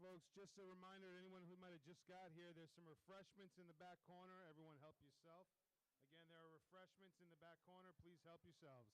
folks. Just a reminder to anyone who might have just got here, there's some refreshments in the back corner. Everyone help yourself. Again, there are refreshments in the back corner. Please help yourselves.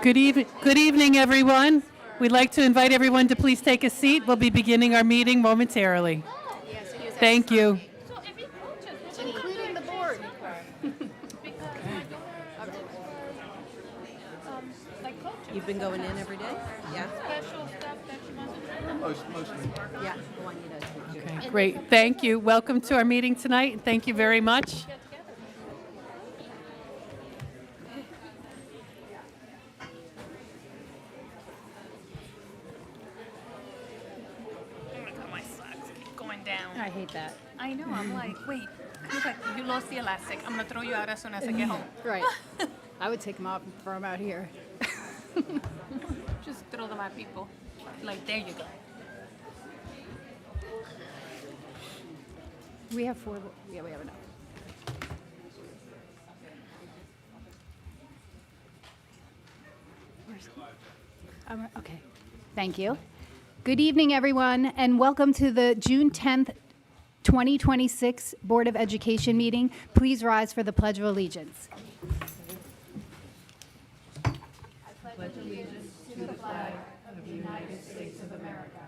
Good evening, everyone. We'd like to invite everyone to please take a seat. We'll be beginning our meeting momentarily. Thank you. Including the board. You've been going in every day? Yeah? Mostly. Yeah. I want you to. Okay, great. Thank you. Welcome to our meeting tonight, and thank you very much. My socks keep going down. I hate that. I know. I'm like, wait. Look like you lost the elastic. I'm gonna throw you out as soon as I get home. Right. I would take them off and throw them out here. Just throw them at people. Like, there you go. We have 4. Yeah, we have enough. Okay. Thank you. Good evening, everyone, and welcome to the June 10th, 2026 Board of Education meeting. Please rise for the Pledge of Allegiance. Pledge allegiance to the flag of the United States of America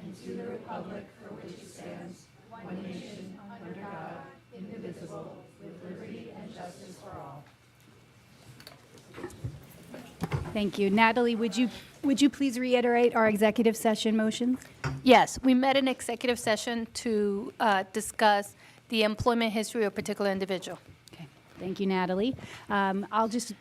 and to the republic for which it stands, one nation, under God, indivisible, with liberty and justice for all. Thank you. Natalie, would you please reiterate our executive session motions? Yes, we met in executive session to discuss the employment history of a particular individual. Okay. Thank you, Natalie. I'll just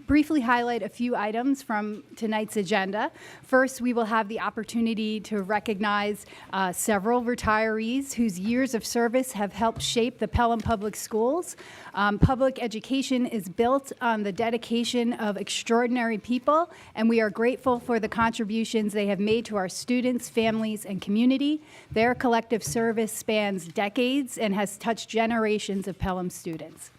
briefly highlight a few items from tonight's agenda. First, we will have the opportunity to recognize several retirees whose years of service have helped shape the Pelham Public Schools. Public education is built on the dedication of extraordinary people, and we are grateful for the contributions they have made to our students, families, and community. Their collective service spans decades and has touched generations of Pelham students.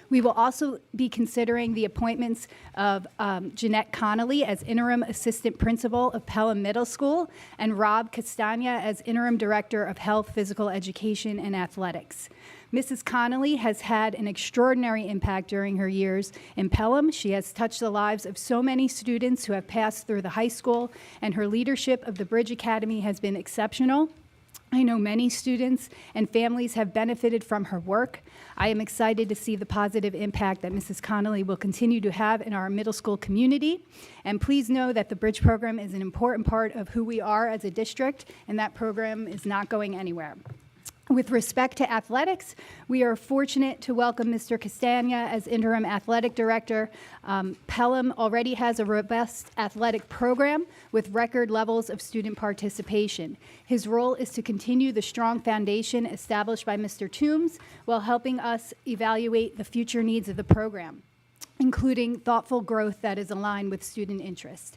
We will also be considering the appointments of Jeanette Connolly as interim assistant principal of Pelham Middle School and Rob Castagna as interim director of health, physical education, and athletics. Mrs. Connolly has had an extraordinary impact during her years in Pelham. She has touched the lives of so many students who have passed through the high school, and her leadership of the Bridge Academy has been exceptional. I know many students and families have benefited from her work. I am excited to see the positive impact that Mrs. Connolly will continue to have in our middle school community. And please know that the Bridge program is an important part of who we are as a district, and that program is not going anywhere. With respect to athletics, we are fortunate to welcome Mr. Castagna as interim athletic director. Pelham already has a robust athletic program with record levels of student participation. His role is to continue the strong foundation established by Mr. Toombs while helping us evaluate the future needs of the program, including thoughtful growth that is aligned with student interest.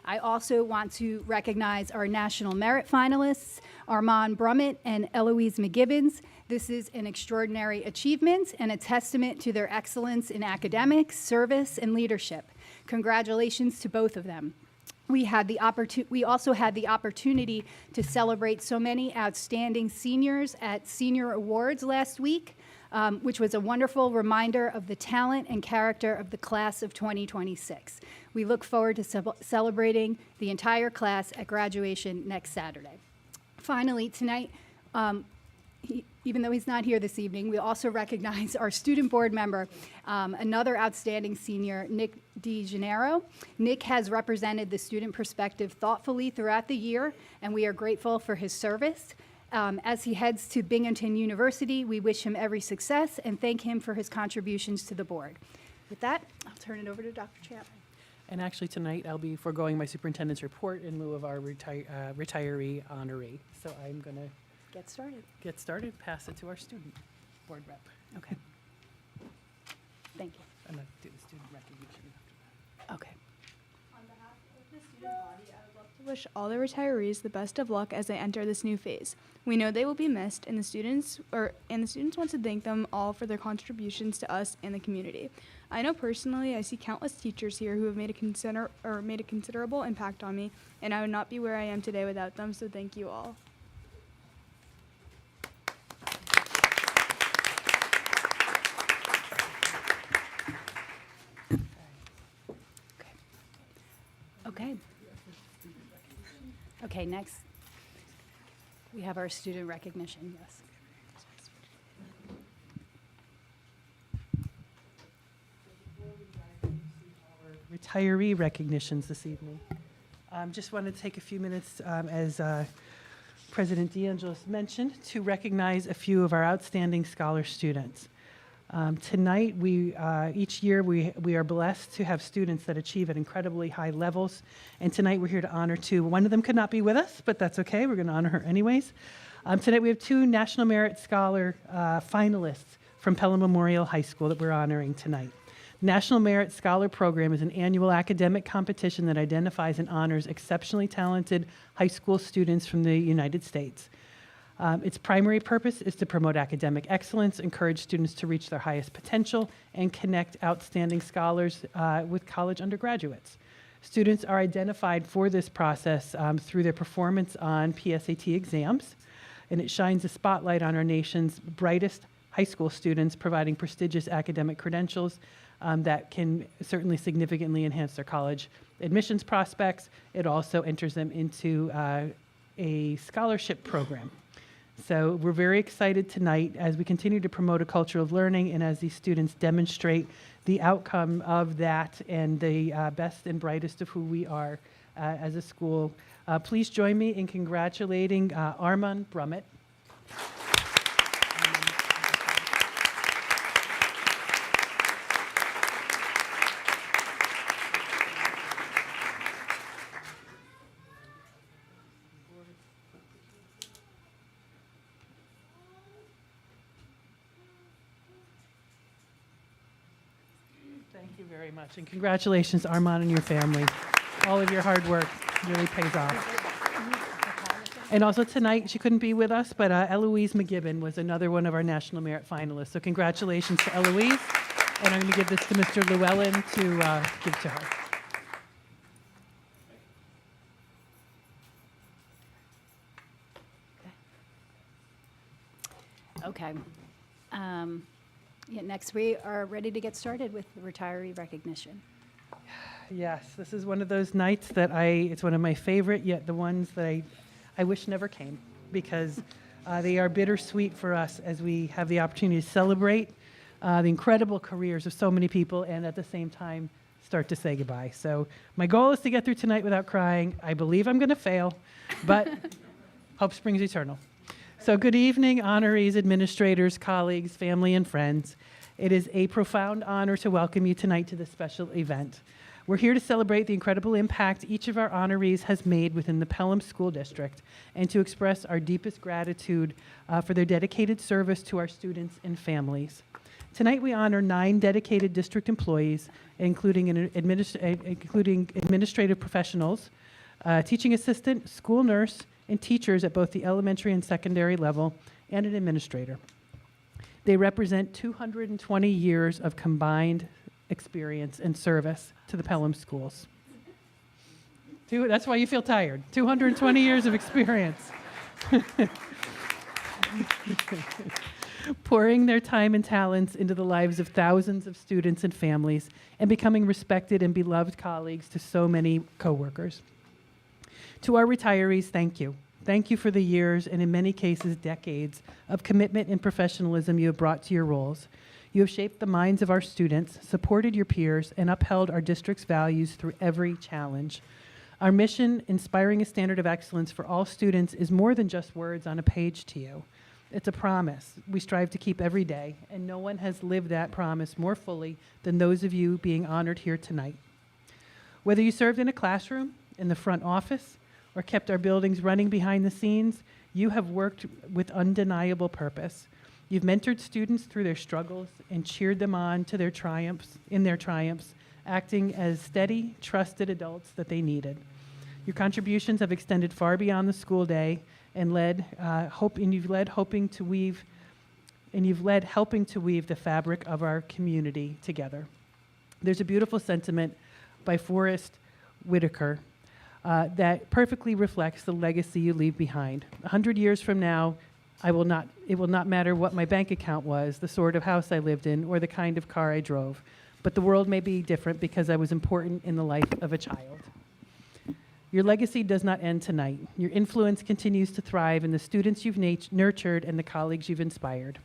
I also want to recognize our National Merit finalists, Armand Brummett and Eloise McGibbons. This is an extraordinary achievement and a testament to their excellence in academics, service, and leadership. Congratulations to both of them. We also had the opportunity to celebrate so many outstanding seniors at Senior Awards last week, which was a wonderful reminder of the talent and character of the class of 2026. We look forward to celebrating the entire class at graduation next Saturday. Finally, tonight, even though he's not here this evening, we also recognize our student board member, another outstanding senior, Nick DeGennaro. Nick has represented the student perspective thoughtfully throughout the year, and we are grateful for his service. As he heads to Binghamton University, we wish him every success and thank him for his contributions to the board. With that, I'll turn it over to Dr. Chapman. And actually tonight I'll be foregoing my superintendent's report in lieu of our retiree honoree. So I'm going to Get started. pass it to our student board rep. Okay. Thank you. I'm going to do the student recognition after that. Okay. On behalf of the student body, I would love to wish all the retirees the best of luck as they enter this new phase. We know they will be missed, and the students want to thank them all for their contributions to us and the community. I know personally, I see countless teachers here who have made a considerable impact on me, and I would not be where I am today without them. So thank you all. Okay, next, we have our student recognition, yes. Retiree recognitions this evening. Just wanted to take a few minutes, as President DeAngelis mentioned, to recognize a few of our outstanding scholar students. Tonight, each year we are blessed to have students that achieve at incredibly high levels, and tonight we're here to honor two. One of them could not be with us, but that's okay. We're going to honor her anyways. Tonight we have two National Merit Scholar finalists from Pelham Memorial High School that we're honoring tonight. National Merit Scholar Program is an annual academic competition that identifies and honors exceptionally talented high school students from the United States. Its primary purpose is to promote academic excellence, encourage students to reach their highest potential, and connect outstanding scholars with college undergraduates. Students are identified for this process through their performance on PSAT exams, and it shines a spotlight on our nation's brightest high school students, providing prestigious academic credentials that can certainly significantly enhance their college admissions prospects. It also enters them into a scholarship program. So we're very excited tonight as we continue to promote a culture of learning and as these students demonstrate the outcome of that and the best and brightest of who we are as a school. Please join me in congratulating Armand Brummett. Thank you very much, and congratulations, Armand, and your family. All of your hard work really pays off. And also tonight, she couldn't be with us, but Eloise McGibbon was another one of our National Merit finalists. So congratulations to Eloise, and I'm going to give this to Mr. Llewellyn to give to her. Okay. Yeah, next, we are ready to get started with the retiree recognition. Yes, this is one of those nights that it's one of my favorite, yet the ones that I wish never came, because they are bittersweet for us as we have the opportunity to celebrate the incredible careers of so many people and at the same time start to say goodbye. So my goal is to get through tonight without crying. I believe I'm going to fail, but hope springs eternal. So good evening, honorees, administrators, colleagues, family, and friends. It is a profound honor to welcome you tonight to this special event. We're here to celebrate the incredible impact each of our honorees has made within the Pelham School District and to express our deepest gratitude for their dedicated service to our students and families. Tonight we honor 9 dedicated district employees, including administrative professionals, teaching assistant, school nurse, and teachers at both the elementary and secondary level, and an administrator. They represent 220 years of combined experience and service to the Pelham schools. That's why you feel tired. 220 years of experience. Pouring their time and talents into the lives of thousands of students and families and becoming respected and beloved colleagues to so many coworkers. To our retirees, thank you. Thank you for the years and in many cases decades of commitment and professionalism you have brought to your roles. You have shaped the minds of our students, supported your peers, and upheld our district's values through every challenge. Our mission, inspiring a standard of excellence for all students, is more than just words on a page to you. It's a promise we strive to keep every day, and no one has lived that promise more fully than those of you being honored here tonight. Whether you served in a classroom, in the front office, or kept our buildings running behind the scenes, you have worked with undeniable purpose. You've mentored students through their struggles and cheered them on to their triumphs, acting as steady, trusted adults that they needed. Your contributions have extended far beyond the school day and you've led helping to weave the fabric of our community together. There's a beautiful sentiment by Forrest Whitaker that perfectly reflects the legacy you leave behind. 100 years from now, it will not matter what my bank account was, the sort of house I lived in, or the kind of car I drove. But the world may be different because I was important in the life of a child. Your legacy does not end tonight. Your influence continues to thrive in the students you've nurtured and the colleagues you've inspired.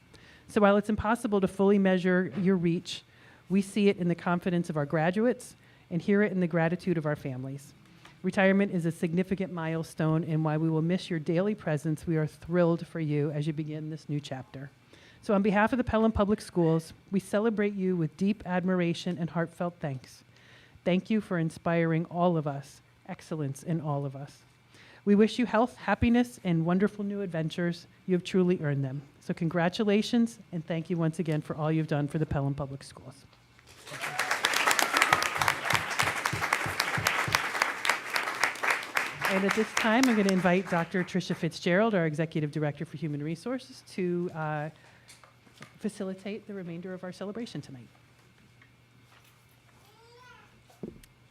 So while it's impossible to fully measure your reach, we see it in the confidence of our graduates and hear it in the gratitude of our families. Retirement is a significant milestone, and while we will miss your daily presence, we are thrilled for you as you begin this new chapter. So on behalf of the Pelham Public Schools, we celebrate you with deep admiration and heartfelt thanks. Thank you for inspiring all of us, excellence in all of us. We wish you health, happiness, and wonderful new adventures. You have truly earned them. So congratulations, and thank you once again for all you've done for the Pelham Public Schools. And at this time, I'm going to invite Dr. Tricia Fitzgerald, our Executive Director for Human Resources, to facilitate the remainder of our celebration tonight.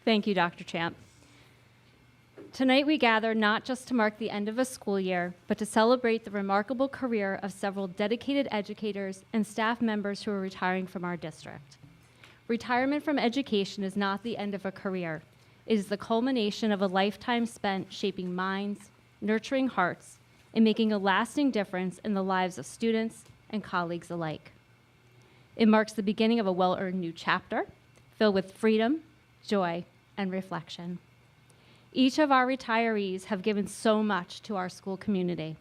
Thank you, Dr. Champ. Tonight we gather not just to mark the end of a school year, but to celebrate the remarkable career of several dedicated educators and staff members who are retiring from our district. Retirement from education is not the end of a career. It is the culmination of a lifetime spent shaping minds, nurturing hearts, and making a lasting difference in the lives of students and colleagues alike. It marks the beginning of a well-earned new chapter, filled with freedom, joy, and reflection. Each of our retirees have given so much to our school community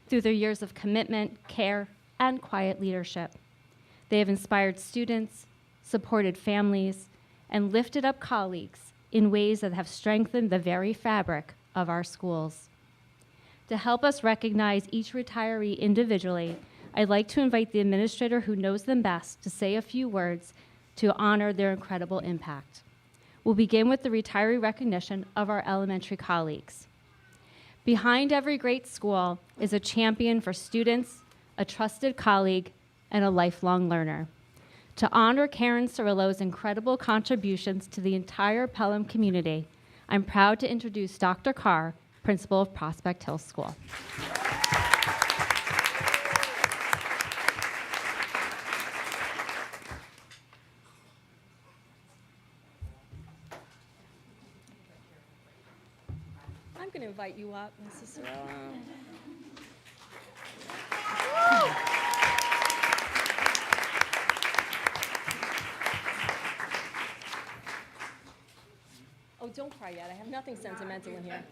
through their years of commitment, care, and quiet leadership. They have inspired students, supported families, and lifted up colleagues in ways that have strengthened the very fabric of our schools. To help us recognize each retiree individually, I'd like to invite the administrator who knows them best to say a few words to honor their incredible impact. We'll begin with the retiree recognition of our elementary colleagues. Behind every great school is a champion for students, a trusted colleague, and a lifelong learner. To honor Karen Cirillo's incredible contributions to the entire Pelham community, I'm proud to introduce Dr. Carr, principal of Prospect Hill School. I'm going to invite you up, Mrs. Cirillo. Oh, don't cry yet. I have nothing sentimental in here.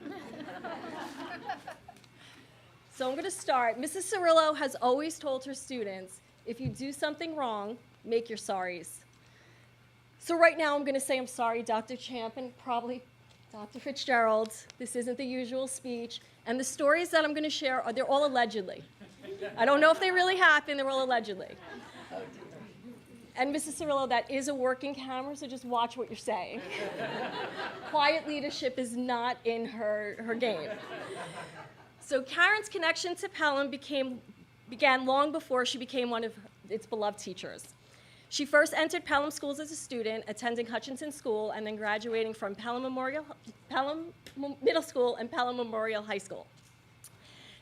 So I'm going to start. Mrs. Cirillo has always told her students, if you do something wrong, make your sorries. So right now I'm going to say I'm sorry, Dr. Champ, and probably Dr. Fitzgerald. This isn't the usual speech. And the stories that I'm going to share, they're all allegedly. I don't know if they really happened. They're all allegedly. And Mrs. Cirillo, that is a working camera, so just watch what you're saying. Quiet leadership is not in her game. So Karen's connection to Pelham began long before she became one of its beloved teachers. She first entered Pelham schools as a student, attending Hutchinson School, and then graduating from Pelham Middle School and Pelham Memorial High School.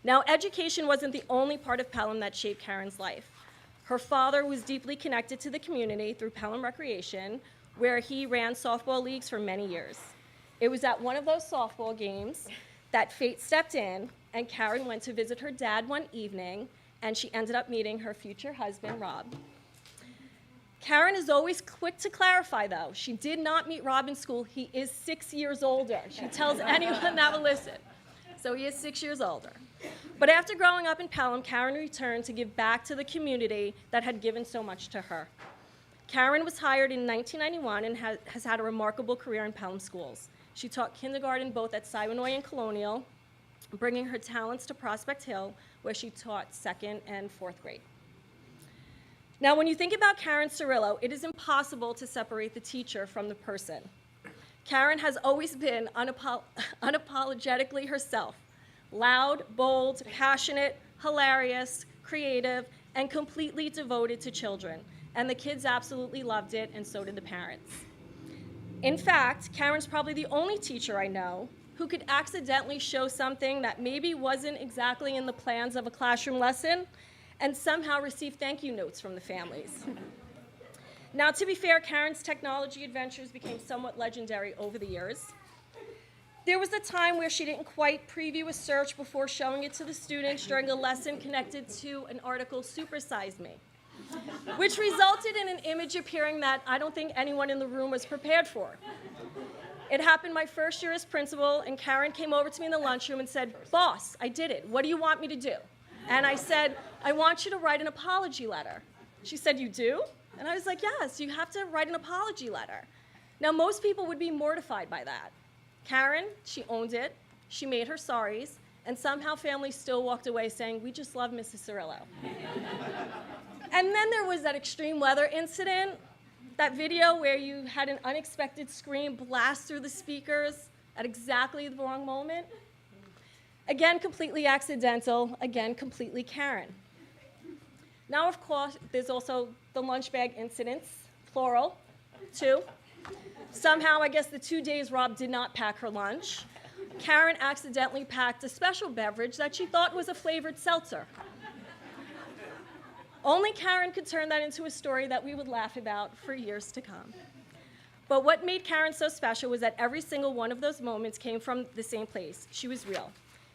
Now, education wasn't the only part of Pelham that shaped Karen's life. Her father was deeply connected to the community through Pelham Recreation, where he ran softball leagues for many years. It was at one of those softball games that fate stepped in, and Karen went to visit her dad one evening, and she ended up meeting her future husband, Rob. Karen is always quick to clarify, though. She did not meet Rob in school. He is 6 years older. She tells anyone that will listen. So he is 6 years older. But after growing up in Pelham, Karen returned to give back to the community that had given so much to her. Karen was hired in 1991 and has had a remarkable career in Pelham schools. She taught kindergarten both at Siwanoy and Colonial, bringing her talents to Prospect Hill, where she taught 2nd and 4th grade. Now, when you think about Karen Cirillo, it is impossible to separate the teacher from the person. Karen has always been unapologetically herself, loud, bold, passionate, hilarious, creative, and completely devoted to children. And the kids absolutely loved it, and so did the parents. In fact, Karen's probably the only teacher I know who could accidentally show something that maybe wasn't exactly in the plans of a classroom lesson and somehow receive thank you notes from the families. Now, to be fair, Karen's technology adventures became somewhat legendary over the years. There was a time where she didn't quite preview a search before showing it to the students during a lesson connected to an article, Supersize Me, which resulted in an image appearing that I don't think anyone in the room was prepared for. It happened my first year as principal, and Karen came over to me in the lunchroom and said, "Boss, I did it. What do you want me to do?" And I said, "I want you to write an apology letter." She said, "You do?" And I was like, "Yes, you have to write an apology letter." Now, most people would be mortified by that. Karen, she owned it, she made her sorries, and somehow families still walked away saying, "We just love Mrs. Cirillo." And then there was that extreme weather incident, that video where you had an unexpected scream blast through the speakers at exactly the wrong moment. Again, completely accidental, again, completely Karen. Now, of course, there's also the lunch bag incidents, plural, 2. Somehow, I guess the 2 days Rob did not pack her lunch, Karen accidentally packed a special beverage that she thought was a flavored seltzer. Only Karen could turn that into a story that we would laugh about for years to come. But what made Karen so special was that every single one of those moments came from the same place. She was real.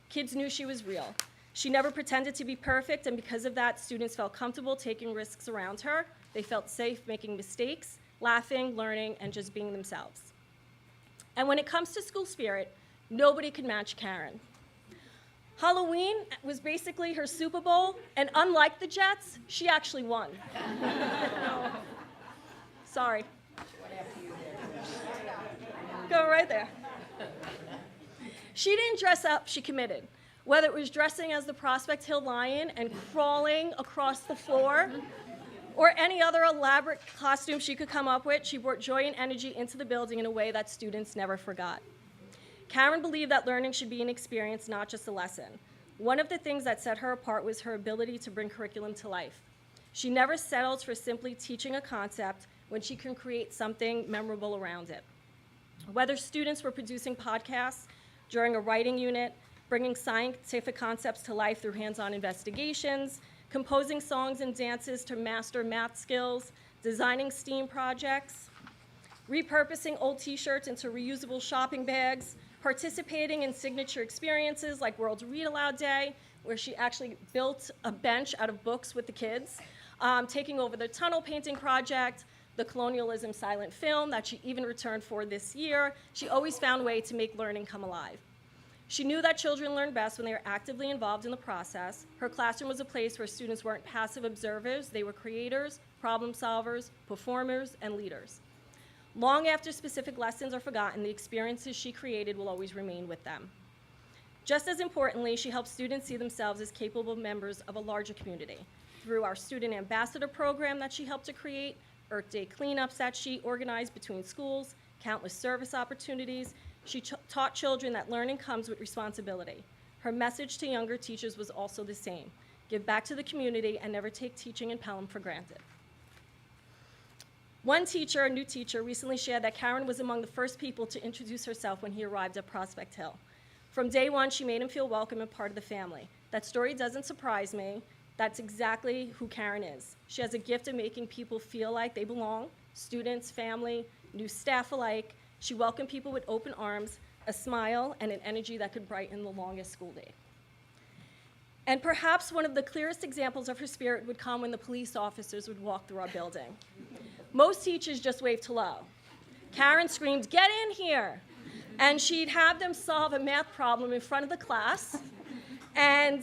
Kids knew she was real. She never pretended to be perfect, and because of that, students felt comfortable taking risks around her. They felt safe making mistakes, laughing, learning, and just being themselves. And when it comes to school spirit, nobody could match Karen. Halloween was basically her Super Bowl, and unlike the Jets, she actually won. Sorry. Go right there. She didn't dress up, she committed. Whether it was dressing as the Prospect Hill Lion and crawling across the floor, or any other elaborate costume she could come up with, she brought joy and energy into the building in a way that students never forgot. Karen believed that learning should be an experience, not just a lesson. One of the things that set her apart was her ability to bring curriculum to life. She never settled for simply teaching a concept when she can create something memorable around it. Whether students were producing podcasts during a writing unit, bringing scientific concepts to life through hands-on investigations, composing songs and dances to master math skills, designing STEAM projects, repurposing old t-shirts into reusable shopping bags, participating in signature experiences like World Read Aloud Day, where she actually built a bench out of books with the kids, taking over the tunnel painting project, the colonialism silent film that she even returned for this year. She always found a way to make learning come alive. She knew that children learn best when they are actively involved in the process. Her classroom was a place where students weren't passive observers, they were creators, problem solvers, performers, and leaders. Long after specific lessons are forgotten, the experiences she created will always remain with them. Just as importantly, she helps students see themselves as capable members of a larger community. Through our student ambassador program that she helped to create, Earth Day cleanups that she organized between schools, countless service opportunities, she taught children that learning comes with responsibility. Her message to younger teachers was also the same: give back to the community and never take teaching in Pelham for granted. One teacher, a new teacher, recently shared that Karen was among the first people to introduce herself when he arrived at Prospect Hill. From day one, she made him feel welcome and part of the family. That story doesn't surprise me. That's exactly who Karen is. She has a gift of making people feel like they belong, students, family, new staff alike. She welcomed people with open arms, a smile, and an energy that could brighten the longest school day. And perhaps one of the clearest examples of her spirit would come when the police officers would walk through our building. Most teachers just waved hello. Karen screamed, "Get in here!" And she'd have them solve a math problem in front of the class, and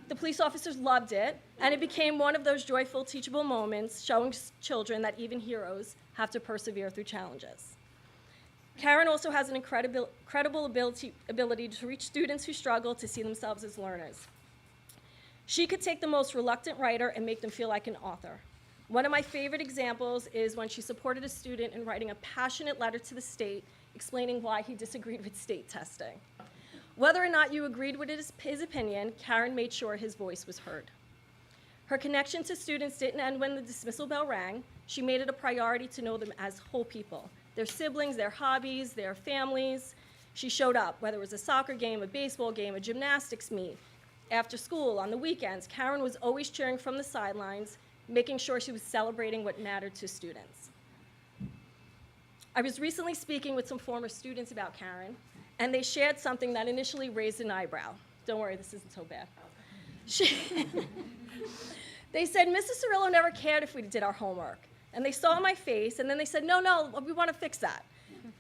the police officers loved it, and it became one of those joyful, teachable moments showing children that even heroes have to persevere through challenges. Karen also has an incredible ability to reach students who struggle to see themselves as learners. She could take the most reluctant writer and make them feel like an author. One of my favorite examples is when she supported a student in writing a passionate letter to the state explaining why he disagreed with state testing. Whether or not you agreed with his opinion, Karen made sure his voice was heard. Her connection to students didn't end when the dismissal bell rang. She made it a priority to know them as whole people, their siblings, their hobbies, their families. She showed up, whether it was a soccer game, a baseball game, a gymnastics meet. After school, on the weekends, Karen was always cheering from the sidelines, making sure she was celebrating what mattered to students. I was recently speaking with some former students about Karen, and they shared something that initially raised an eyebrow. Don't worry, this isn't so bad. They said, Mrs. Cirillo never cared if we did our homework. And they saw my face, and then they said, no, we want to fix that.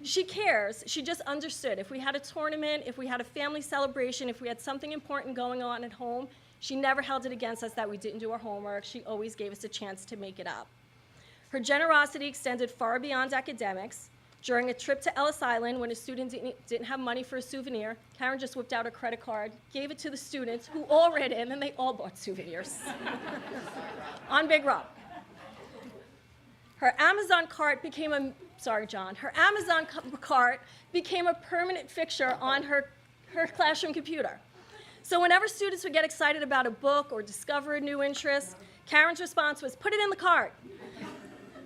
She cares. She just understood. If we had a tournament, if we had a family celebration, if we had something important going on at home, she never held it against us that we didn't do our homework. She always gave us a chance to make it up. Her generosity extended far beyond academics. During a trip to Ellis Island, when a student didn't have money for a souvenir, Karen just whipped out her credit card, gave it to the students, who all read in, and they all bought souvenirs on Big Rob. Her Amazon cart became a permanent fixture on her classroom computer. So whenever students would get excited about a book or discover a new interest, Karen's response was, put it in the cart.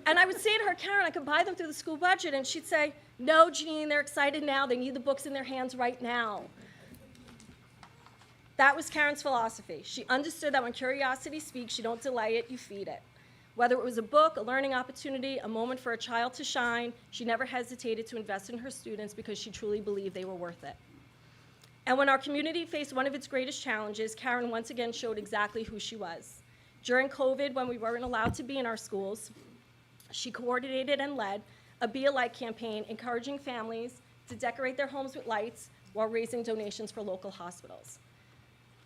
And I would say to her, Karen, I could buy them through the school budget. And she'd say, no, Jean, they're excited now. They need the books in their hands right now. That was Karen's philosophy. She understood that when curiosity speaks, you don't delay it, you feed it. Whether it was a book, a learning opportunity, a moment for a child to shine, she never hesitated to invest in her students because she truly believed they were worth it. And when our community faced one of its greatest challenges, Karen once again showed exactly who she was. During COVID, when we weren't allowed to be in our schools, she coordinated and led a Be a Light campaign encouraging families to decorate their homes with lights while raising donations for local hospitals.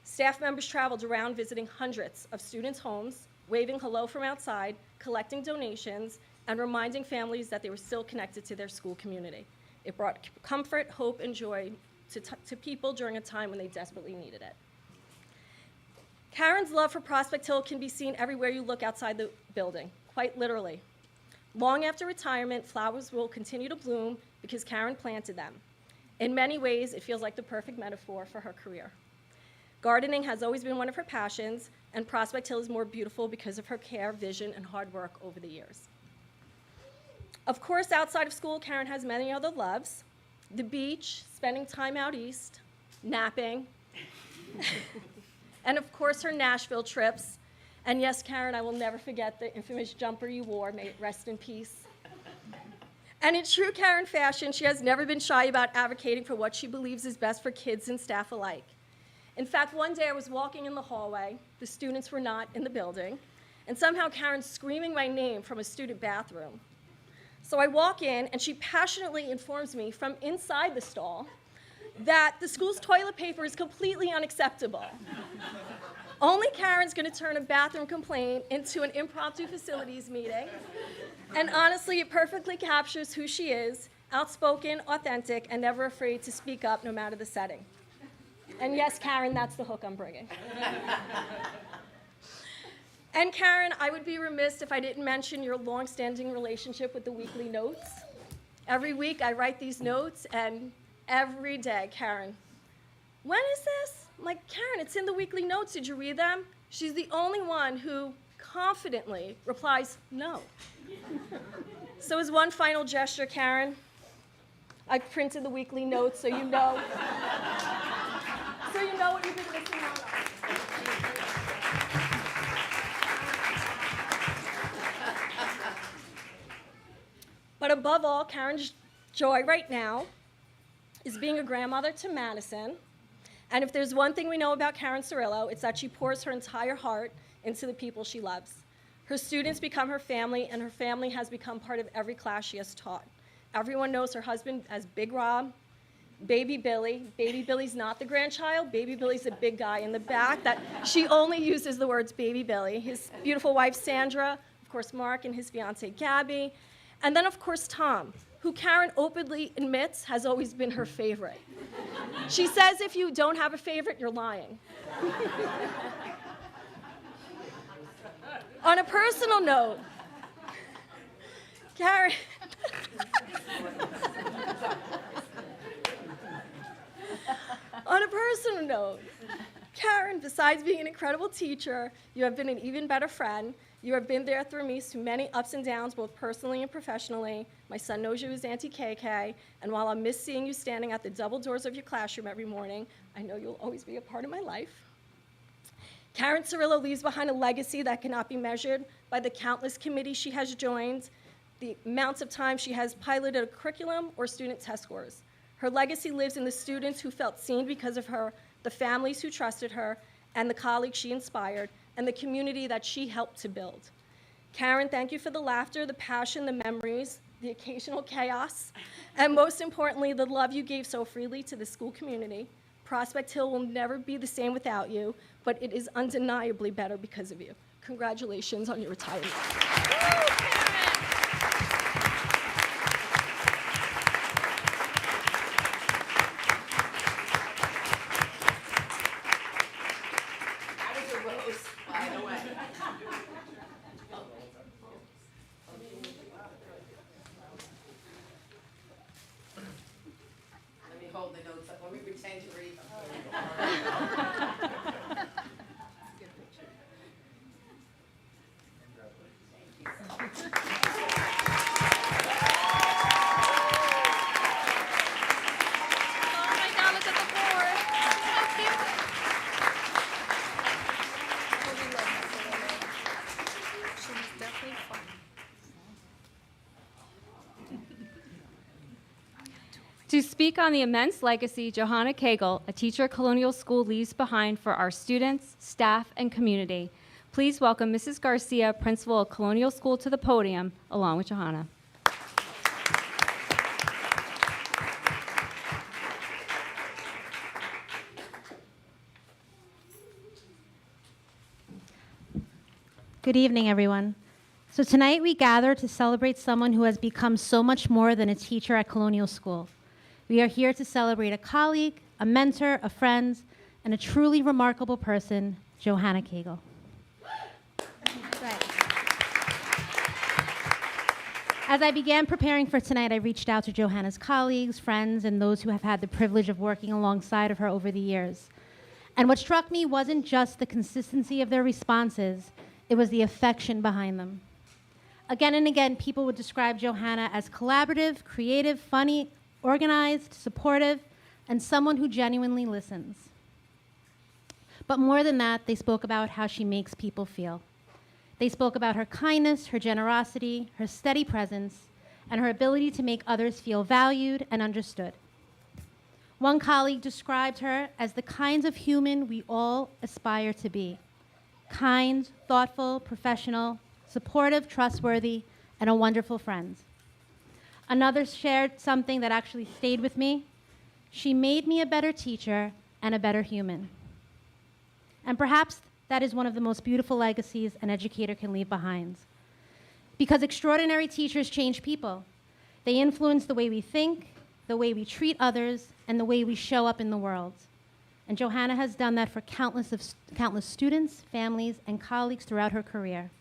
Staff members traveled around visiting hundreds of students' homes, waving hello from outside, collecting donations, and reminding families that they were still connected to their school community. It brought comfort, hope, and joy to people during a time when they desperately needed it. Karen's love for Prospect Hill can be seen everywhere you look outside the building, quite literally. Long after retirement, flowers will continue to bloom because Karen planted them. In many ways, it feels like the perfect metaphor for her career. Gardening has always been one of her passions, and Prospect Hill is more beautiful because of her care, vision, and hard work over the years. Of course, outside of school, Karen has many other loves: the beach, spending time out east, napping, and of course, her Nashville trips. And yes, Karen, I will never forget the infamous jumper you wore. May it rest in peace. And in true Karen fashion, she has never been shy about advocating for what she believes is best for kids and staff alike. In fact, one day I was walking in the hallway. The students were not in the building. And somehow Karen's screaming my name from a student bathroom. So I walk in, and she passionately informs me from inside the stall that the school's toilet paper is completely unacceptable. Only Karen's going to turn a bathroom complaint into an impromptu facilities meeting. And honestly, it perfectly captures who she is: outspoken, authentic, and never afraid to speak up no matter the setting. And yes, Karen, that's the hook I'm bringing. And Karen, I would be remiss if I didn't mention your long-standing relationship with the weekly notes. Every week I write these notes, and every day, Karen, when is this? I'm like, Karen, it's in the weekly notes. Did you read them? She's the only one who confidently replies, no. So as one final gesture, Karen, I printed the weekly notes so you know what you've been missing out on. But above all, Karen's joy right now is being a grandmother to Madison. And if there's one thing we know about Karen Cirillo, it's that she pours her entire heart into the people she loves. Her students become her family, and her family has become part of every class she has taught. Everyone knows her husband as Big Rob, Baby Billy. Baby Billy's not the grandchild. Baby Billy's a big guy in the back that she only uses the words Baby Billy. His beautiful wife, Sandra, of course, Mark, and his fiancée, Gabby. And then, of course, Tom, who Karen openly admits has always been her favorite. She says if you don't have a favorite, you're lying. On a personal note, Karen, on a personal note, Karen, besides being an incredible teacher, you have been an even better friend. You have been there through me through many ups and downs, both personally and professionally. My son knows you as Auntie KK, and while I miss seeing you standing at the double doors of your classroom every morning, I know you'll always be a part of my life. Karen Cirillo leaves behind a legacy that cannot be measured by the countless committees she has joined, the amounts of time she has piloted a curriculum or student test scores. Her legacy lives in the students who felt seen because of her, the families who trusted her, and the colleagues she inspired, and the community that she helped to build. Karen, thank you for the laughter, the passion, the memories, the occasional chaos, and most importantly, the love you gave so freely to the school community. Prospect Hill will never be the same without you, but it is undeniably better because of you. Congratulations on your retirement. Let me hold the notes up. Let me pretend to read them. Oh my God, look at the board. How cute. She was definitely fun. To speak on the immense legacy Johanna Cagle, a teacher at Colonial School, leaves behind for our students, staff, and community, please welcome Mrs. Garcia, principal of Colonial School, to the podium, along with Johanna. Good evening, everyone. So tonight we gather to celebrate someone who has become so much more than a teacher at Colonial School. We are here to celebrate a colleague, a mentor, a friend, and a truly remarkable person, Johanna Cagle. As I began preparing for tonight, I reached out to Johanna's colleagues, friends, and those who have had the privilege of working alongside of her over the years. And what struck me wasn't just the consistency of their responses, it was the affection behind them. Again and again, people would describe Johanna as collaborative, creative, funny, organized, supportive, and someone who genuinely listens. But more than that, they spoke about how she makes people feel. They spoke about her kindness, her generosity, her steady presence, and her ability to make others feel valued and understood. One colleague described her as the kinds of human we all aspire to be: kind, thoughtful, professional, supportive, trustworthy, and a wonderful friend. Another shared something that actually stayed with me. She made me a better teacher and a better human. And perhaps that is one of the most beautiful legacies an educator can leave behind. Because extraordinary teachers change people. They influence the way we think, the way we treat others, and the way we show up in the world. And Johanna has done that for countless students, families, and colleagues throughout her career.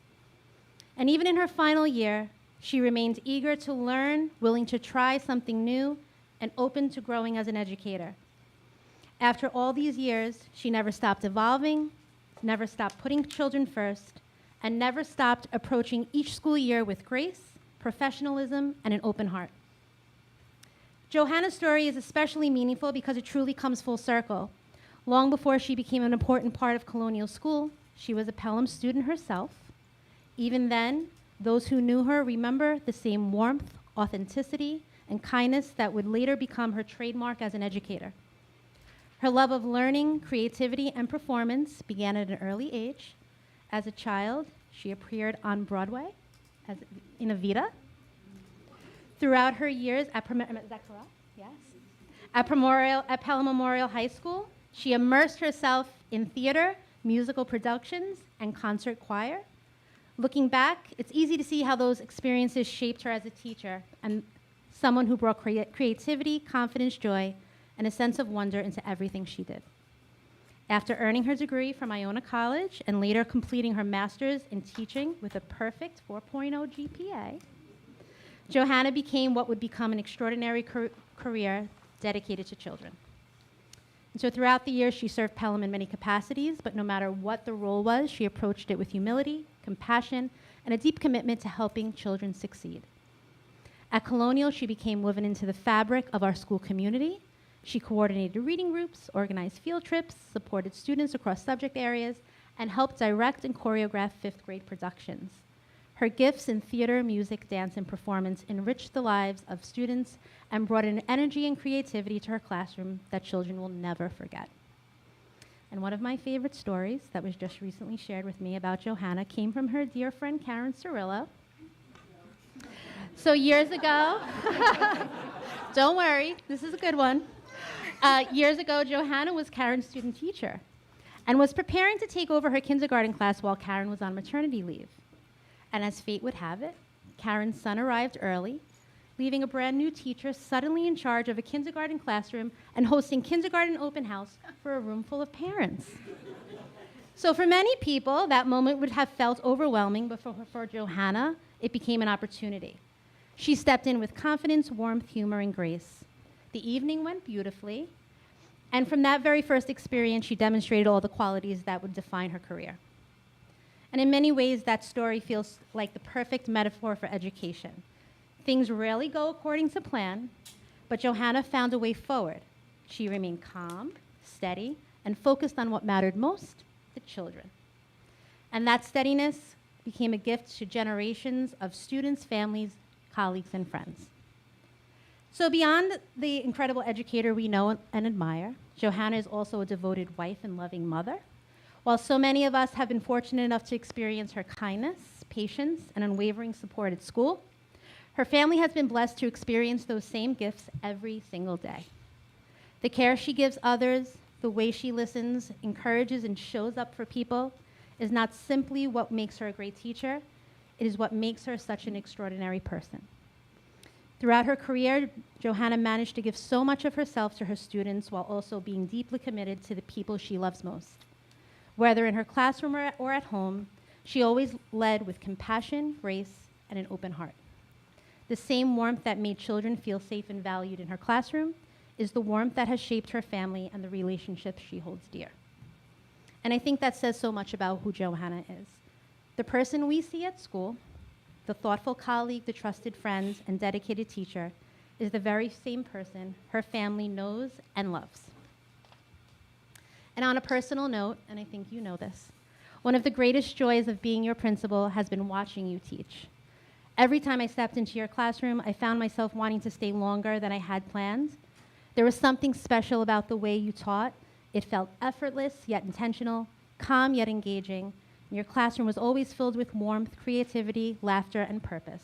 And even in her final year, she remained eager to learn, willing to try something new, and open to growing as an educator. After all these years, she never stopped evolving, never stopped putting children first, and never stopped approaching each school year with grace, professionalism, and an open heart. Johanna's story is especially meaningful because it truly comes full circle. Long before she became an important part of Colonial School, she was a Pelham student herself. Even then, those who knew her remember the same warmth, authenticity, and kindness that would later become her trademark as an educator. Her love of learning, creativity, and performance began at an early age. As a child, she appeared on Broadway in Evita. Throughout her years at Pelham Memorial High School, she immersed herself in theater, musical productions, and concert choir. Looking back, it's easy to see how those experiences shaped her as a teacher and someone who brought creativity, confidence, joy, and a sense of wonder into everything she did. After earning her degree from Iona College and later completing her master's in teaching with a perfect 4.0 GPA, Johanna became what would become an extraordinary career dedicated to children. And so throughout the years, she served Pelham in many capacities, but no matter what the role was, she approached it with humility, compassion, and a deep commitment to helping children succeed. At Colonial, she became woven into the fabric of our school community. She coordinated reading groups, organized field trips, supported students across subject areas, and helped direct and choreograph fifth grade productions. Her gifts in theater, music, dance, and performance enriched the lives of students and brought an energy and creativity to her classroom that children will never forget. And one of my favorite stories that was just recently shared with me about Johanna came from her dear friend Karen Cirillo. So years ago, don't worry, this is a good one. Years ago, Johanna was Karen's student teacher and was preparing to take over her kindergarten class while Karen was on maternity leave. And as fate would have it, Karen's son arrived early, leaving a brand new teacher suddenly in charge of a kindergarten classroom and hosting kindergarten open house for a room full of parents. So for many people, that moment would have felt overwhelming, but for Johanna, it became an opportunity. She stepped in with confidence, warmth, humor, and grace. The evening went beautifully, and from that very first experience, she demonstrated all the qualities that would define her career. And in many ways, that story feels like the perfect metaphor for education. Things rarely go according to plan, but Johanna found a way forward. She remained calm, steady, and focused on what mattered most, the children. And that steadiness became a gift to generations of students, families, colleagues, and friends. So beyond the incredible educator we know and admire, Johanna is also a devoted wife and loving mother. While so many of us have been fortunate enough to experience her kindness, patience, and unwavering support at school, her family has been blessed to experience those same gifts every single day. The care she gives others, the way she listens, encourages, and shows up for people is not simply what makes her a great teacher, it is what makes her such an extraordinary person. Throughout her career, Johanna managed to give so much of herself to her students while also being deeply committed to the people she loves most. Whether in her classroom or at home, she always led with compassion, grace, and an open heart. The same warmth that made children feel safe and valued in her classroom is the warmth that has shaped her family and the relationships she holds dear. And I think that says so much about who Johanna is. The person we see at school, the thoughtful colleague, the trusted friend, and dedicated teacher, is the very same person her family knows and loves. And on a personal note, and I think you know this, one of the greatest joys of being your principal has been watching you teach. Every time I stepped into your classroom, I found myself wanting to stay longer than I had planned. There was something special about the way you taught. It felt effortless yet intentional, calm yet engaging. And your classroom was always filled with warmth, creativity, laughter, and purpose.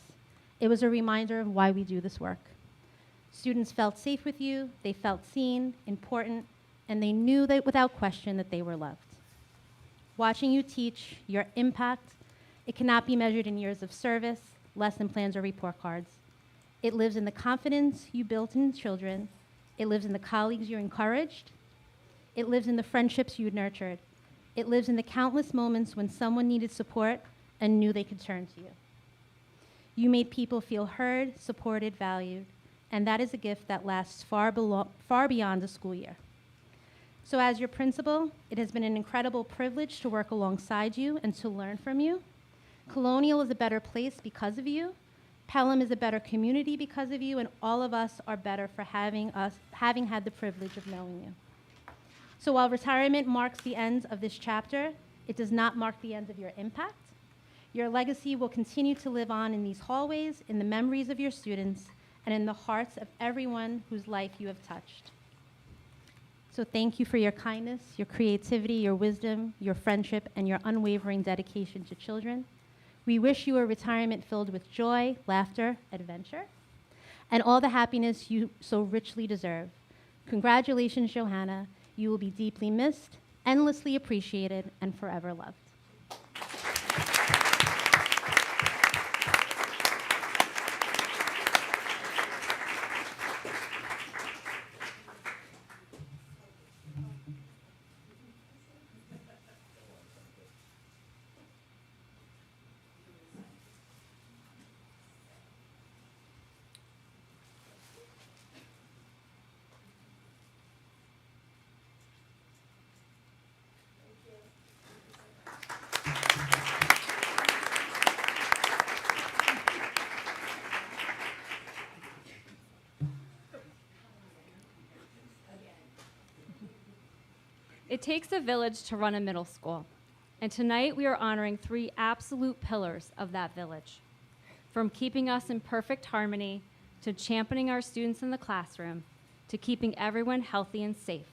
It was a reminder of why we do this work. Students felt safe with you, they felt seen, important, and they knew that without question that they were loved. Watching you teach, your impact, it cannot be measured in years of service, lesson plans, or report cards. It lives in the confidence you built in children. It lives in the colleagues you encouraged. It lives in the friendships you nurtured. It lives in the countless moments when someone needed support and knew they could turn to you. You made people feel heard, supported, valued, and that is a gift that lasts far beyond a school year. So as your principal, it has been an incredible privilege to work alongside you and to learn from you. Colonial is a better place because of you. Pelham is a better community because of you, and all of us are better for having had the privilege of knowing you. So while retirement marks the end of this chapter, it does not mark the end of your impact. Your legacy will continue to live on in these hallways, in the memories of your students, and in the hearts of everyone whose life you have touched. So thank you for your kindness, your creativity, your wisdom, your friendship, and your unwavering dedication to children. We wish you a retirement filled with joy, laughter, adventure, and all the happiness you so richly deserve. Congratulations, Johanna. You will be deeply missed, endlessly appreciated, and forever loved. It takes a village to run a middle school, And tonight we are honoring 3 absolute pillars of that village. From keeping us in perfect harmony, to championing our students in the classroom, to keeping everyone healthy and safe.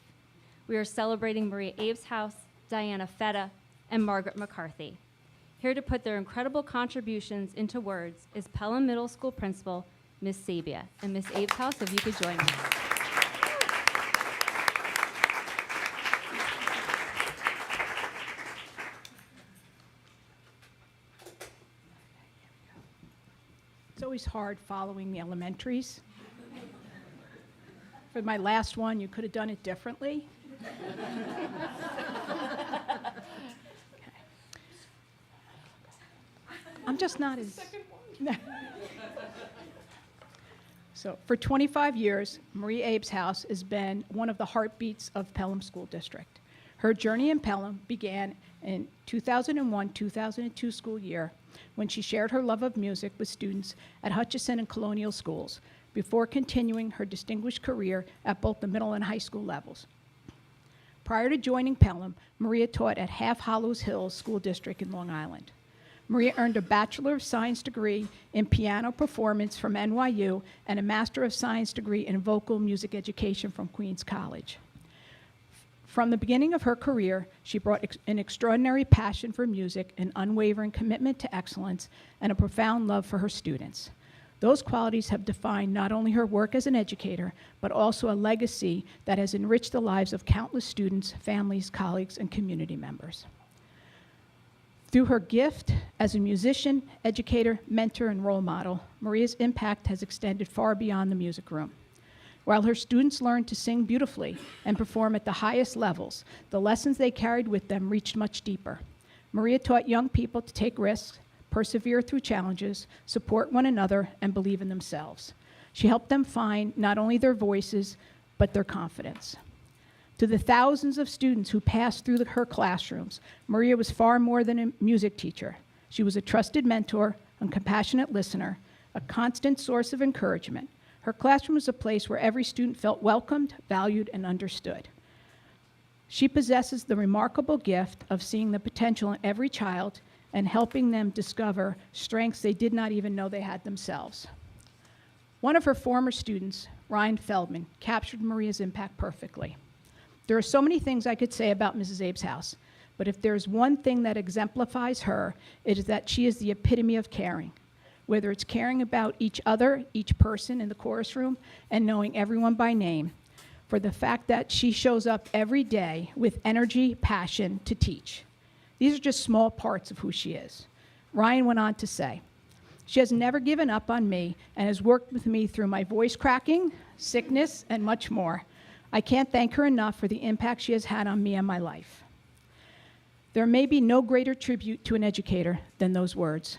We are celebrating Maria Abe's House, Diana Fetta, and Margaret McCarthy. Here to put their incredible contributions into words is Pelham Middle School Principal, Miss Sabia. And Miss Abe's House, if you could join me. It's always hard following the elementaries. For my last one, you could have done it differently. Okay. I'm just not as... So for 25 years, Maria Abe's House has been one of the heartbeats of Pelham School District. Her journey in Pelham began in 2001-2002 school year when she shared her love of music with students at Hutchison and Colonial schools before continuing her distinguished career at both the middle and high school levels. Prior to joining Pelham, Maria taught at Half Hollows Hills School District in Long Island. Maria earned a Bachelor of Science degree in piano performance from NYU and a Master of Science degree in vocal music education from Queens College. From the beginning of her career, she brought an extraordinary passion for music, an unwavering commitment to excellence, and a profound love for her students. Those qualities have defined not only her work as an educator, but also a legacy that has enriched the lives of countless students, families, colleagues, and community members. Through her gift as a musician, educator, mentor, and role model, Maria's impact has extended far beyond the music room. While her students learned to sing beautifully and perform at the highest levels, the lessons they carried with them reached much deeper. Maria taught young people to take risks, persevere through challenges, support one another, and believe in themselves. She helped them find not only their voices, but their confidence. To the thousands of students who passed through her classrooms, Maria was far more than a music teacher. She was a trusted mentor, a compassionate listener, a constant source of encouragement. Her classroom was a place where every student felt welcomed, valued, and understood. She possesses the remarkable gift of seeing the potential in every child and helping them discover strengths they did not even know they had themselves. One of her former students, Ryan Feldman, captured Maria's impact perfectly. There are so many things I could say about Mrs. Abe's House, but if there's one thing that exemplifies her, it is that she is the epitome of caring. Whether it's caring about each other, each person in the chorus room, and knowing everyone by name, for the fact that she shows up every day with energy, passion to teach. These are just small parts of who she is. Ryan went on to say, "She has never given up on me and has worked with me through my voice cracking, sickness, and much more. I can't thank her enough for the impact she has had on me and my life." There may be no greater tribute to an educator than those words.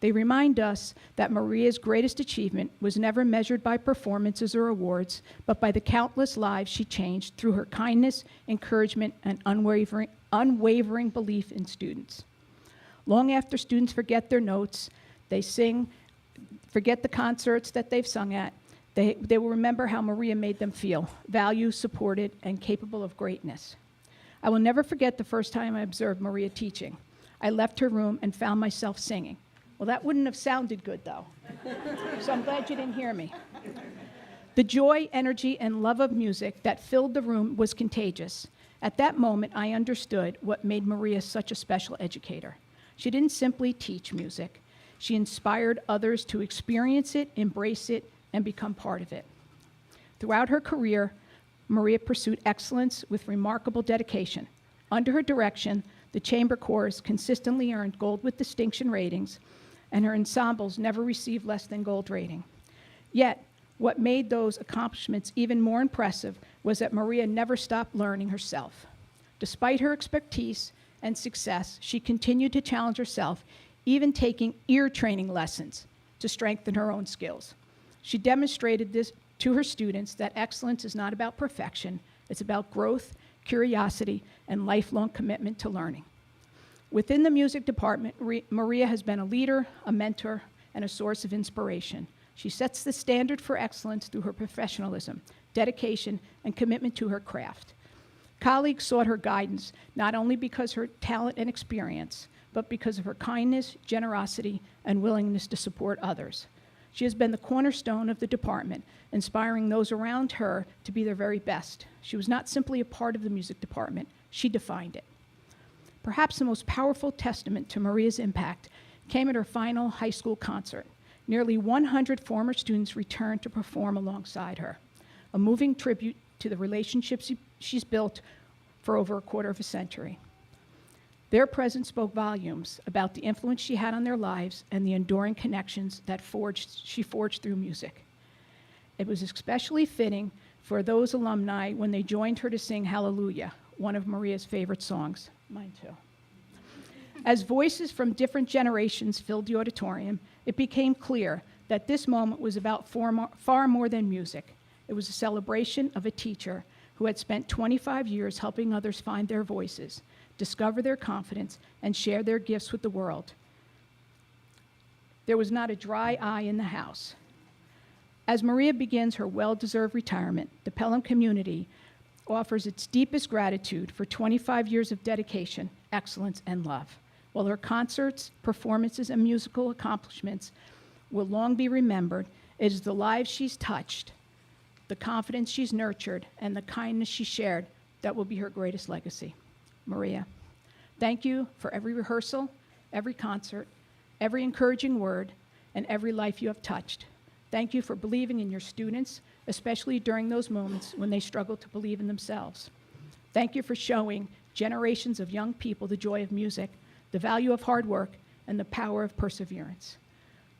They remind us that Maria's greatest achievement was never measured by performances or awards, but by the countless lives she changed through her kindness, encouragement, and unwavering belief in students. Long after students forget their notes, they sing, forget the concerts that they've sung at, they will remember how Maria made them feel, valued, supported, and capable of greatness. I will never forget the first time I observed Maria teaching. I left her room and found myself singing. Well, that wouldn't have sounded good, though. So I'm glad you didn't hear me. The joy, energy, and love of music that filled the room was contagious. At that moment, I understood what made Maria such a special educator. She didn't simply teach music. She inspired others to experience it, embrace it, and become part of it. Throughout her career, Maria pursued excellence with remarkable dedication. Under her direction, the chamber chorus consistently earned gold with distinction ratings, and her ensembles never received less than gold rating. Yet, what made those accomplishments even more impressive was that Maria never stopped learning herself. Despite her expertise and success, she continued to challenge herself, even taking ear training lessons to strengthen her own skills. She demonstrated this to her students that excellence is not about perfection, it's about growth, curiosity, and lifelong commitment to learning. Within the music department, Maria has been a leader, a mentor, and a source of inspiration. She sets the standard for excellence through her professionalism, dedication, and commitment to her craft. Colleagues sought her guidance not only because of her talent and experience, but because of her kindness, generosity, and willingness to support others. She has been the cornerstone of the department, inspiring those around her to be their very best. She was not simply a part of the music department, she defined it. Perhaps the most powerful testament to Maria's impact came at her final high school concert. Nearly 100 former students returned to perform alongside her, a moving tribute to the relationships she's built for over a quarter of a century. Their presence spoke volumes about the influence she had on their lives and the enduring connections that she forged through music. It was especially fitting for those alumni when they joined her to sing Hallelujah, one of Maria's favorite songs. Mine too. As voices from different generations filled the auditorium, it became clear that this moment was about far more than music. It was a celebration of a teacher who had spent 25 years helping others find their voices, discover their confidence, and share their gifts with the world. There was not a dry eye in the house. As Maria begins her well-deserved retirement, the Pelham community offers its deepest gratitude for 25 years of dedication, excellence, and love. While her concerts, performances, and musical accomplishments will long be remembered, it is the lives she's touched, the confidence she's nurtured, and the kindness she shared that will be her greatest legacy. Maria, thank you for every rehearsal, every concert, every encouraging word, and every life you have touched. Thank you for believing in your students, especially during those moments when they struggle to believe in themselves. Thank you for showing generations of young people the joy of music, the value of hard work, and the power of perseverance.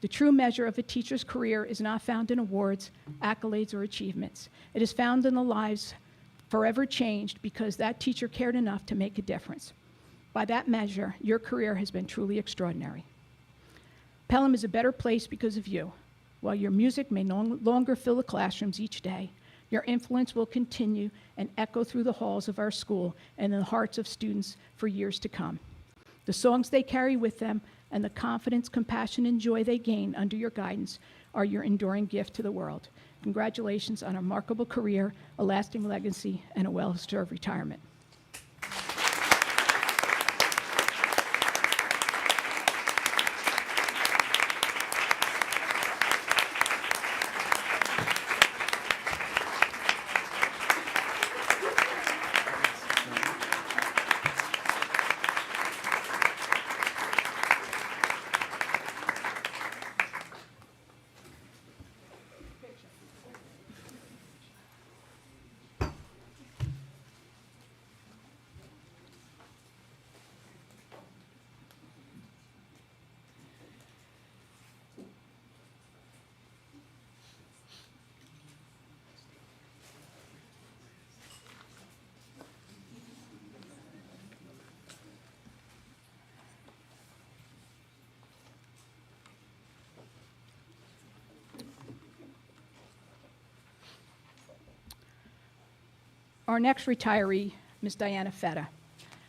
The true measure of a teacher's career is not found in awards, accolades, or achievements. It is found in the lives forever changed because that teacher cared enough to make a difference. By that measure, your career has been truly extraordinary. Pelham is a better place because of you. While your music may no longer fill the classrooms each day, your influence will continue and echo through the halls of our school and in the hearts of students for years to come. The songs they carry with them and the confidence, compassion, and joy they gain under your guidance are your enduring gift to the world. Congratulations on a remarkable career, a lasting legacy, and a well-deserved retirement. Our next retiree, Ms. Diana Fetta.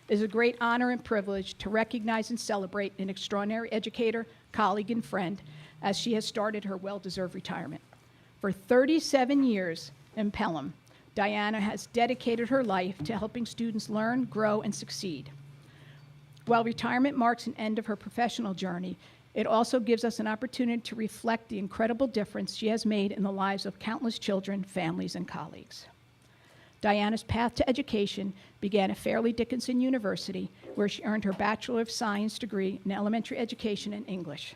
It is a great honor and privilege to recognize and celebrate an extraordinary educator, colleague, and friend as she has started her well-deserved retirement. For 37 years in Pelham, Diana has dedicated her life to helping students learn, grow, and succeed. While retirement marks an end of her professional journey, it also gives us an opportunity to reflect the incredible difference she has made in the lives of countless children, families, and colleagues. Diana's path to education began at Fairleigh Dickinson University, where she earned her Bachelor of Science degree in elementary education and English.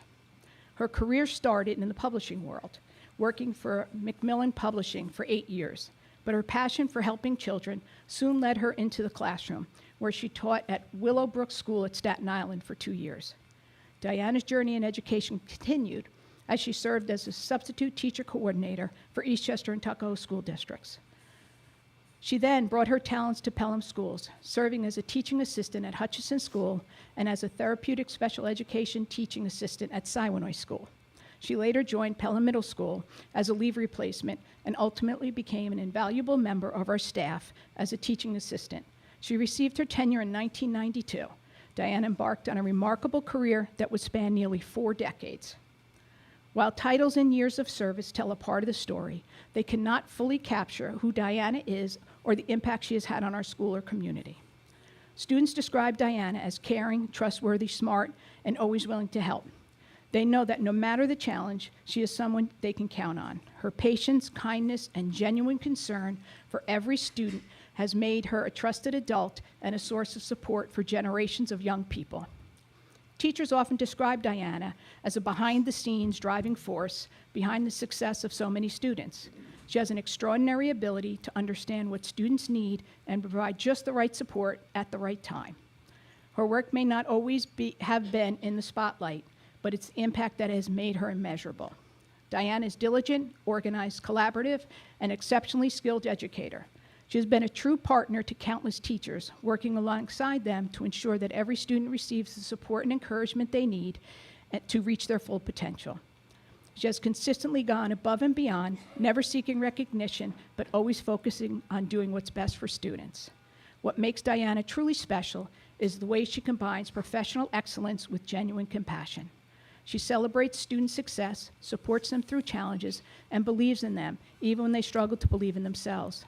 Her career started in the publishing world, working for Macmillan Publishing for 8 years, but her passion for helping children soon led her into the classroom, where she taught at Willowbrook School at Staten Island for 2 years. Diana's journey in education continued as she served as a substitute teacher coordinator for Eastchester and Tuckahoe school districts. She then brought her talents to Pelham schools, serving as a teaching assistant at Hutchinson School and as a therapeutic special education teaching assistant at Siwanoy School. She later joined Pelham Middle School as a leave replacement and ultimately became an invaluable member of our staff as a teaching assistant. She received her tenure in 1992. Diana embarked on a remarkable career that would span nearly 4 decades. While titles and years of service tell a part of the story, they cannot fully capture who Diana is or the impact she has had on our school or community. Students describe Diana as caring, trustworthy, smart, and always willing to help. They know that no matter the challenge, she is someone they can count on. Her patience, kindness, and genuine concern for every student has made her a trusted adult and a source of support for generations of young people. Teachers often describe Diana as a behind-the-scenes driving force behind the success of so many students. She has an extraordinary ability to understand what students need and provide just the right support at the right time. Her work may not always have been in the spotlight, but its impact that has made her immeasurable. Diana is diligent, organized, collaborative, and exceptionally skilled educator. She has been a true partner to countless teachers, working alongside them to ensure that every student receives the support and encouragement they need to reach their full potential. She has consistently gone above and beyond, never seeking recognition, but always focusing on doing what's best for students. What makes Diana truly special is the way she combines professional excellence with genuine compassion. She celebrates student success, supports them through challenges, and believes in them, even when they struggle to believe in themselves.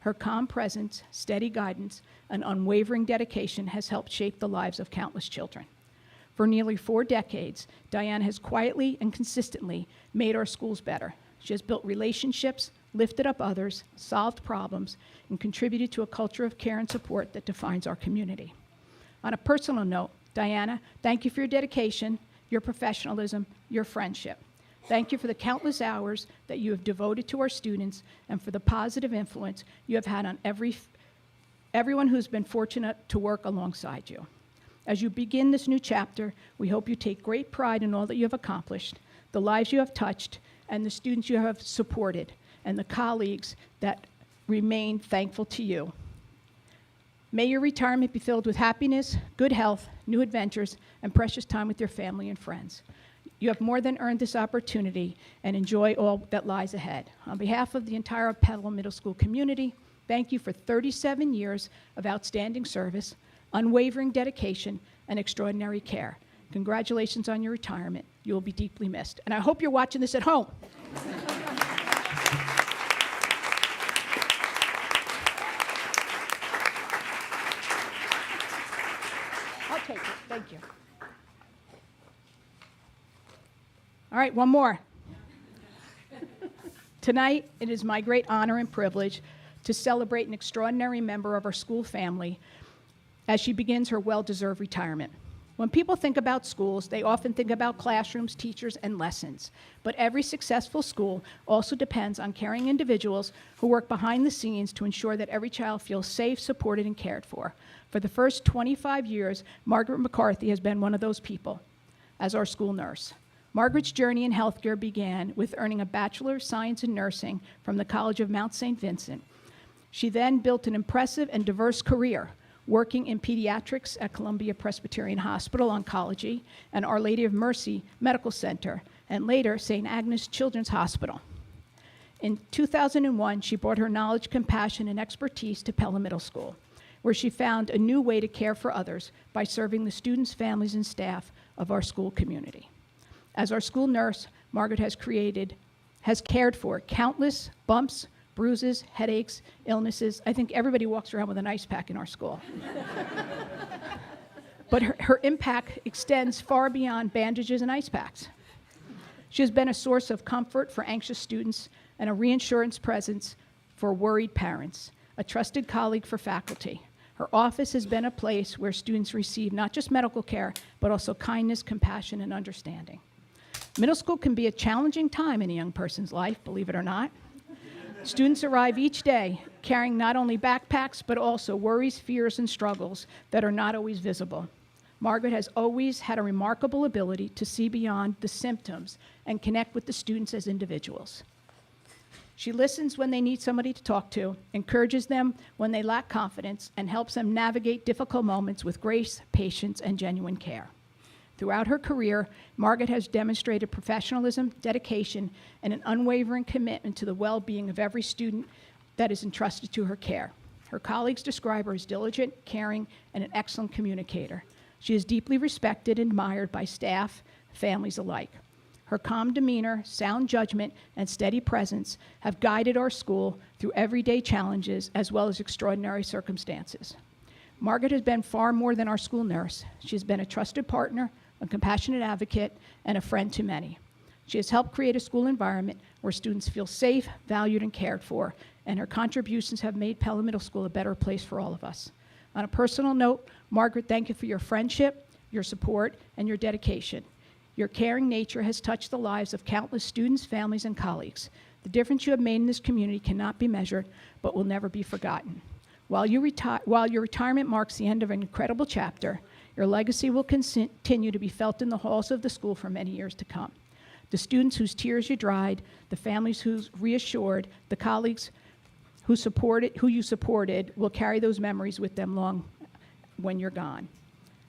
Her calm presence, steady guidance, and unwavering dedication has helped shape the lives of countless children. For nearly 4 decades, Diana has quietly and consistently made our schools better. She has built relationships, lifted up others, solved problems, and contributed to a culture of care and support that defines our community. On a personal note, Diana, thank you for your dedication, your professionalism, your friendship. Thank you for the countless hours that you have devoted to our students and for the positive influence you have had on everyone who's been fortunate to work alongside you. As you begin this new chapter, we hope you take great pride in all that you have accomplished, the lives you have touched, and the students you have supported, and the colleagues that remain thankful to you. May your retirement be filled with happiness, good health, new adventures, and precious time with your family and friends. You have more than earned this opportunity, and enjoy all that lies ahead. On behalf of the entire Pelham Middle School community, thank you for 37 years of outstanding service, unwavering dedication, and extraordinary care. Congratulations on your retirement. You will be deeply missed. And I hope you're watching this at home. I'll take it. Thank you. All right, one more. Tonight, it is my great honor and privilege to celebrate an extraordinary member of our school family as she begins her well-deserved retirement. When people think about schools, they often think about classrooms, teachers, and lessons. But every successful school also depends on caring individuals who work behind the scenes to ensure that every child feels safe, supported, and cared for. For the first 25 years, Margaret McCarthy has been one of those people as our school nurse. Margaret's journey in healthcare began with earning a Bachelor of Science in Nursing from the College of Mount St. Vincent. She then built an impressive and diverse career, working in pediatrics at Columbia Presbyterian Hospital Oncology and Our Lady of Mercy Medical Center, and later St. Agnes Children's Hospital. In 2001, she brought her knowledge, compassion, and expertise to Pelham Middle School, where she found a new way to care for others by serving the students, families, and staff of our school community. As our school nurse, Margaret has cared for countless bumps, bruises, headaches, illnesses. I think everybody walks around with an ice pack in our school. But her impact extends far beyond bandages and ice packs. She has been a source of comfort for anxious students and a reassurance presence for worried parents, a trusted colleague for faculty. Her office has been a place where students receive not just medical care, but also kindness, compassion, and understanding. Middle school can be a challenging time in a young person's life, believe it or not. Students arrive each day carrying not only backpacks, but also worries, fears, and struggles that are not always visible. Margaret has always had a remarkable ability to see beyond the symptoms and connect with the students as individuals. She listens when they need somebody to talk to, encourages them when they lack confidence, and helps them navigate difficult moments with grace, patience, and genuine care. Throughout her career, Margaret has demonstrated professionalism, dedication, and an unwavering commitment to the well-being of every student that is entrusted to her care. Her colleagues describe her as diligent, caring, and an excellent communicator. She is deeply respected and admired by staff, families alike. Her calm demeanor, sound judgment, and steady presence have guided our school through everyday challenges as well as extraordinary circumstances. Margaret has been far more than our school nurse. She has been a trusted partner, a compassionate advocate, and a friend to many. She has helped create a school environment where students feel safe, valued, and cared for, and her contributions have made Pelham Middle School a better place for all of us. On a personal note, Margaret, thank you for your friendship, your support, and your dedication. Your caring nature has touched the lives of countless students, families, and colleagues. The difference you have made in this community cannot be measured, but will never be forgotten. While your retirement marks the end of an incredible chapter, your legacy will continue to be felt in the halls of the school for many years to come. The students whose tears you dried, the families who's reassured, the colleagues who you supported will carry those memories with them long when you're gone.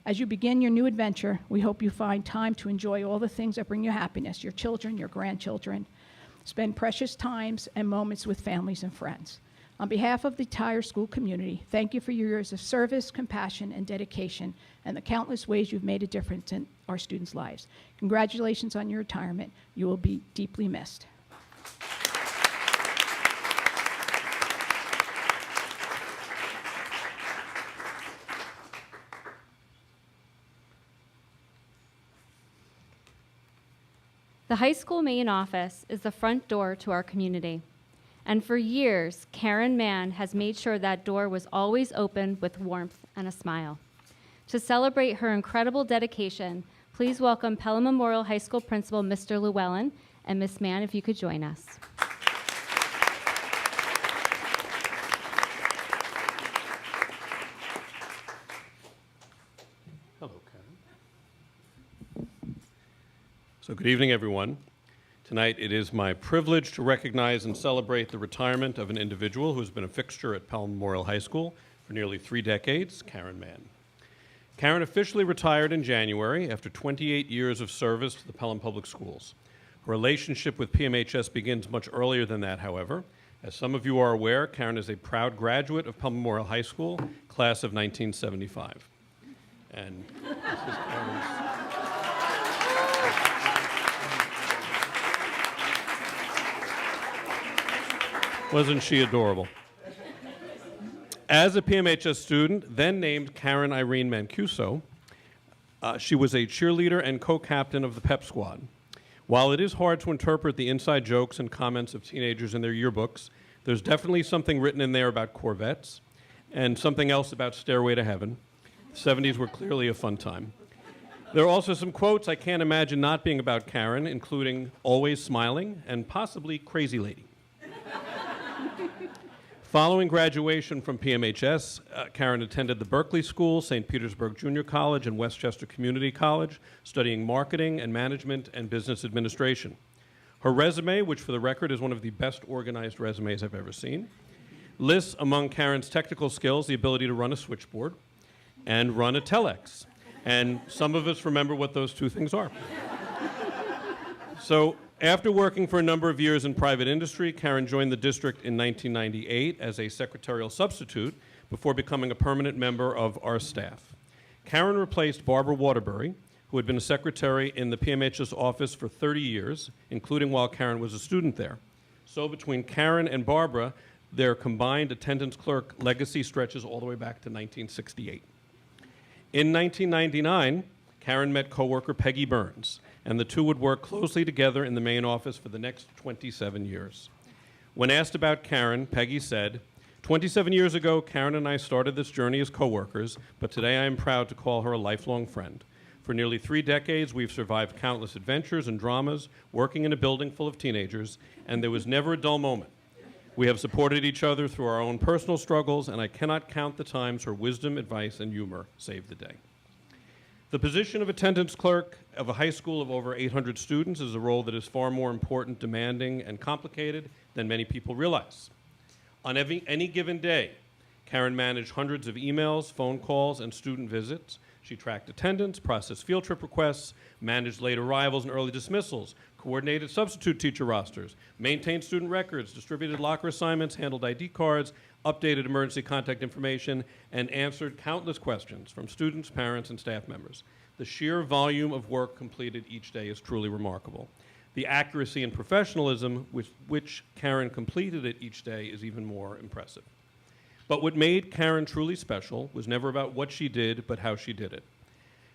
As you begin your new adventure, we hope you find time to enjoy all the things that bring you happiness, your children, your grandchildren. Spend precious times and moments with families and friends. On behalf of the entire school community, thank you for your years of service, compassion, and dedication, and the countless ways you've made a difference in our students' lives. Congratulations on your retirement. You will be deeply missed. The high school main office is the front door to our community. And for years, Karen Mann has made sure that door was always open with warmth and a smile. To celebrate her incredible dedication, please welcome Pelham Memorial High School Principal Mr. Llewellyn, and Miss Mann, if you could join us. Hello, Karen. So good evening, everyone. Tonight, it is my privilege to recognize and celebrate the retirement of an individual who has been a fixture at Pelham Memorial High School for nearly 3 decades, Karen Mann. Karen officially retired in January after 28 years of service to the Pelham Public Schools. Her relationship with PMHS begins much earlier than that, however. As some of you are aware, Karen is a proud graduate of Pelham Memorial High School, class of 1975. And this is Karen's... Wasn't she adorable? As a PMHS student, then named Karen Irene Mancuso, she was a cheerleader and co-captain of the pep squad. While it is hard to interpret the inside jokes and comments of teenagers in their yearbooks, there's definitely something written in there about Corvettes and something else about Stairway to Heaven. The 70s were clearly a fun time. There are also some quotes I can't imagine not being about Karen, including always smiling and possibly crazy lady. Following graduation from PMHS, Karen attended the Berkeley School, St. Petersburg Junior College, and Westchester Community College, studying marketing and management and business administration. Her resume, which for the record is one of the best organized resumes I've ever seen, lists among Karen's technical skills the ability to run a switchboard and run a telex. And some of us remember what those two things are. So, after working for a number of years in private industry, Karen joined the district in 1998 as a secretarial substitute before becoming a permanent member of our staff. Karen replaced Barbara Waterbury, who had been a secretary in the PMHS office for 30 years, including while Karen was a student there. So between Karen and Barbara, their combined attendance clerk legacy stretches all the way back to 1968. In 1999, Karen met coworker Peggy Burns, and the two would work closely together in the main office for the next 27 years. When asked about Karen, Peggy said, 27 years ago, Karen and I started this journey as coworkers, but today I am proud to call her a lifelong friend. For nearly 3 decades, we've survived countless adventures and dramas, working in a building full of teenagers, and there was never a dull moment. We have supported each other through our own personal struggles, and I cannot count the times her wisdom, advice, and humor saved the day. The position of attendance clerk of a high school of over 800 students is a role that is far more important, demanding, and complicated than many people realize. On any given day, Karen managed hundreds of emails, phone calls, and student visits. She tracked attendance, processed field trip requests, managed late arrivals and early dismissals, coordinated substitute teacher rosters, maintained student records, distributed locker assignments, handled ID cards, updated emergency contact information, and answered countless questions from students, parents, and staff members. The sheer volume of work completed each day is truly remarkable. The accuracy and professionalism with which Karen completed it each day is even more impressive. But what made Karen truly special was never about what she did, but how she did it.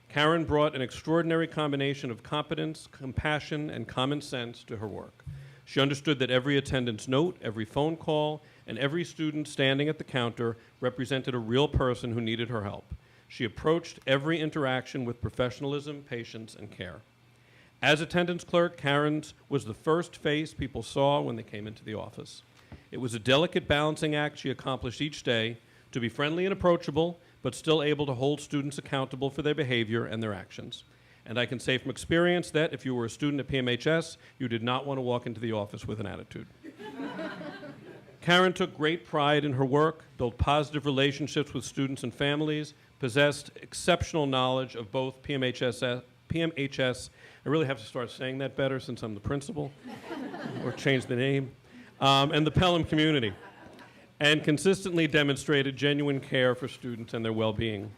Karen brought an extraordinary combination of competence, compassion, and common sense to her work. She understood that every attendance note, every phone call, and every student standing at the counter represented a real person who needed her help. She approached every interaction with professionalism, patience, and care. As attendance clerk, Karen's was the first face people saw when they came into the office. It was a delicate balancing act she accomplished each day to be friendly and approachable, but still able to hold students accountable for their behavior and their actions. And I can say from experience that if you were a student at PMHS, you did not want to walk into the office with an attitude. Karen took great pride in her work, built positive relationships with students and families, possessed exceptional knowledge of both PMHS, I really have to start saying that better since I'm the principal, or change the name, and the Pelham community, and consistently demonstrated genuine care for students and their well-being.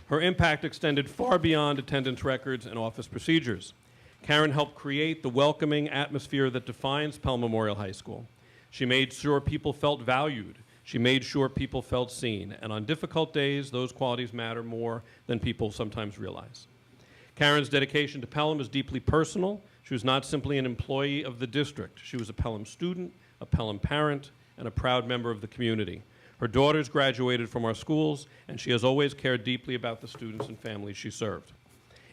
Her impact extended far beyond attendance records and office procedures. Karen helped create the welcoming atmosphere that defines Pelham Memorial High School. She made sure people felt valued. She made sure people felt seen. And on difficult days, those qualities matter more than people sometimes realize. Karen's dedication to Pelham is deeply personal. She was not simply an employee of the district. She was a Pelham student, a Pelham parent, and a proud member of the community. Her daughters graduated from our schools, and she has always cared deeply about the students and families she served.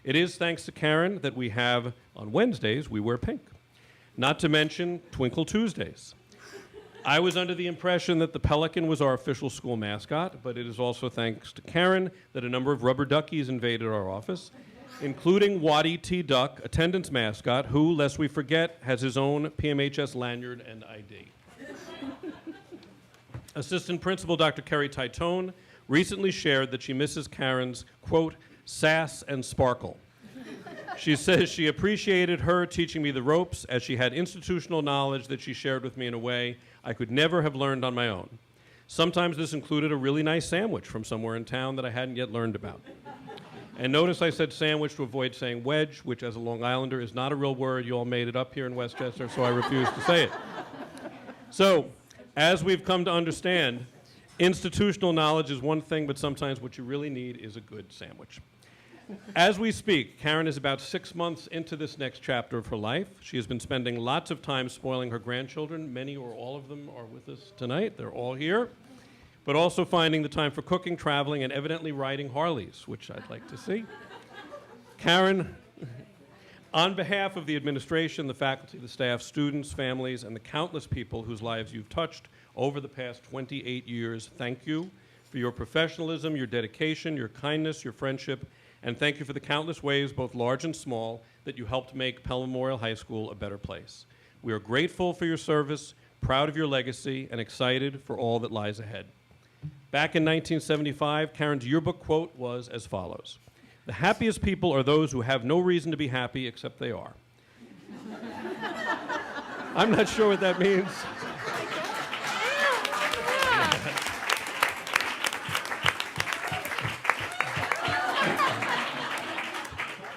It is thanks to Karen that we have, on Wednesdays, we wear pink. Not to mention Twinkle Tuesdays. I was under the impression that the pelican was our official school mascot, but it is also thanks to Karen that a number of rubber duckies invaded our office, including Waddy T. Duck, attendance mascot, who, lest we forget, has his own PMHS lanyard and ID. Assistant Principal Dr. Kerry Titone recently shared that she misses Karen's, quote, sass and sparkle. She says she appreciated her teaching me the ropes as she had institutional knowledge that she shared with me in a way I could never have learned on my own. Sometimes this included a really nice sandwich from somewhere in town that I hadn't yet learned about. And notice I said sandwich to avoid saying wedge, which as a Long Islander is not a real word. You all made it up here in Westchester, so I refuse to say it. So, as we've come to understand, institutional knowledge is one thing, but sometimes what you really need is a good sandwich. As we speak, Karen is about 6 months into this next chapter of her life. She has been spending lots of time spoiling her grandchildren. Many or all of them are with us tonight. They're all here. But also finding the time for cooking, traveling, and evidently riding Harleys, which I'd like to see. Karen, on behalf of the administration, the faculty, the staff, students, families, and the countless people whose lives you've touched over the past 28 years, thank you for your professionalism, your dedication, your kindness, your friendship, and thank you for the countless ways, both large and small, that you helped make Pelham Memorial High School a better place. We are grateful for your service, proud of your legacy, and excited for all that lies ahead. Back in 1975, Karen's yearbook quote was as follows: "The happiest people are those who have no reason to be happy except they are." I'm not sure what that means.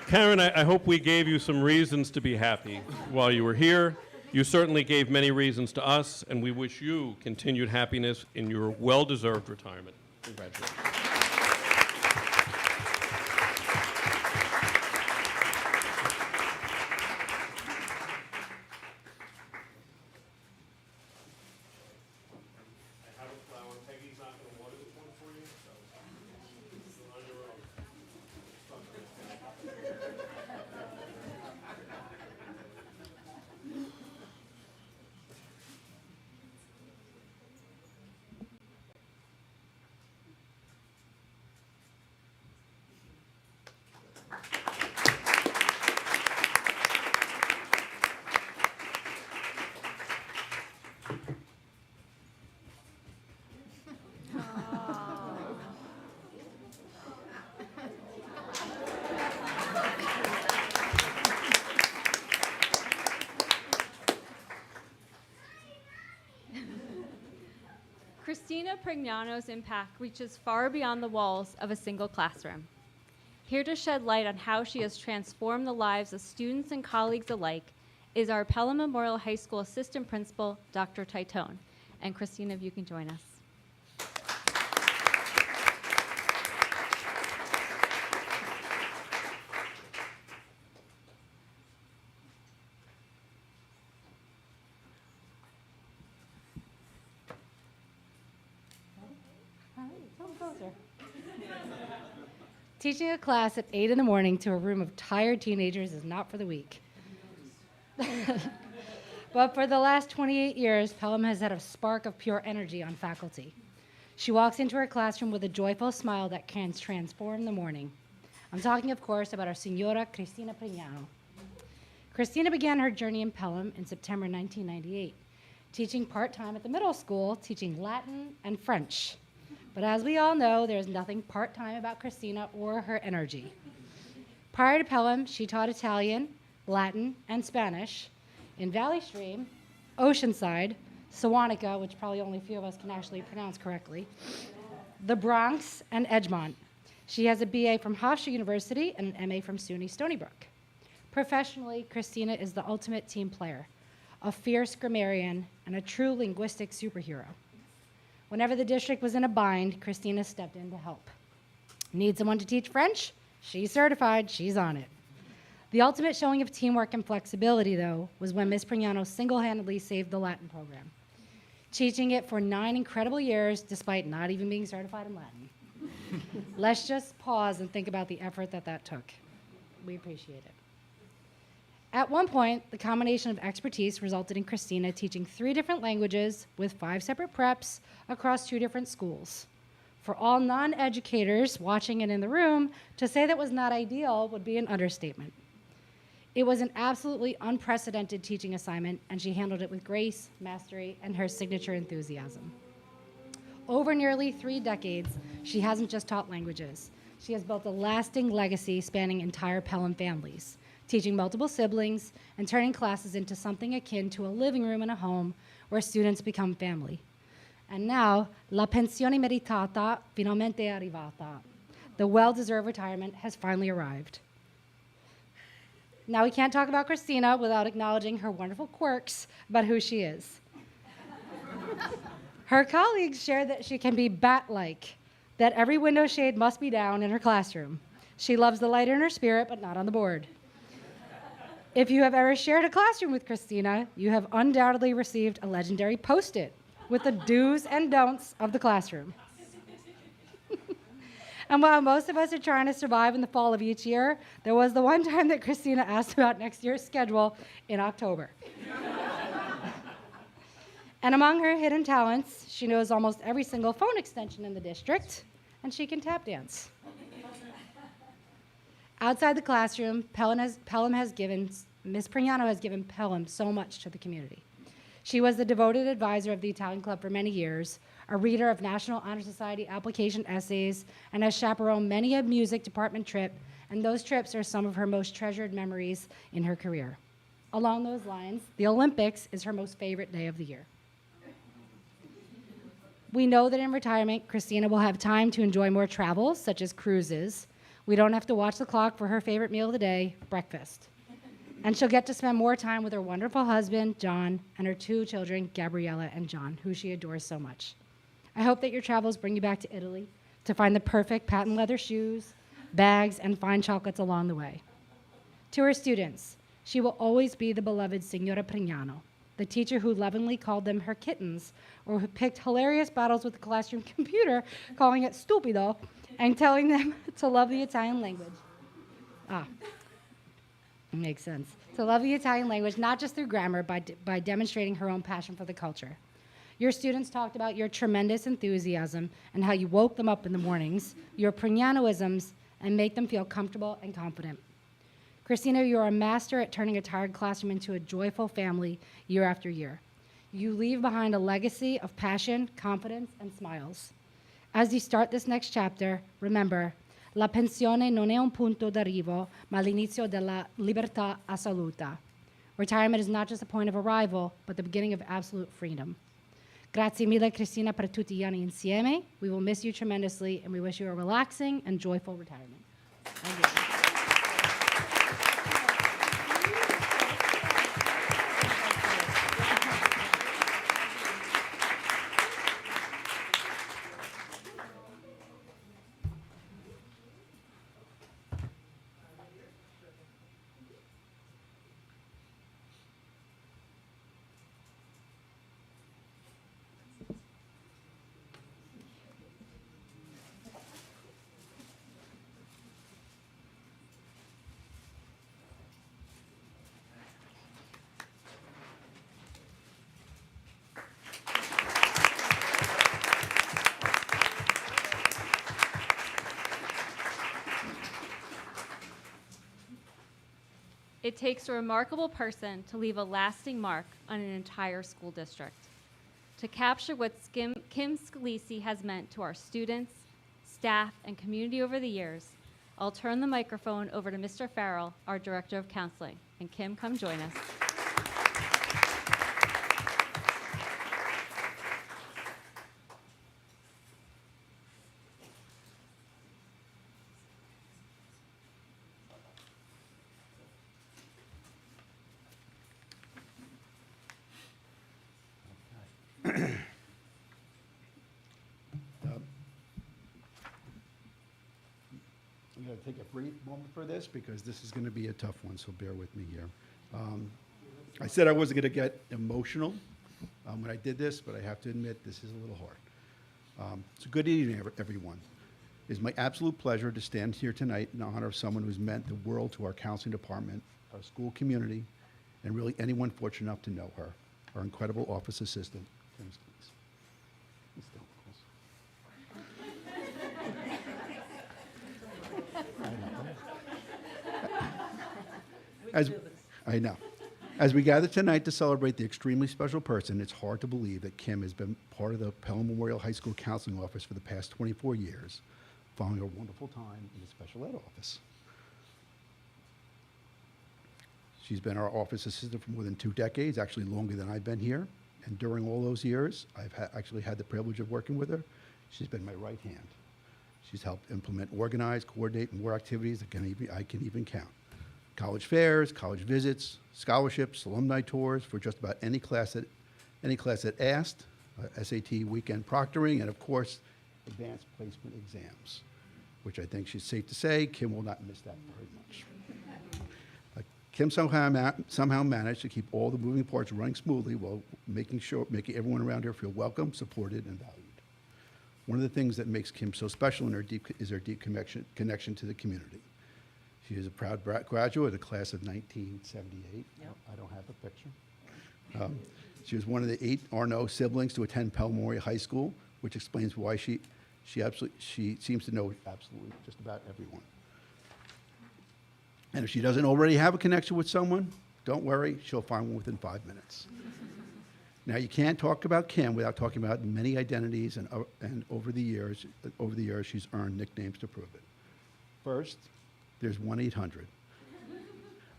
Karen, I hope we gave you some reasons to be happy while you were here. You certainly gave many reasons to us, and we wish you continued happiness in your well-deserved retirement. Congratulations. Christina Prignano's impact reaches far beyond the walls of a single classroom. Here to shed light on how she has transformed the lives of students and colleagues alike is our Pelham Memorial High School Assistant Principal, Dr. Titone. And Christina, if you can join us. Teaching a class at 8 in the morning to a room of tired teenagers is not for the weak. But for the last 28 years, Pelham has had a spark of pure energy on faculty. She walks into her classroom with a joyful smile that can transform the morning. I'm talking, of course, about our Senora Cristina Prignano. Cristina began her journey in Pelham in September 1998, teaching part-time at the middle school, teaching Latin and French. But as we all know, there's nothing part-time about Cristina or her energy. Prior to Pelham, she taught Italian, Latin, and Spanish in Valley Stream, Oceanside, Sewanee, which probably only a few of us can actually pronounce correctly, the Bronx, and Edgemont. She has a BA from Hofstra University and an MA from SUNY Stony Brook. Professionally, Cristina is the ultimate team player, a fierce grammarian, and a true linguistic superhero. Whenever the district was in a bind, Cristina stepped in to help. Need someone to teach French? She's certified, she's on it. The ultimate showing of teamwork and flexibility, though, was when Ms. Prignano single-handedly saved the Latin program, teaching it for 9 incredible years despite not even being certified in Latin. Let's just pause and think about the effort that took. We appreciate it. At one point, the combination of expertise resulted in Cristina teaching 3 different languages with 5 separate preps across 2 different schools. For all non-educators watching and in the room, to say that was not ideal would be an understatement. It was an absolutely unprecedented teaching assignment, and she handled it with grace, mastery, and her signature enthusiasm. Over nearly 3 decades, she hasn't just taught languages. She has built a lasting legacy spanning entire Pelham families, teaching multiple siblings and turning classes into something akin to a living room in a home where students become family. And now, la pensione meritata finalmente è arrivata. The well-deserved retirement has finally arrived. Now, we can't talk about Cristina without acknowledging her wonderful quirks about who she is. Her colleagues share that she can be bat-like, that every window shade must be down in her classroom. She loves the light in her spirit, but not on the board. If you have ever shared a classroom with Cristina, you have undoubtedly received a legendary Post-it with the do's and don'ts of the classroom. And while most of us are trying to survive in the fall of each year, there was the one time that Cristina asked about next year's schedule in October. And among her hidden talents, she knows almost every single phone extension in the district, and she can tap dance. Outside the classroom, Ms. Prignano has given Pelham so much to the community. She was the devoted advisor of the Italian Club for many years, a reader of National Honor Society application essays, and has chaperoned many a music department trip, and those trips are some of her most treasured memories in her career. Along those lines, the Olympics is her most favorite day of the year. We know that in retirement, Cristina will have time to enjoy more travels, such as cruises. We don't have to watch the clock for her favorite meal of the day, breakfast. And she'll get to spend more time with her wonderful husband, John, and her 2 children, Gabriella and John, who she adores so much. I hope that your travels bring you back to Italy to find the perfect patent leather shoes, bags, and fine chocolates along the way. To her students, she will always be the beloved Signora Prignano, the teacher who lovingly called them her kittens, or who picked hilarious battles with the classroom computer, calling it stupido, and telling them to love the Italian language. Makes sense. To love the Italian language, not just through grammar, by demonstrating her own passion for the culture. Your students talked about your tremendous enthusiasm and how you woke them up in the mornings, your Prignanoisms, and make them feel comfortable and confident. Cristina, you are a master at turning a tired classroom into a joyful family year after year. You leave behind a legacy of passion, confidence, and smiles. As you start this next chapter, remember, la pensione non è un punto d'arrivo, ma l'inizio della libertà assoluta. Retirement is not just a point of arrival, but the beginning of absolute freedom. Grazie mille, Cristina, per tutti gli anni insieme. We will miss you tremendously, and we wish you a relaxing and joyful retirement. Thank you. It takes a remarkable person to leave a lasting mark on an entire school district. To capture what Kim Scalisi has meant to our students, staff, and community over the years, I'll turn the microphone over to Mr. Farrell, our Director of Counseling. And Kim, come join us. I'm going to take a brief moment for this because this is going to be a tough one, so bear with me here. I said I wasn't going to get emotional when I did this, but I have to admit this is a little hard. So good evening, everyone. It is my absolute pleasure to stand here tonight in honor of someone who's meant the world to our counseling department, our school community, and really anyone fortunate enough to know her, our incredible office assistant, Kim Scalisi. Ms. I know. As we gather tonight to celebrate the extremely special person, it's hard to believe that Kim has been part of the Pelham Memorial High School Counseling Office for the past 24 years, following a wonderful time in the special ed office. She's been our office assistant for more than 2 decades, actually longer than I've been here. And during all those years, I've actually had the privilege of working with her. She's been my right hand. She's helped implement, organize, coordinate more activities that I can even count. College fairs, college visits, scholarships, alumni tours for just about any class that asked, SAT weekend proctoring, and of course, advanced placement exams, which I think she's safe to say Kim will not miss that very much. Kim somehow managed to keep all the moving parts running smoothly while making everyone around her feel welcome, supported, and valued. One of the things that makes Kim so special is her deep connection to the community. She is a proud graduate of the class of 1978. Yep. I don't have a picture. She was one of the 8 Arnault siblings to attend Pelham Memorial High School, which explains why she seems to know absolutely just about everyone. And if she doesn't already have a connection with someone, don't worry, she'll find one within 5 minutes. Now, you can't talk about Kim without talking about many identities, and over the years, she's earned nicknames to prove it. First, there's 1-800.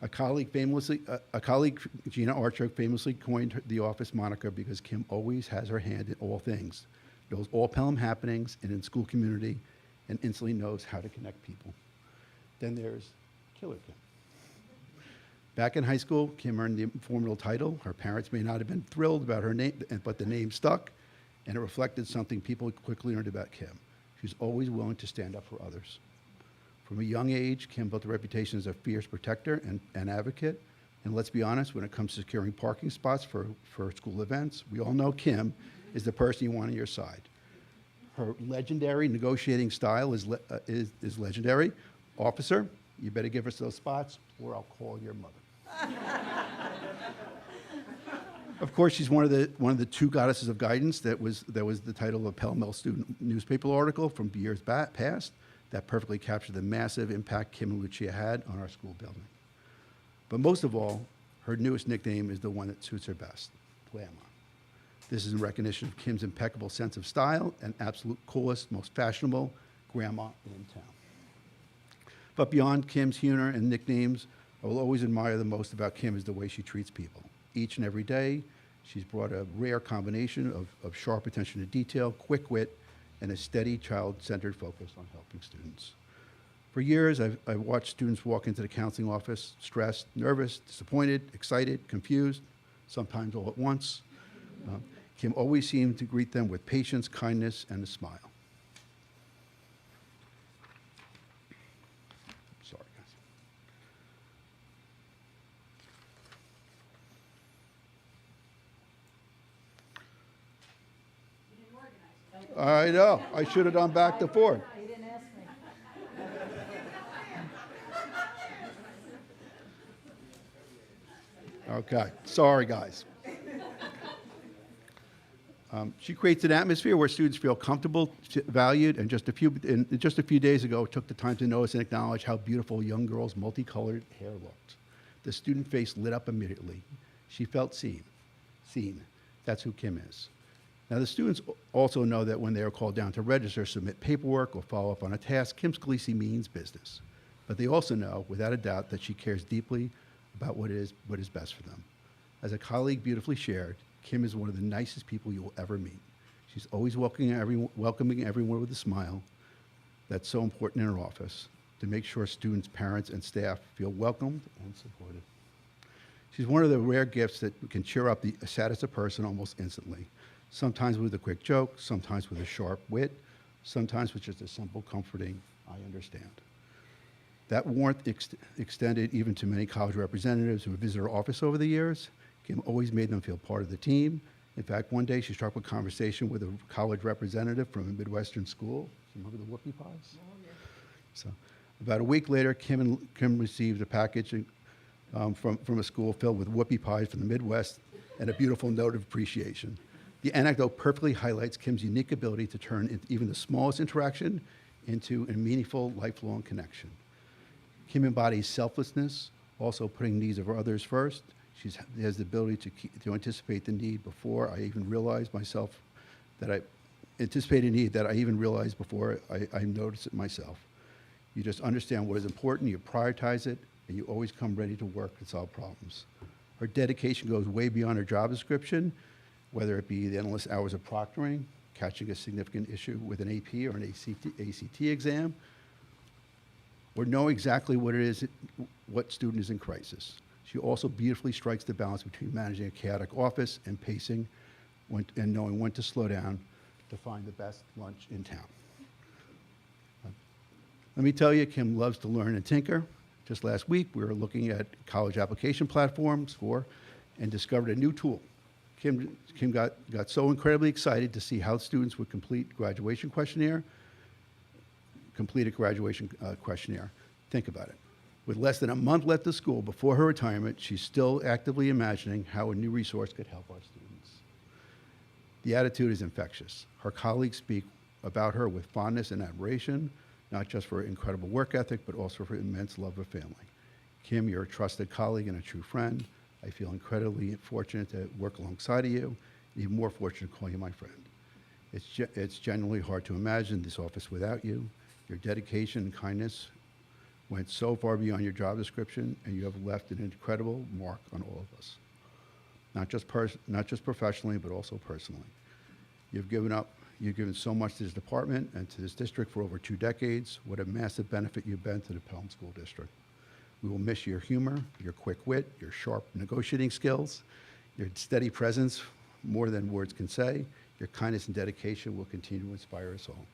A colleague, Gina Archer, famously coined the office moniker because Kim always has her hand in all things, knows all Pelham happenings and in school community, and instantly knows how to connect people. Then there's Killer Kim. Back in high school, Kim earned the formidable title. Her parents may not have been thrilled about her name, but the name stuck, and it reflected something people quickly learned about Kim. She's always willing to stand up for others. From a young age, Kim built a reputation as a fierce protector and advocate. And let's be honest, when it comes to securing parking spots for school events, we all know Kim is the person you want on your side. Her legendary negotiating style is legendary. Officer, you better give us those spots or I'll call your mother. Of course, she's one of the 2 goddesses of guidance that was the title of a Pell Mell student newspaper article from years past that perfectly captured the massive impact Kim and Lucia had on our school building. But most of all, her newest nickname is the one that suits her best, Grandma. This is in recognition of Kim's impeccable sense of style and absolute coolest, most fashionable grandma in town. But beyond Kim's humor and nicknames, I will always admire the most about Kim is the way she treats people. Each and every day, she's brought a rare combination of sharp attention to detail, quick wit, and a steady child-centered focus on helping students. For years, I've watched students walk into the counseling office stressed, nervous, disappointed, excited, confused, sometimes all at once. Kim always seemed to greet them with patience, kindness, and a smile. Sorry, guys. I know. I should have done back to forth. You didn't ask me. Okay. Sorry, guys. She creates an atmosphere where students feel comfortable, valued, and just a few days ago, took the time to notice and acknowledge how beautiful young girls' multicolored hair looked. The student face lit up immediately. She felt seen. That's who Kim is. Now, the students also know that when they are called down to register, submit paperwork, or follow up on a task, Kim Scalisi means business. But they also know, without a doubt, that she cares deeply about what is best for them. As a colleague beautifully shared, Kim is one of the nicest people you will ever meet. She's always welcoming everyone with a smile. That's so important in her office, to make sure students, parents, and staff feel welcomed and supported. She's one of the rare gifts that can cheer up the saddest person almost instantly. Sometimes with a quick joke, sometimes with a sharp wit, sometimes with just a simple, comforting, "I understand." That warmth extended even to many college representatives who have visited her office over the years. Kim always made them feel part of the team. In fact, one day she struck up a conversation with a college representative from a Midwestern school. Remember the whoopie pies? Oh, yeah. So, about a week later, Kim received a package from a school filled with whoopie pies from the Midwest and a beautiful note of appreciation. The anecdote perfectly highlights Kim's unique ability to turn even the smallest interaction into a meaningful, lifelong connection. Kim embodies selflessness, also putting needs of others first. She has the ability to anticipate the need before I even realize myself that I anticipate a need that I even realize before I notice it myself. You just understand what is important, you prioritize it, and you always come ready to work and solve problems. Her dedication goes way beyond her job description, whether it be the endless hours of proctoring, catching a significant issue with an AP or an ACT exam, or know exactly what student is in crisis. She also beautifully strikes the balance between managing a chaotic office and pacing and knowing when to slow down to find the best lunch in town. Let me tell you, Kim loves to learn and tinker. Just last week, we were looking at college application platforms and discovered a new tool. Kim got so incredibly excited to see how students would complete a graduation questionnaire. Think about it. With less than a month left of school before her retirement, she's still actively imagining how a new resource could help our students. The attitude is infectious. Her colleagues speak about her with fondness and admiration, not just for her incredible work ethic, but also for her immense love of family. Kim, you're a trusted colleague and a true friend. I feel incredibly fortunate to work alongside of you, and even more fortunate to call you my friend. It's genuinely hard to imagine this office without you. Your dedication and kindness went so far beyond your job description, and you have left an incredible mark on all of us. Not just professionally, but also personally. You've given so much to this department and to this district for over 2 decades. What a massive benefit you've been to the Pelham School District. We will miss your humor, your quick wit, your sharp negotiating skills, your steady presence, more than words can say. Your kindness and dedication will continue to inspire us all.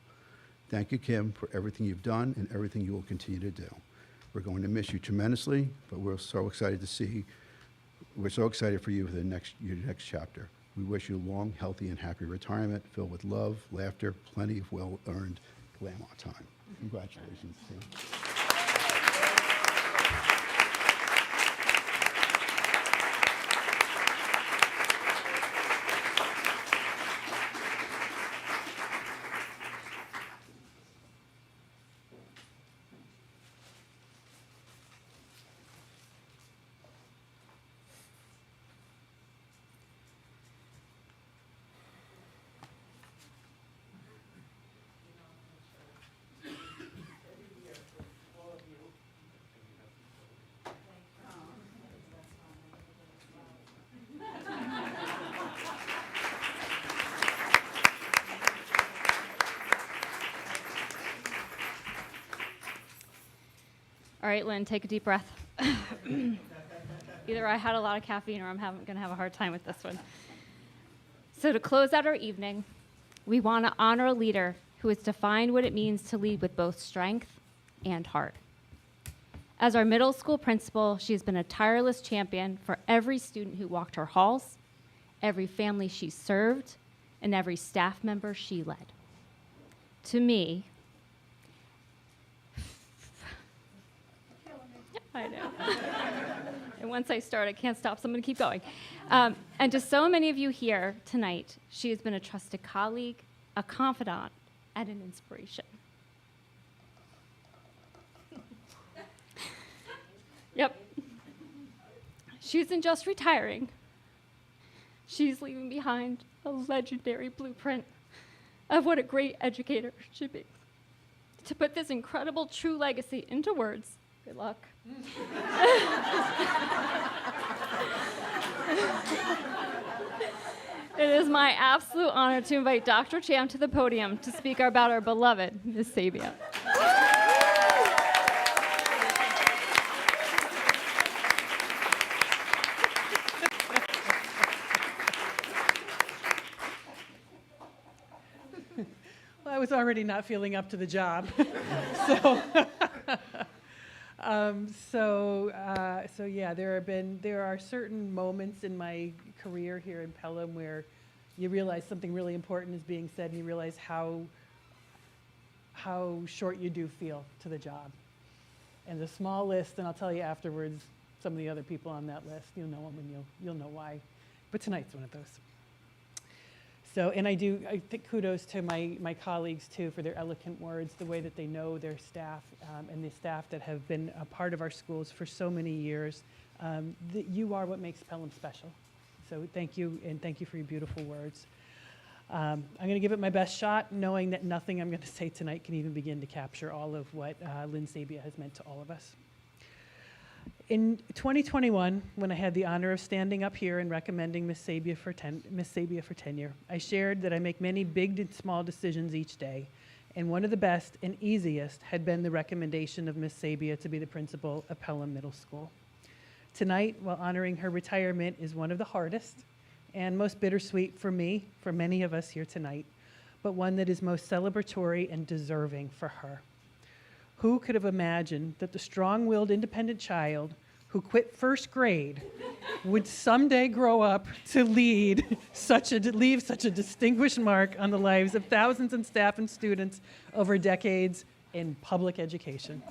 Thank you, Kim, for everything you've done and everything you will continue to do. We're going to miss you tremendously, but we're so excited for you for your next chapter. We wish you a long, healthy, and happy retirement filled with love, laughter, plenty of well-earned glamour time. Congratulations, Kim. All right, Lynn, take a deep breath. Either I had a lot of caffeine or I'm going to have a hard time with this one. So to close out our evening, we want to honor a leader who has defined what it means to lead with both strength and heart. As our middle school principal, she has been a tireless champion for every student who walked her halls, every family she served, and every staff member she led. To me, I know. And once I start, I can't stop, so I'm going to keep going. And to so many of you here tonight, she has been a trusted colleague, a confidant, and an inspiration. Yep. She isn't just retiring. She's leaving behind a legendary blueprint of what a great educator should be. To put this incredible true legacy into words, good luck. It is my absolute honor to invite Dr. Champ to the podium to speak about our beloved Ms. Sabia. Well, I was already not feeling up to the job. So yeah, there are certain moments in my career here in Pelham where you realize something really important is being said, and you realize how short you do feel to the job. And the small list, and I'll tell you afterwards, some of the other people on that list, you'll know them and you'll know why. But tonight's one of those. So, and I think kudos to my colleagues too for their eloquent words, the way that they know their staff and the staff that have been a part of our schools for so many years. You are what makes Pelham special. So thank you, and thank you for your beautiful words. I'm going to give it my best shot, knowing that nothing I'm going to say tonight can even begin to capture all of what Lynn Sabia has meant to all of us. In 2021, when I had the honor of standing up here and recommending Ms. Sabia for tenure, I shared that I make many big and small decisions each day, and one of the best and easiest had been the recommendation of Ms. Sabia to be the principal of Pelham Middle School. Tonight, while honoring her retirement, is one of the hardest and most bittersweet for me, for many of us here tonight, but one that is most celebratory and deserving for her. Who could have imagined that the strong-willed independent child who quit first grade would someday grow up to leave such a distinguished mark on the lives of thousands of staff and students over decades in public education?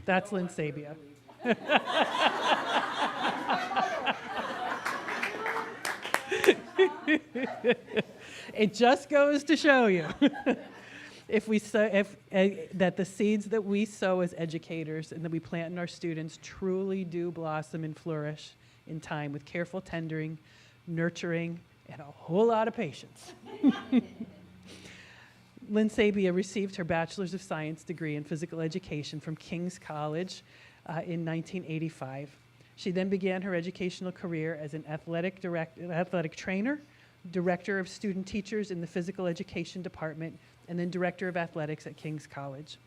That's Lynn Sabia. It just goes to show you that the seeds that we sow as educators and that we plant in our students truly do blossom and flourish in time with careful tendering, nurturing, and a whole lot of patience. Lynn Sabia received her Bachelor's of Science degree in Physical Education from King's College in 1985. She then began her educational career as an athletic trainer, director of student teachers in the Physical Education Department, and then director of athletics at King's College.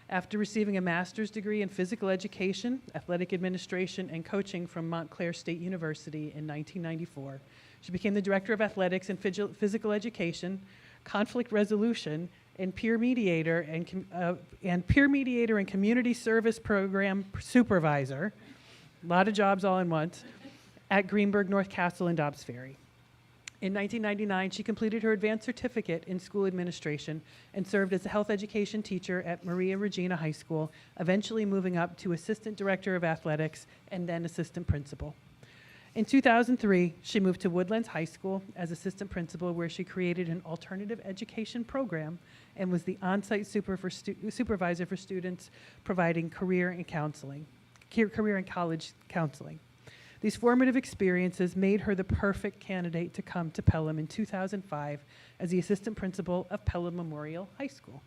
After receiving a master's degree in physical education, athletic administration, and coaching from Montclair State University in 1994, she became the director of athletics and physical education, conflict resolution, and peer mediator and community service program supervisor, a lot of jobs all in once, at Greenberg, North Castle, and Dobbs Ferry. In 1999, she completed her advanced certificate in school administration and served as a health education teacher at Maria Regina High School, eventually moving up to assistant director of athletics and then assistant principal. In 2003, she moved to Woodlands High School as assistant principal, where she created an alternative education program and was the on-site supervisor for students providing career and college counseling. These formative experiences made her the perfect candidate to come to Pelham in 2005 as the assistant principal of Pelham Memorial High School.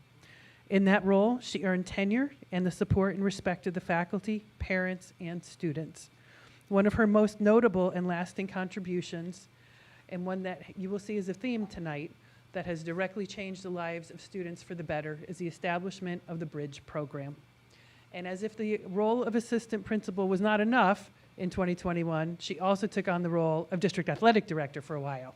In that role, she earned tenure and the support and respect of the faculty, parents, and students. One of her most notable and lasting contributions, and one that you will see as a theme tonight, that has directly changed the lives of students for the better, is the establishment of the Bridge program. And as if the role of assistant principal was not enough, in 2021, she also took on the role of district athletic director for a while.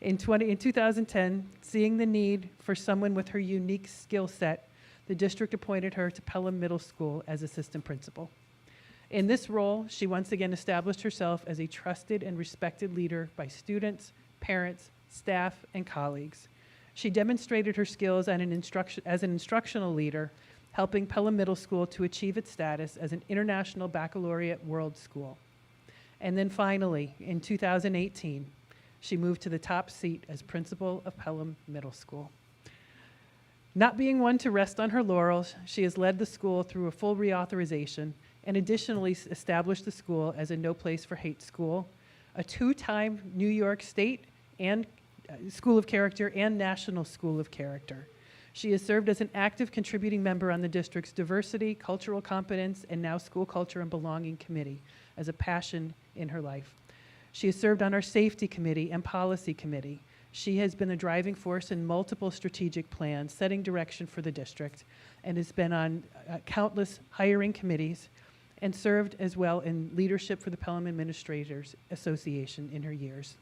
In 2010, seeing the need for someone with her unique skill set, the district appointed her to Pelham Middle School as assistant principal. In this role, she once again established herself as a trusted and respected leader by students, parents, staff, and colleagues. She demonstrated her skills as an instructional leader, helping Pelham Middle School to achieve its status as an International Baccalaureate World School. And then finally, in 2018, she moved to the top seat as principal of Pelham Middle School. Not being one to rest on her laurels, she has led the school through a full reauthorization and additionally established the school as a no place for hate school, a 2-time New York State and School of Character and National School of Character. She has served as an active contributing member on the district's Diversity, Cultural Competence, and now School Culture and Belonging Committee as a passion in her life. She has served on our Safety Committee and Policy Committee. She has been a driving force in multiple strategic plans, setting direction for the district, and has been on countless hiring committees and served as well in leadership for the Pelham Administrators Association in her years.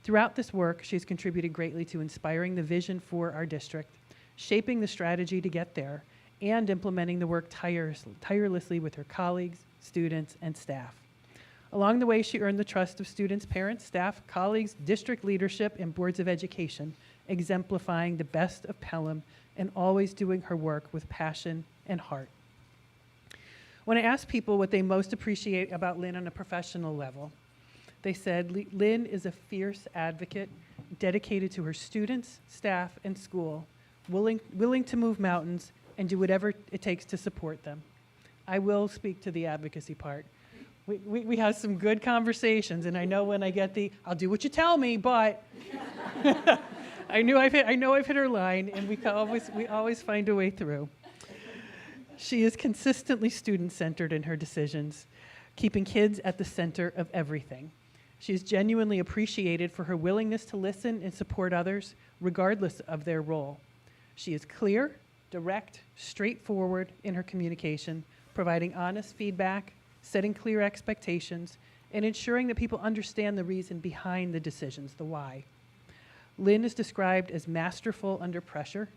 Throughout this work, she's contributed greatly to inspiring the vision for our district, shaping the strategy to get there, and implementing the work tirelessly with her colleagues, students, and staff. Along the way, she earned the trust of students, parents, staff, colleagues, district leadership, and boards of education, exemplifying the best of Pelham and always doing her work with passion and heart. When I asked people what they most appreciate about Lynn on a professional level, they said Lynn is a fierce advocate, dedicated to her students, staff, and school, willing to move mountains and do whatever it takes to support them. I will speak to the advocacy part. We have some good conversations, and I know when I get I'll do what you tell me, but I know I've hit her line, and we always find a way through. She is consistently student-centered in her decisions, keeping kids at the center of everything. She is genuinely appreciated for her willingness to listen and support others, regardless of their role. She is clear, direct, straightforward in her communication, providing honest feedback, setting clear expectations, and ensuring that people understand the reason behind the decisions, the why. Lynn is described as masterful under pressure,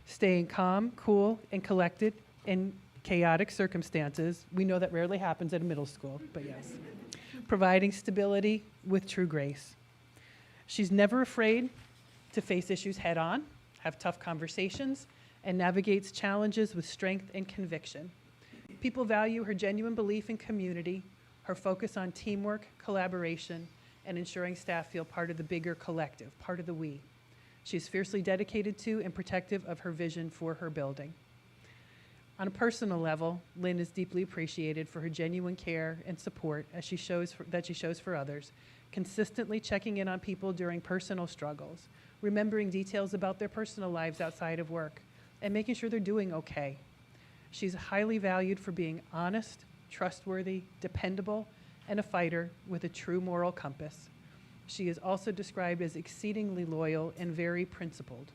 staying calm, cool, and collected in chaotic circumstances. We know that rarely happens at a middle school, but yes. Providing stability with true grace. She's never afraid to face issues head on, have tough conversations, and navigates challenges with strength and conviction. People value her genuine belief in community, her focus on teamwork, collaboration, and ensuring staff feel part of the bigger collective, part of the we. She's fiercely dedicated to and protective of her vision for her building. On a personal level, Lynn is deeply appreciated for her genuine care and support she shows for others, consistently checking in on people during personal struggles, remembering details about their personal lives outside of work, and making sure they're doing okay. She's highly valued for being honest, trustworthy, dependable, and a fighter with a true moral compass. She is also described as exceedingly loyal and very principled,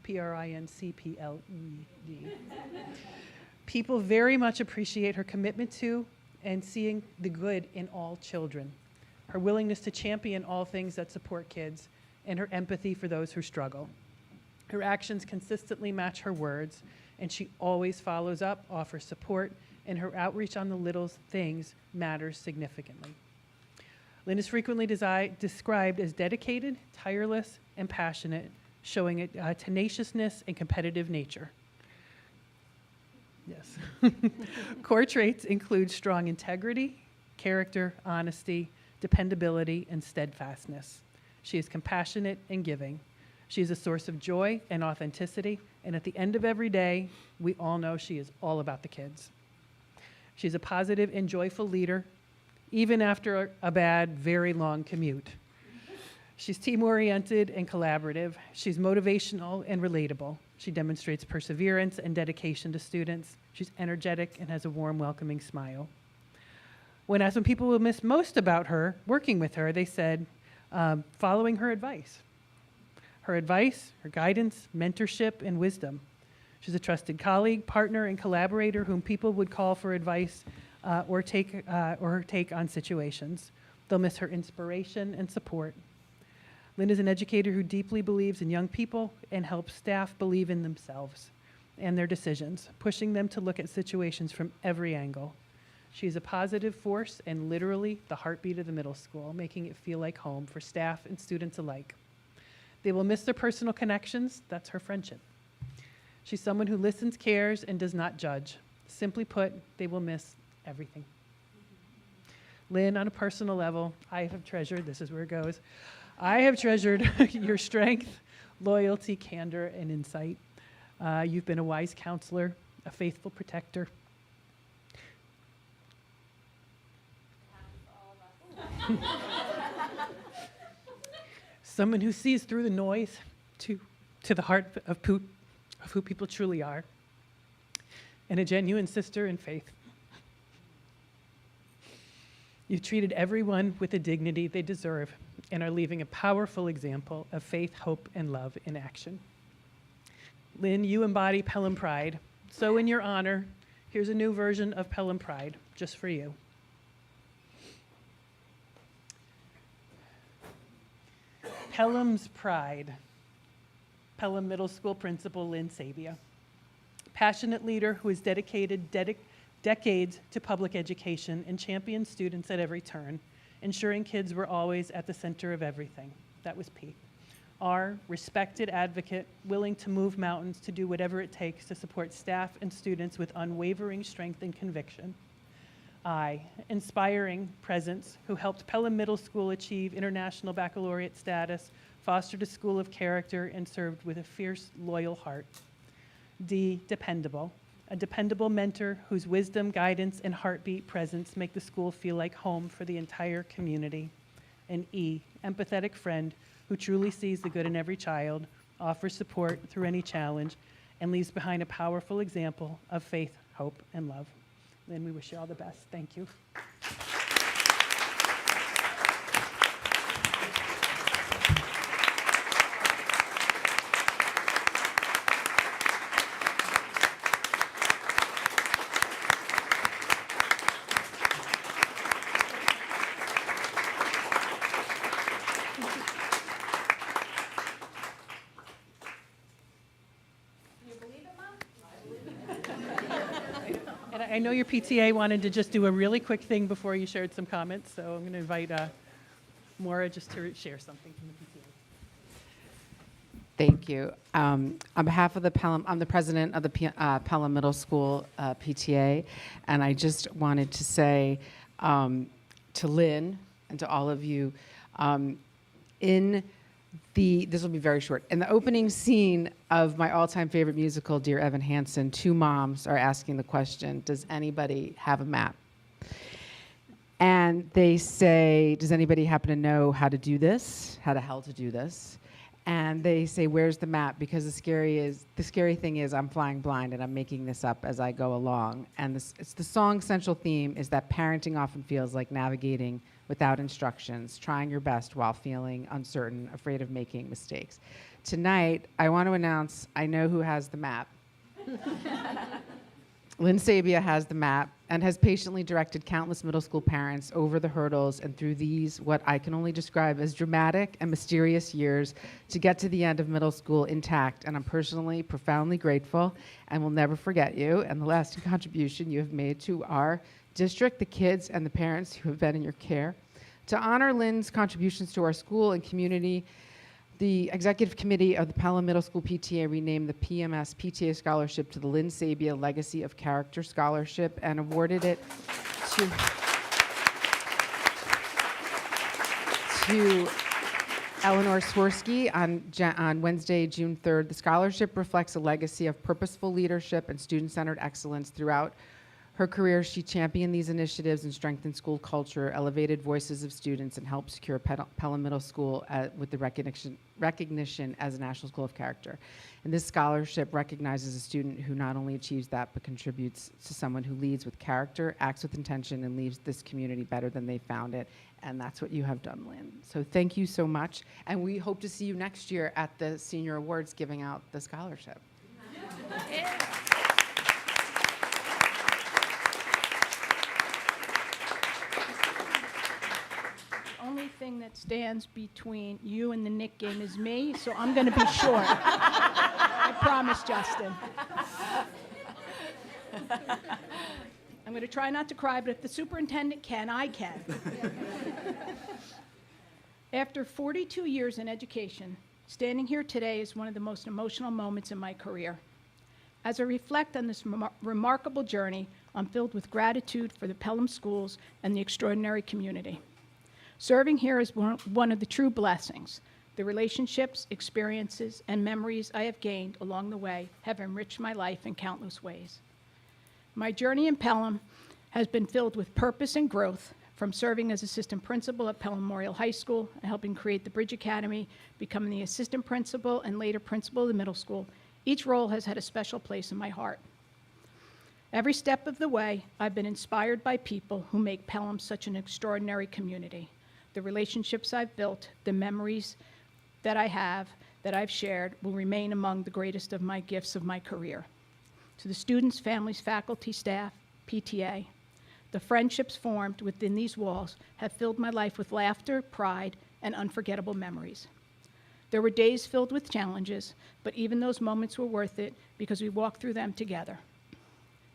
Principled. People very much appreciate her commitment to and seeing the good in all children, her willingness to champion all things that support kids, and her empathy for those who struggle. Her actions consistently match her words, and she always follows up, offers support, and her outreach on the little things matters significantly. Lynn is frequently described as dedicated, tireless, and passionate, showing a tenaciousness and competitive nature. Yes. Core traits include strong integrity, character, honesty, dependability, and steadfastness. She is compassionate and giving. She is a source of joy and authenticity, and at the end of every day, we all know she is all about the kids. She's a positive and joyful leader, even after a bad, very long commute. She's team-oriented and collaborative. She's motivational and relatable. She demonstrates perseverance and dedication to students. She's energetic and has a warm, welcoming smile. When asked what people will miss most about her, working with her, they said, following her advice. Her advice, her guidance, mentorship, and wisdom. She's a trusted colleague, partner, and collaborator whom people would call for advice or her take on situations. They'll miss her inspiration and support. Lynn is an educator who deeply believes in young people and helps staff believe in themselves and their decisions, pushing them to look at situations from every angle. She's a positive force and literally the heartbeat of the middle school, making it feel like home for staff and students alike. They will miss their personal connections. That's her friendship. She's someone who listens, cares, and does not judge. Simply put, they will miss everything. Lynn, on a personal level, I have treasured, this is where it goes, I have treasured your strength, loyalty, candor, and insight. You've been a wise counselor, a faithful protector. Someone who sees through the noise to the heart of who people truly are, and a genuine sister in faith. You've treated everyone with the dignity they deserve and are leaving a powerful example of faith, hope, and love in action. Lynn, you embody Pelham Pride. So in your honor, here's a new version of Pelham Pride, just for you. Pelham's Pride. Pelham Middle School Principal Lynn Sabia. Passionate leader who has dedicated decades to public education and championed students at every turn, ensuring kids were always at the center of everything. That was P. R, respected advocate, willing to move mountains to do whatever it takes to support staff and students with unwavering strength and conviction. I, inspiring presence, who helped Pelham Middle School achieve international baccalaureate status, fostered a school of character, and served with a fierce, loyal heart. D, dependable, a dependable mentor whose wisdom, guidance, and heartbeat presence make the school feel like home for the entire community. And E, empathetic friend who truly sees the good in every child, offers support through any challenge, and leaves behind a powerful example of faith, hope, and love. Lynn, we wish you all the best. Thank you. I know your PTA wanted to just do a really quick thing before you shared some comments, so I'm going to invite Maura just to share something from the PTA. Thank you. On behalf of the Pelham, I'm the president of the Pelham Middle School PTA, and I just wanted to say to Lynn and to all of you, this will be very short. In the opening scene of my all-time favorite musical, Dear Evan Hansen, two moms are asking the question, does anybody have a map? And they say, does anybody happen to know how to do this? How the hell to do this? And they say, where's the map? Because the scary thing is I'm flying blind and I'm making this up as I go along. And the song's central theme is that parenting often feels like navigating without instructions, trying your best while feeling uncertain, afraid of making mistakes. Tonight, I want to announce I know who has the map. Lynn Sabia has the map and has patiently directed countless middle school parents over the hurdles and through these, what I can only describe as dramatic and mysterious years to get to the end of middle school intact. And I'm personally profoundly grateful and will never forget you and the lasting contribution you have made to our district, the kids, and the parents who have been in your care. To honor Lynn's contributions to our school and community, the Executive Committee of the Pelham Middle School PTA renamed the PMS PTA Scholarship to the Lynn Sabia Legacy of Character Scholarship and awarded it to Eleanor Swirsky on Wednesday, June 3rd. The scholarship reflects a legacy of purposeful leadership and student-centered excellence throughout her career. She championed these initiatives and strengthened school culture, elevated voices of students, and helped secure Pelham Middle School with the recognition as a National School of Character. And this scholarship recognizes a student who not only achieves that, but contributes to someone who leads with character, acts with intention, and leaves this community better than they found it. And that's what you have done, Lynn. So thank you so much. And we hope to see you next year at the Senior Awards giving out the scholarship. Yeah. Only thing that stands between you and the Nick game is me, so I'm going to be short. I promise, Justin. I'm going to try not to cry, but if the superintendent can, I can. After 42 years in education, standing here today is one of the most emotional moments in my career. As I reflect on this remarkable journey, I'm filled with gratitude for the Pelham schools and the extraordinary community. Serving here is one of the true blessings. The relationships, experiences, and memories I have gained along the way have enriched my life in countless ways. My journey in Pelham has been filled with purpose and growth. from serving as assistant principal at Pelham Memorial High School and helping create the Bridge Academy, becoming the assistant principal and later principal of the middle school, each role has had a special place in my heart. Every step of the way, I've been inspired by people who make Pelham such an extraordinary community. The relationships I've built, the memories that I have, that I've shared, will remain among the greatest of my gifts of my career. To the students, families, faculty, staff, PTA, the friendships formed within these walls have filled my life with laughter, pride, and unforgettable memories. There were days filled with challenges, but even those moments were worth it because we walked through them together.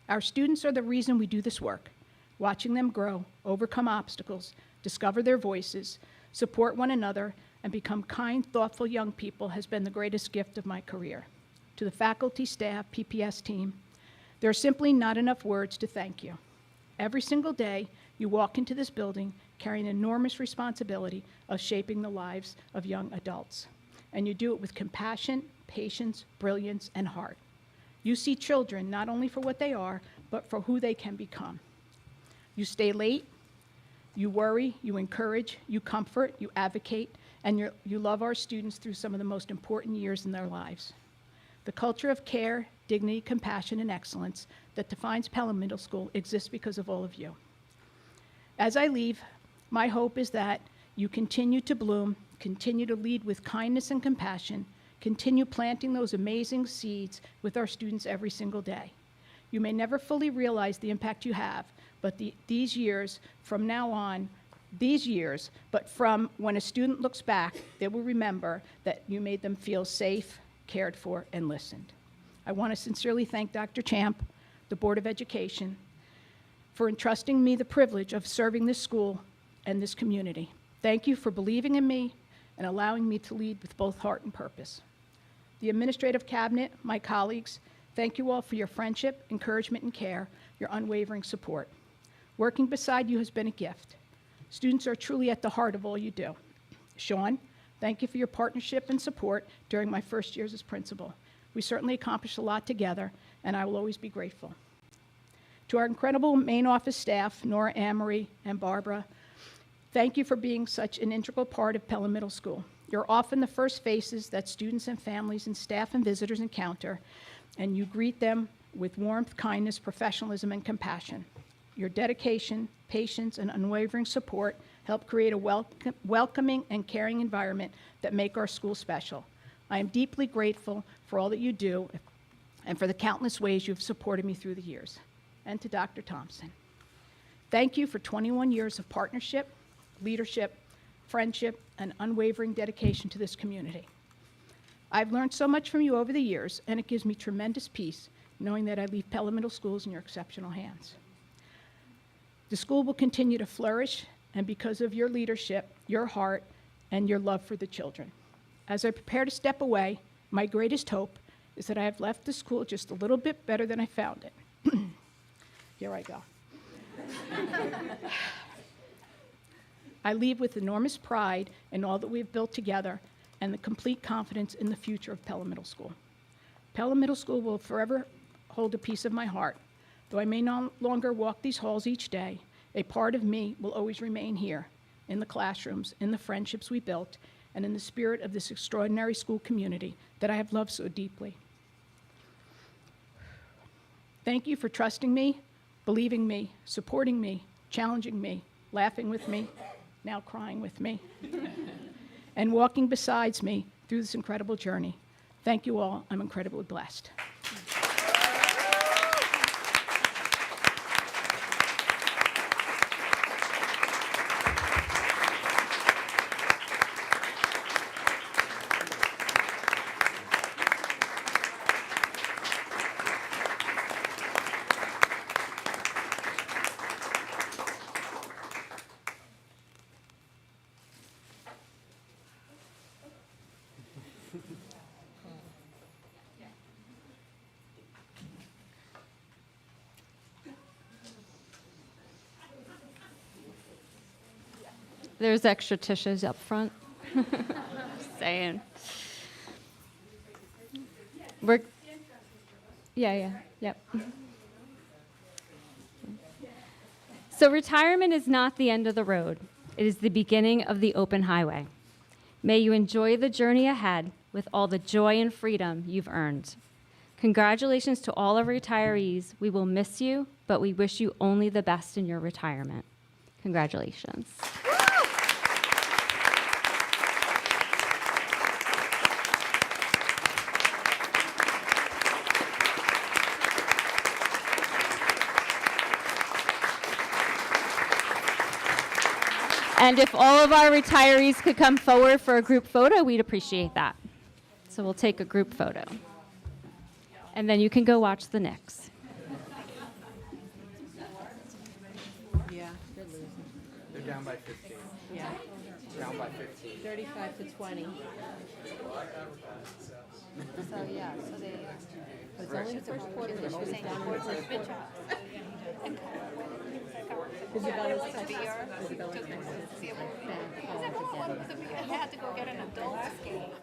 Our students are the reason we do this work. Watching them grow, overcome obstacles, discover their voices, support one another, and become kind, thoughtful young people has been the greatest gift of my career. To the faculty, staff, PPS team, there are simply not enough words to thank you. Every single day, you walk into this building carrying an enormous responsibility of shaping the lives of young adults. And you do it with compassion, patience, brilliance, and heart. You see children not only for what they are, but for who they can become. You stay late, you worry, you encourage, you comfort, you advocate, and you love our students through some of the most important years in their lives. The culture of care, dignity, compassion, and excellence that defines Pelham Middle School exists because of all of you. As I leave, my hope is that you continue to bloom, continue to lead with kindness and compassion, continue planting those amazing seeds with our students every single day. You may never fully realize the impact you have, but these years from now on, but from when a student looks back, they will remember that you made them feel safe, cared for, and listened. I want to sincerely thank Dr. Champ, the Board of Education, for entrusting me the privilege of serving this school and this community. Thank you for believing in me and allowing me to lead with both heart and purpose. The administrative cabinet, my colleagues, thank you all for your friendship, encouragement, and care, your unwavering support. Working beside you has been a gift. Students are truly at the heart of all you do. Sean, thank you for your partnership and support during my first years as principal. We certainly accomplished a lot together, and I will always be grateful. To our incredible main office staff, Nora, Anne-Marie, and Barbara, thank you for being such an integral part of Pelham Middle School. You're often the first faces that students and families and staff and visitors encounter, and you greet them with warmth, kindness, professionalism, and compassion. Your dedication, patience, and unwavering support help create a welcoming and caring environment that make our school special. I am deeply grateful for all that you do and for the countless ways you've supported me through the years. And to Dr. Thompson, thank you for 21 years of partnership, leadership, friendship, and unwavering dedication to this community. I've learned so much from you over the years, and it gives me tremendous peace knowing that I leave Pelham Middle Schools in your exceptional hands. The school will continue to flourish, and because of your leadership, your heart, and your love for the children. As I prepare to step away, my greatest hope is that I have left the school just a little bit better than I found it. Here I go. I leave with enormous pride in all that we've built together and the complete confidence in the future of Pelham Middle School. Pelham Middle School will forever hold a piece of my heart. Though I may no longer walk these halls each day, a part of me will always remain here, in the classrooms, in the friendships we built, and in the spirit of this extraordinary school community that I have loved so deeply. Thank you for trusting me, believing me, supporting me, challenging me, laughing with me, now crying with me, and walking beside me through this incredible journey. Thank you all. I'm incredibly blessed. There's extra tissues up front. Just saying. Yep. So retirement is not the end of the road. It is the beginning of the open highway. May you enjoy the journey ahead with all the joy and freedom you've earned. Congratulations to all our retirees. We will miss you, but we wish you only the best in your retirement. Congratulations. And if all of our retirees could come forward for a group photo, we'd appreciate that. So we'll take a group photo. And then you can go watch the Knicks. Yeah, they're losing. They're down by 15. Yeah. Down by 15. 35 to 20. So, yeah, so they, but it's only the first quarter that she was down there. Isabella's text. Isabella's text. I had to go get an adult skate.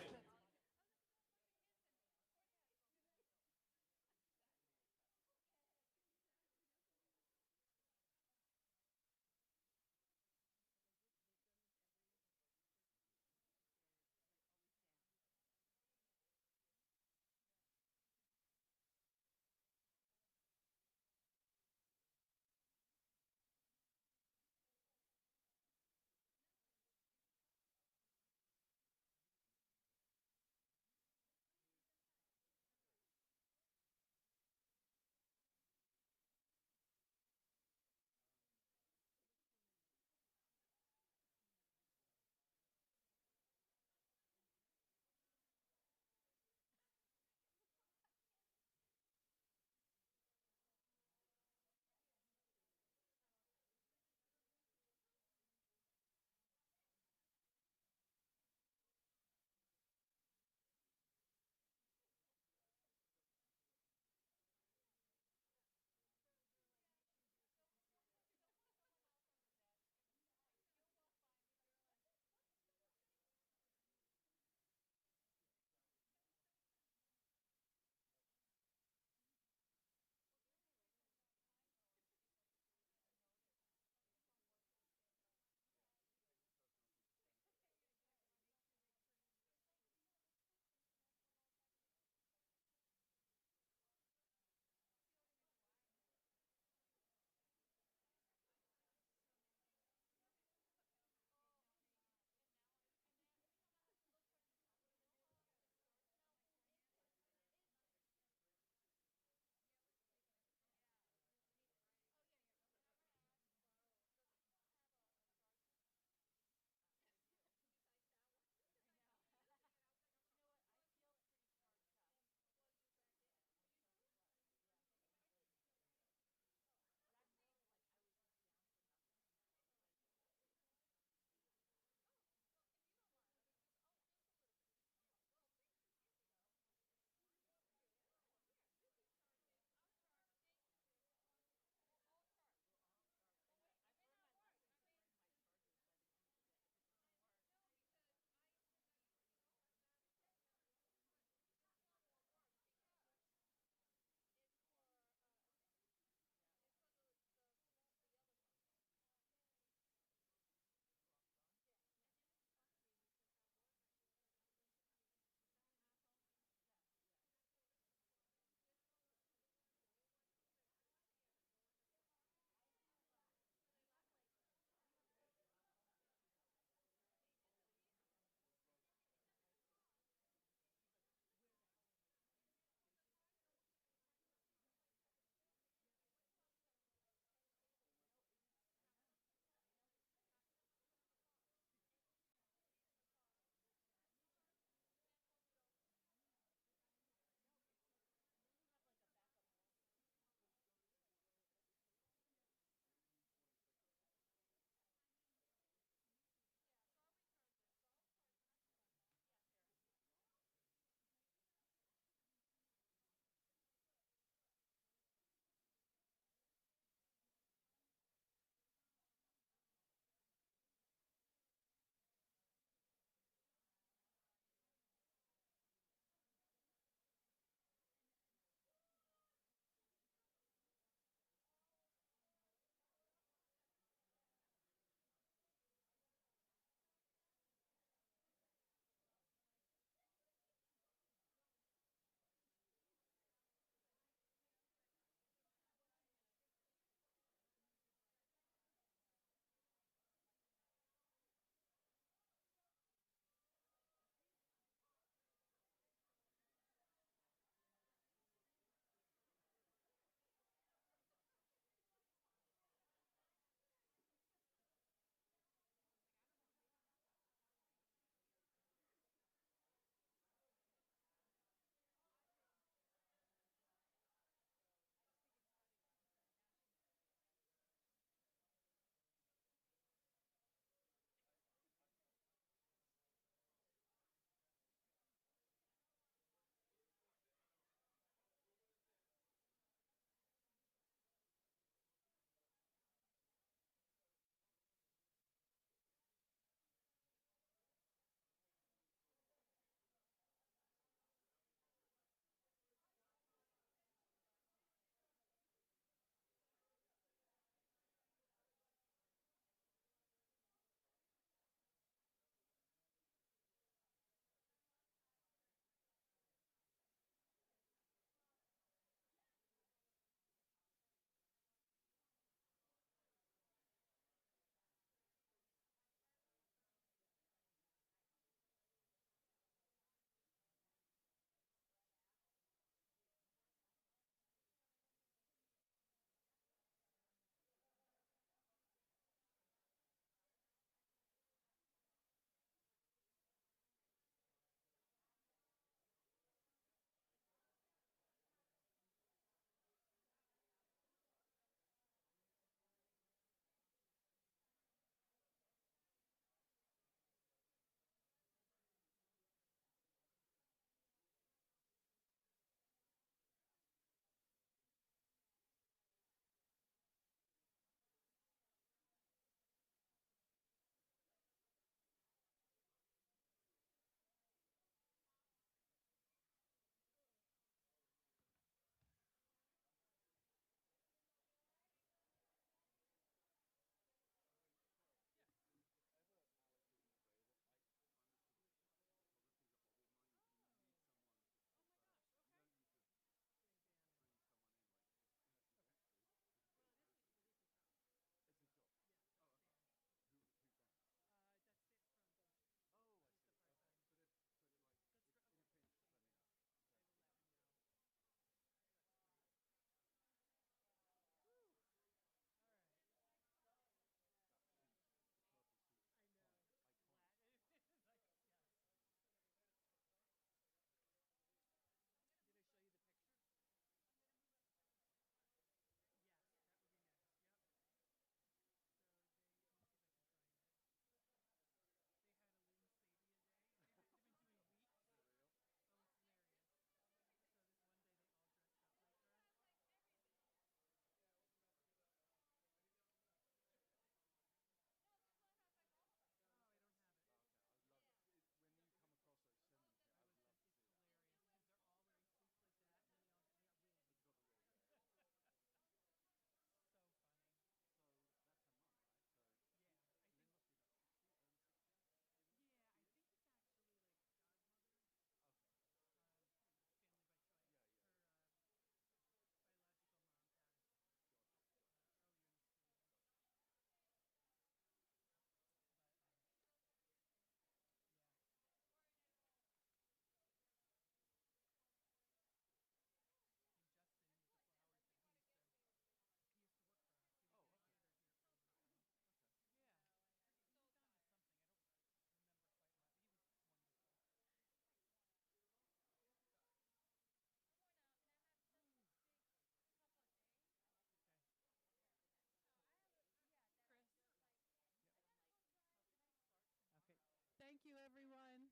everyone.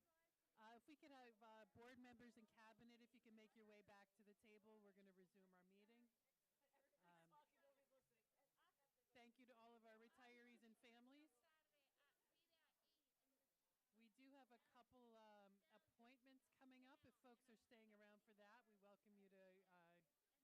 If we could have board members and cabinet, if you can make your way back to the table, we're going to resume our meeting. Thank you to all of our retirees and families. We do have a couple appointments coming up. If folks are staying around for that, we welcome you to join us for that too.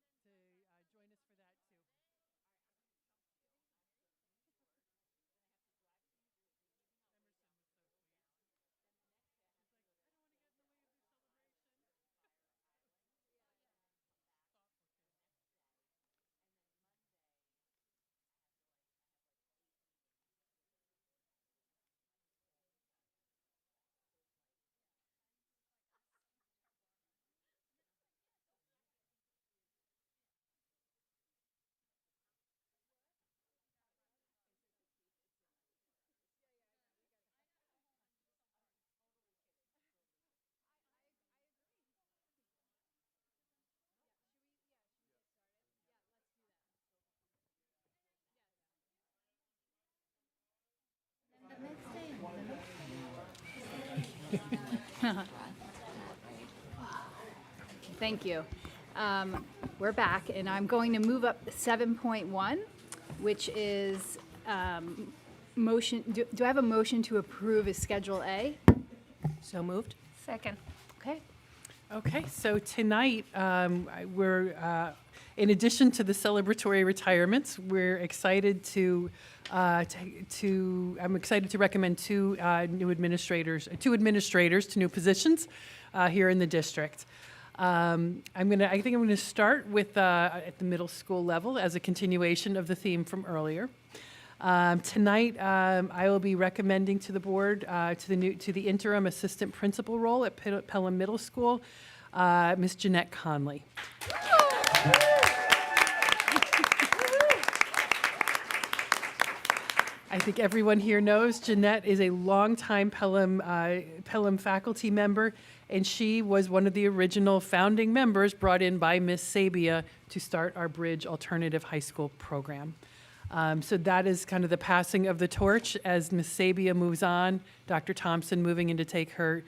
Thank you. We're back, and I'm going to move up 7.1, which is motion. Do I have a motion to approve as Schedule A? So moved. Second. Okay. Okay, so tonight we're, in addition to the celebratory retirements, we're excited I'm excited to recommend two administrators to new positions here in the district. I think I'm gonna start with at the middle school level as a continuation of the theme from earlier. Tonight, I will be recommending to the board to the interim assistant principal role at Pelham Middle School, Ms. Jeanette Conley. I think everyone here knows Jeanette is a longtime Pelham faculty member, and she was one of the original founding members brought in by Ms. Sabia to start our Bridge Alternative High School program. So that is kind of the passing of the torch as Ms. Sabia moves on, Dr. Thompson moving in to take her,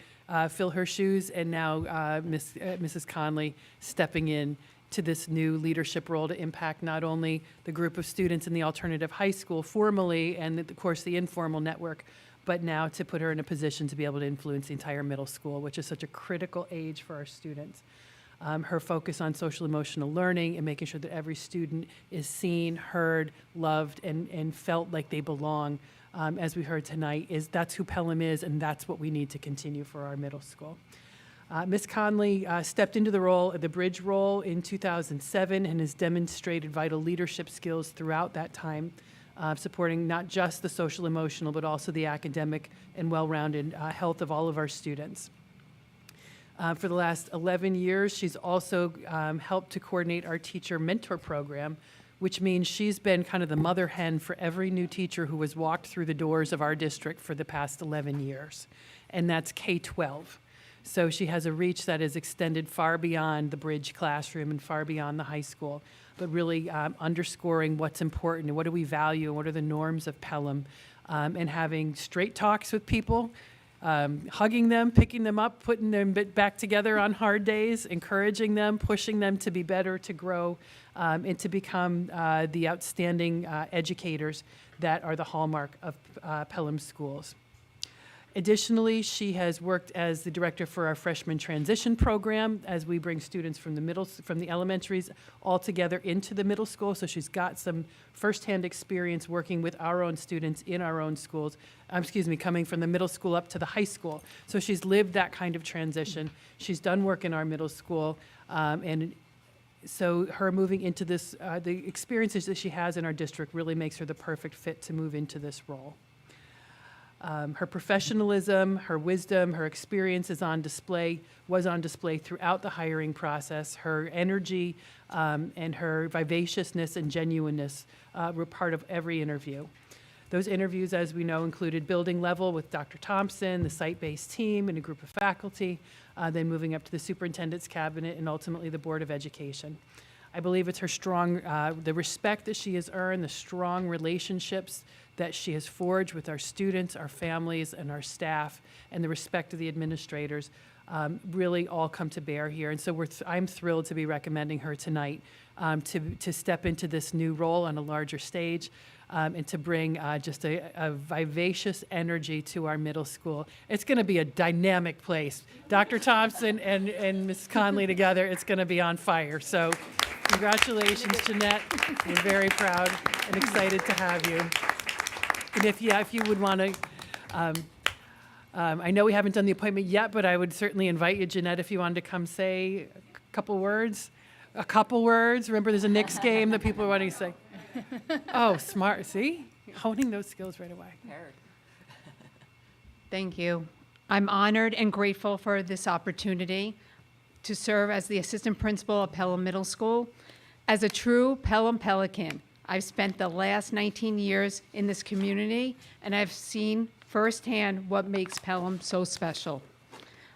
fill her shoes, and now Mrs. Conley stepping in to this new leadership role to impact not only the group of students in the alternative high school formally and, of course, the informal network, but now to put her in a position to be able to influence the entire middle school, which is such a critical age for our students. Her focus on social emotional learning and making sure that every student is seen, heard, loved, and felt like they belong, as we heard tonight, that's who Pelham is, and that's what we need to continue for our middle school. Ms. Conley stepped into the Bridge role in 2007 and has demonstrated vital leadership skills throughout that time, supporting not just the social emotional, but also the academic and well-rounded health of all of our students. For the last 11 years, she's also helped to coordinate our teacher mentor program, which means she's been kind of the mother hen for every new teacher who has walked through the doors of our district for the past 11 years, and that's K-12. So she has a reach that is extended far beyond the Bridge classroom and far beyond the high school, but really underscoring what's important and what do we value and what are the norms of Pelham, and having straight talks with people, hugging them, picking them up, putting them back together on hard days, encouraging them, pushing them to be better, to grow, and to become the outstanding educators that are the hallmark of Pelham schools. Additionally, she has worked as the director for our freshman transition program as we bring students from the elementaries all together into the middle school. So she's got some firsthand experience working with our own students in our own schools, coming from the middle school up to the high school. So she's lived that kind of transition. She's done work in our middle school, and so her moving into this, the experiences that she has in our district really makes her the perfect fit to move into this role. Her professionalism, her wisdom, her experience was on display throughout the hiring process. Her energy and her vivaciousness and genuineness were part of every interview. Those interviews, as we know, included building level with Dr. Thompson, the site-based team, and a group of faculty, then moving up to the superintendent's cabinet and ultimately the Board of Education. I believe it's her strong, the respect that she has earned, the strong relationships that she has forged with our students, our families, and our staff, and the respect of the administrators really all come to bear here. And so I'm thrilled to be recommending her tonight to step into this new role on a larger stage. And to bring just a vivacious energy to our middle school. It's going to be a dynamic place. Dr. Thompson and Ms. Conley together, it's going to be on fire. So congratulations, Jeanette. I'm very proud and excited to have you. And if you would want to, I know we haven't done the appointment yet, but I would certainly invite you, Jeanette, if you wanted to come say a couple words. A couple words. Remember, there's a Knicks game that people are wanting to say. Oh, smart. See? Honing those skills right away. Thank you. I'm honored and grateful for this opportunity to serve as the assistant principal of Pelham Middle School. As a true Pelham Pelican, I've spent the last 19 years in this community, and I've seen firsthand what makes Pelham so special.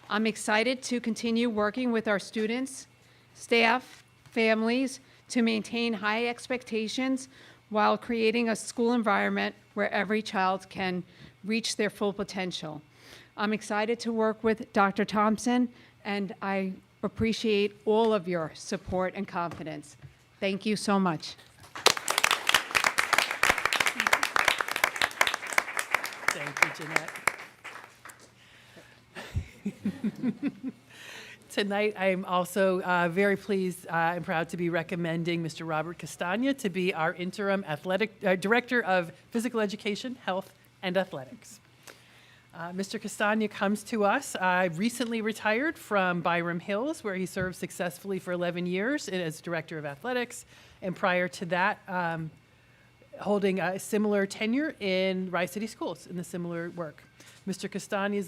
I'm excited to continue working with our students, staff, families, to maintain high expectations while creating a school environment where every child can reach their full potential. I'm excited to work with Dr. Thompson, and I appreciate all of your support and confidence. Thank you so much. Thank you, Jeanette. Tonight, I am also very pleased and proud to be recommending Mr. Robert Castagna to be our interim Director of Physical Education, Health, and Athletics. Mr. Castagna comes to us recently retired from Byram Hills, where he served successfully for 11 years as Director of Athletics, and prior to that, holding a similar tenure in Rice City Schools in the similar work. Mr. Castagna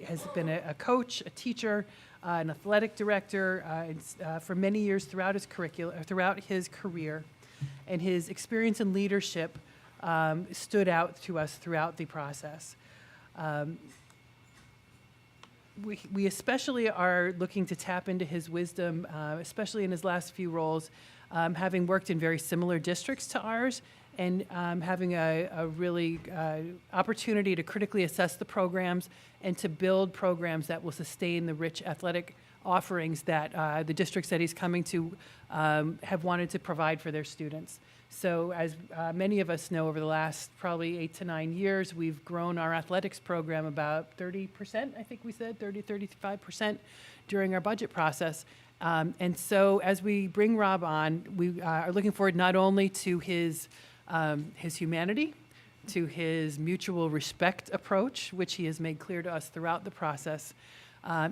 has been a coach, a teacher, an athletic director for many years throughout his career, and his experience in leadership stood out to us throughout the process. We especially are looking to tap into his wisdom, especially in his last few roles, having worked in very similar districts to ours, and having a really opportunity to critically assess the programs and to build programs that will sustain the rich athletic offerings that the districts that he's coming to have wanted to provide for their students. So as many of us know, over the last probably 8 to 9 years, we've grown our athletics program about 30%, I think we said, 35% during our budget process. And so as we bring Rob on, we are looking forward not only to his humanity, to his mutual respect approach, which he has made clear to us throughout the process,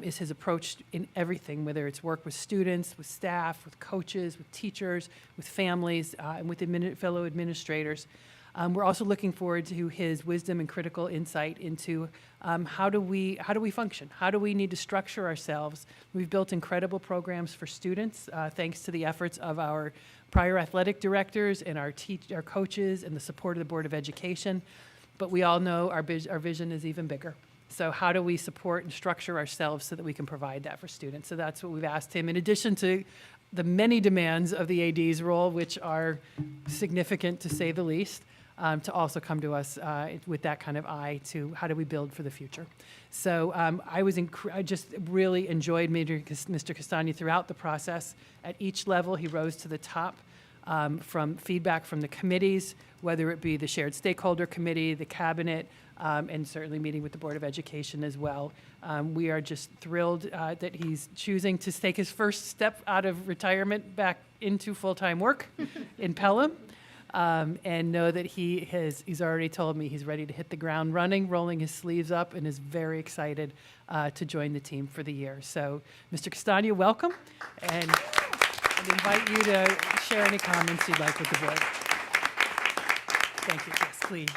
is his approach in everything, whether it's work with students, with staff, with coaches, with teachers, with families, and with fellow administrators. We're also looking forward to his wisdom and critical insight into how do we function? How do we need to structure ourselves? We've built incredible programs for students, thanks to the efforts of our prior athletic directors and our coaches and the support of the Board of Education. But we all know our vision is even bigger. So how do we support and structure ourselves so that we can provide that for students? So that's what we've asked him, in addition to the many demands of the AD's role, which are significant to say the least, to also come to us with that kind of eye to how do we build for the future. So I just really enjoyed Mr. Castagna throughout the process. At each level, he rose to the top from feedback from the committees, whether it be the Shared Stakeholder Committee, the Cabinet, and certainly meeting with the Board of Education as well. We are just thrilled that he's choosing to take his first step out of retirement back into full-time work in Pelham. And know that he's already told me he's ready to hit the ground running, rolling his sleeves up, and is very excited to join the team for the year. So, Mr. Castagna, welcome, and I invite you to share any comments you'd like with the board. Thank you. Yes, please.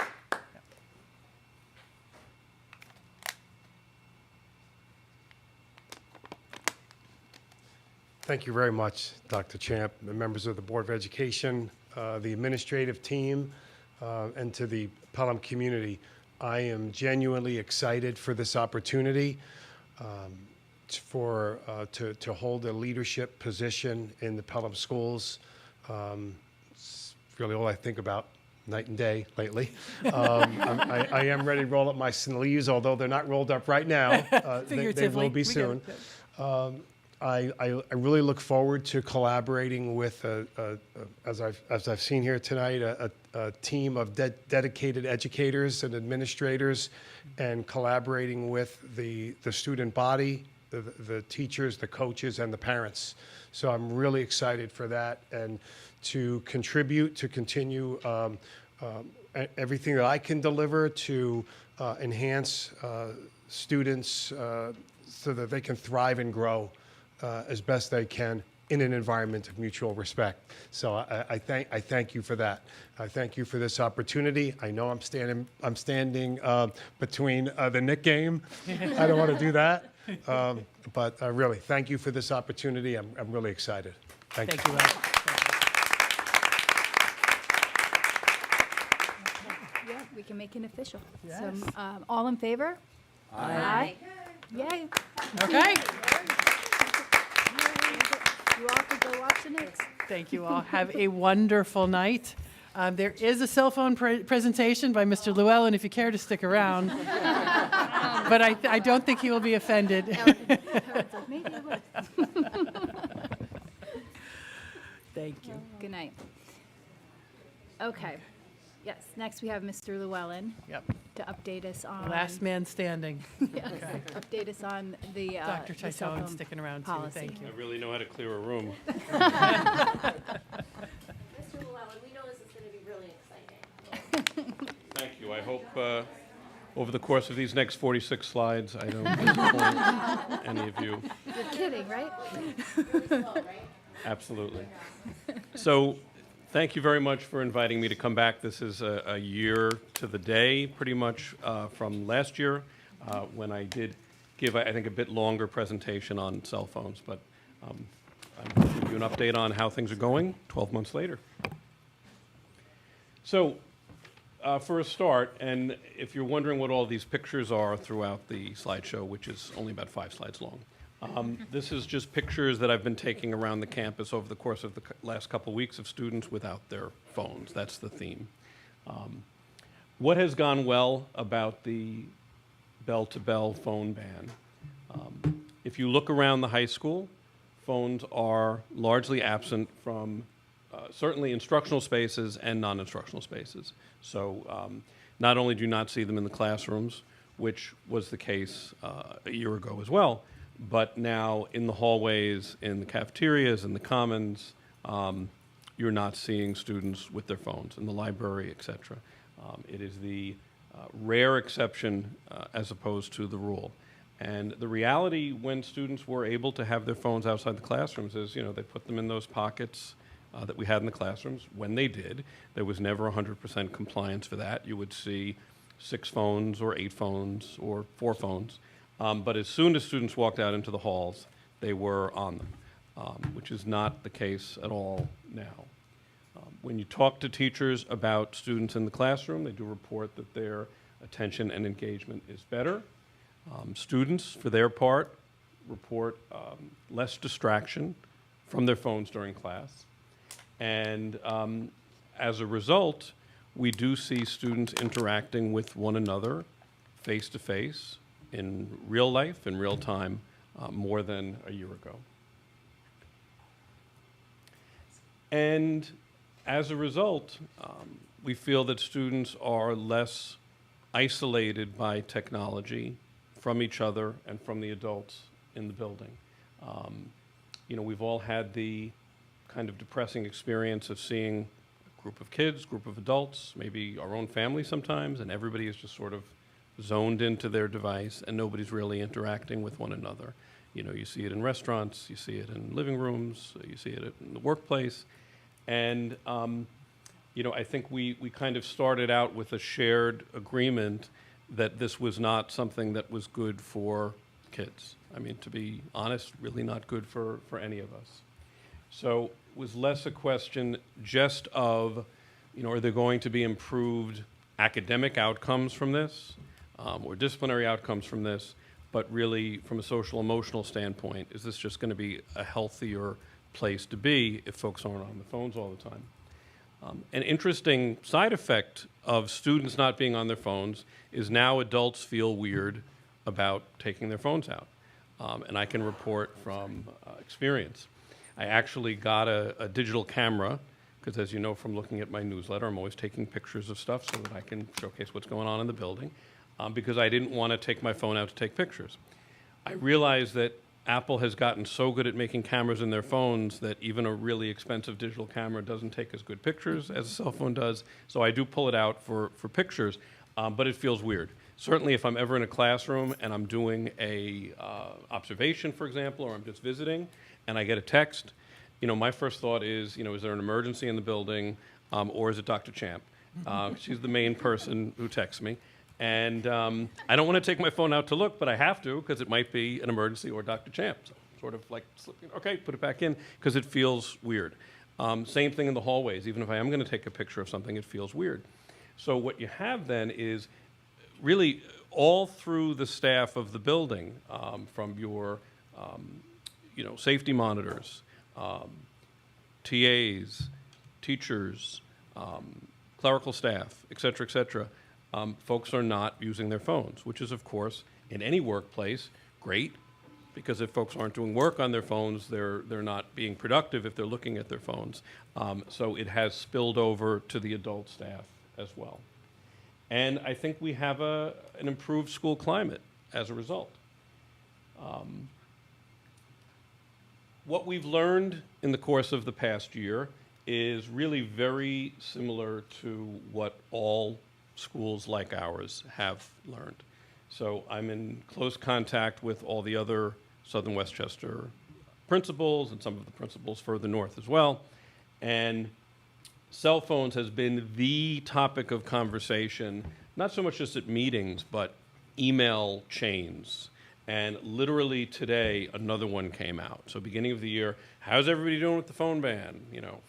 Thank you very much, Dr. Champ, the members of the Board of Education, the administrative team, and to the Pelham community. I am genuinely excited for this opportunity. to hold a leadership position in the Pelham schools. It's really all I think about night and day lately. I am ready to roll up my sleeves, although they're not rolled up right now. They will be soon. I really look forward to collaborating with, as I've seen here tonight, a team of dedicated educators and administrators, and collaborating with the student body, the teachers, the coaches, and the parents. So I'm really excited for that, and to contribute, to continue everything that I can deliver to enhance students so that they can thrive and grow as best they can in an environment of mutual respect. So I thank you for that. I thank you for this opportunity. I know I'm standing between the Knick game. I don't want to do that. But really, thank you for this opportunity. I'm really excited. Thank you. Thank you, Al. Yeah, we can make it official. Yes. So, all in favor? Aye. Yay. Okay. You all could go watch the Knicks. Thank you all. Have a wonderful night. There is a cell phone presentation by Mr. Llewellyn if you care to stick around. But I don't think he will be offended. Maybe I would. Thank you. Good night. Okay. Yes, next we have Mr. Llewellyn. Yep. To update us on. Last man standing. Yes, Okay. update us on the Dr. the cell Titone phone sticking around too. policy. Thank you. I really know how to clear a room. Mr. Llewellyn, we know this is going to be really exciting. Thank you. I hope over the course of these next 46 slides, I don't disappoint any of you. You're kidding, right? Absolutely. So, thank you very much for inviting me to come back. This is a year to the day, pretty much, from last year, when I did give, I think, a bit longer presentation on cell phones. But I'm going to give you an update on how things are going 12 months later. So, for a start, and if you're wondering what all these pictures are throughout the slideshow, which is only about 5 slides long, this is just pictures that I've been taking around the campus over the course of the last couple weeks of students without their phones. That's the theme. What has gone well about the bell-to-bell phone ban? If you look around the high school, phones are largely absent from certainly instructional spaces and non-instructional spaces. So not only do you not see them in the classrooms, which was the case a year ago as well, but now in the hallways, in the cafeterias, in the commons, you're not seeing students with their phones, in the library, et cetera. It is the rare exception as opposed to the rule. And the reality when students were able to have their phones outside the classrooms is, they put them in those pockets that we had in the classrooms. When they did, there was never 100% compliance for that. You would see 6 phones or 8 phones or 4 phones. But as soon as students walked out into the halls, they were on them, which is not the case at all now. When you talk to teachers about students in the classroom, they do report that their attention and engagement is better. Students, for their part, report less distraction from their phones during class. And as a result, we do see students interacting with one another face-to-face, in real life, in real time, more than a year ago. And as a result, we feel that students are less isolated by technology from each other and from the adults in the building. We've all had the kind of depressing experience of seeing a group of kids, group of adults, maybe our own family sometimes, and everybody is just sort of zoned into their device, and nobody's really interacting with one another. You see it in restaurants, you see it in living rooms, you see it in the workplace. And, I think we kind of started out with a shared agreement that this was not something that was good for kids. I mean, to be honest, really not good for any of us. So it was less a question just of, are there going to be improved academic outcomes from this? Or disciplinary outcomes from this, but really from a social emotional standpoint, is this just going to be a healthier place to be if folks aren't on the phones all the time? An interesting side effect of students not being on their phones is now adults feel weird about taking their phones out. And I can report from experience. I actually got a digital camera, because as you know from looking at my newsletter, I'm always taking pictures of stuff so that I can showcase what's going on in the building, because I didn't want to take my phone out to take pictures. I realized that Apple has gotten so good at making cameras in their phones that even a really expensive digital camera doesn't take as good pictures as a cell phone does. So I do pull it out for pictures, but it feels weird. Certainly if I'm ever in a classroom and I'm doing a observation, for example, or I'm just visiting and I get a text, my first thought is, is there an emergency in the building, or is it Dr. Champ? She's the main person who texts me. And I don't want to take my phone out to look, but I have to because it might be an emergency or Dr. Champ. So sort of like slipping, okay, put it back in because it feels weird. Same thing in the hallways. Even if I am going to take a picture of something, it feels weird. So what you have then is really all through the staff of the building, from your safety monitors, TAs, teachers, clerical staff, et cetera, folks are not using their phones, which is, of course, in any workplace, great, because if folks aren't doing work on their phones, they're not being productive if they're looking at their phones. So it has spilled over to the adult staff as well. And I think we have an improved school climate as a result. What we've learned in the course of the past year is really very similar to what all schools like ours have learned. So I'm in close contact with all the other Southern Westchester principals and some of the principals further north as well. And cell phones has been the topic of conversation, not so much just at meetings, but email chains. And literally today, another one came out. So beginning of the year, how's everybody doing with the phone ban?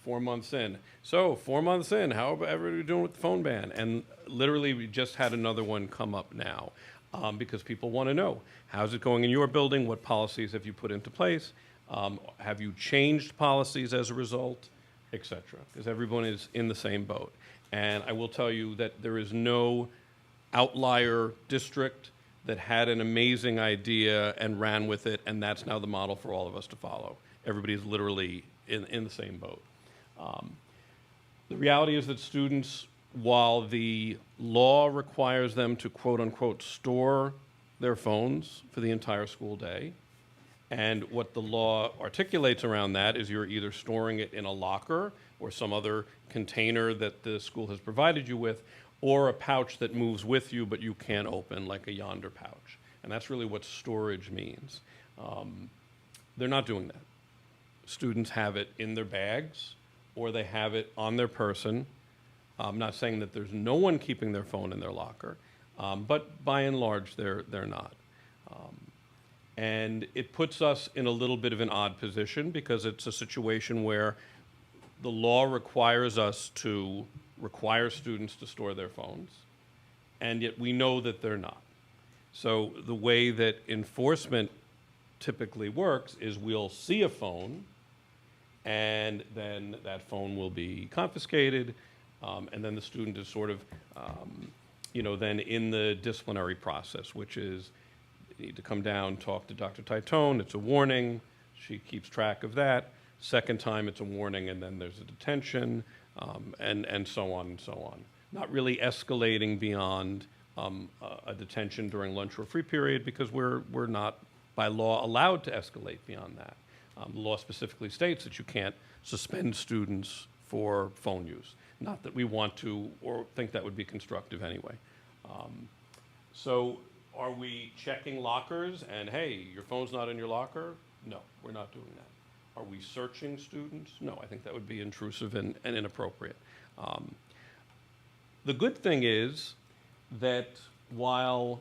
4 months in. So 4 months in, how about everybody doing with the phone ban? And literally, we just had another one come up now because people want to know, how's it going in your building? What policies have you put into place? Have you changed policies as a result, et cetera? Because everyone is in the same boat. And I will tell you that there is no outlier district that had an amazing idea and ran with it, and that's now the model for all of us to follow. Everybody is literally in the same boat. The reality is that students, while the law requires them to quote-unquote store their phones for the entire school day, and what the law articulates around that is you're either storing it in a locker or some other container that the school has provided you with, or a pouch that moves with you but you can't open, like a Yonder pouch. And that's really what storage means. They're not doing that. Students have it in their bags or they have it on their person. I'm not saying that there's no one keeping their phone in their locker, but by and large, they're not. And it puts us in a little bit of an odd position because it's a situation where the law requires us to require students to store their phones, and yet we know that they're not. So the way that enforcement typically works is we'll see a phone, and then that phone will be confiscated, and then the student is sort of, then in the disciplinary process, which is you need to come down, talk to Dr. Titone, it's a warning, she keeps track of that. Second time, it's a warning, and then there's a detention, and so on and so on. Not really escalating beyond a detention during lunch or free period because we're not, by law, allowed to escalate beyond that. The law specifically states that you can't suspend students for phone use. Not that we want to or think that would be constructive anyway. So are we checking lockers and, hey, your phone's not in your locker? No, we're not doing that. Are we searching students? No, I think that would be intrusive and inappropriate. The good thing is that while,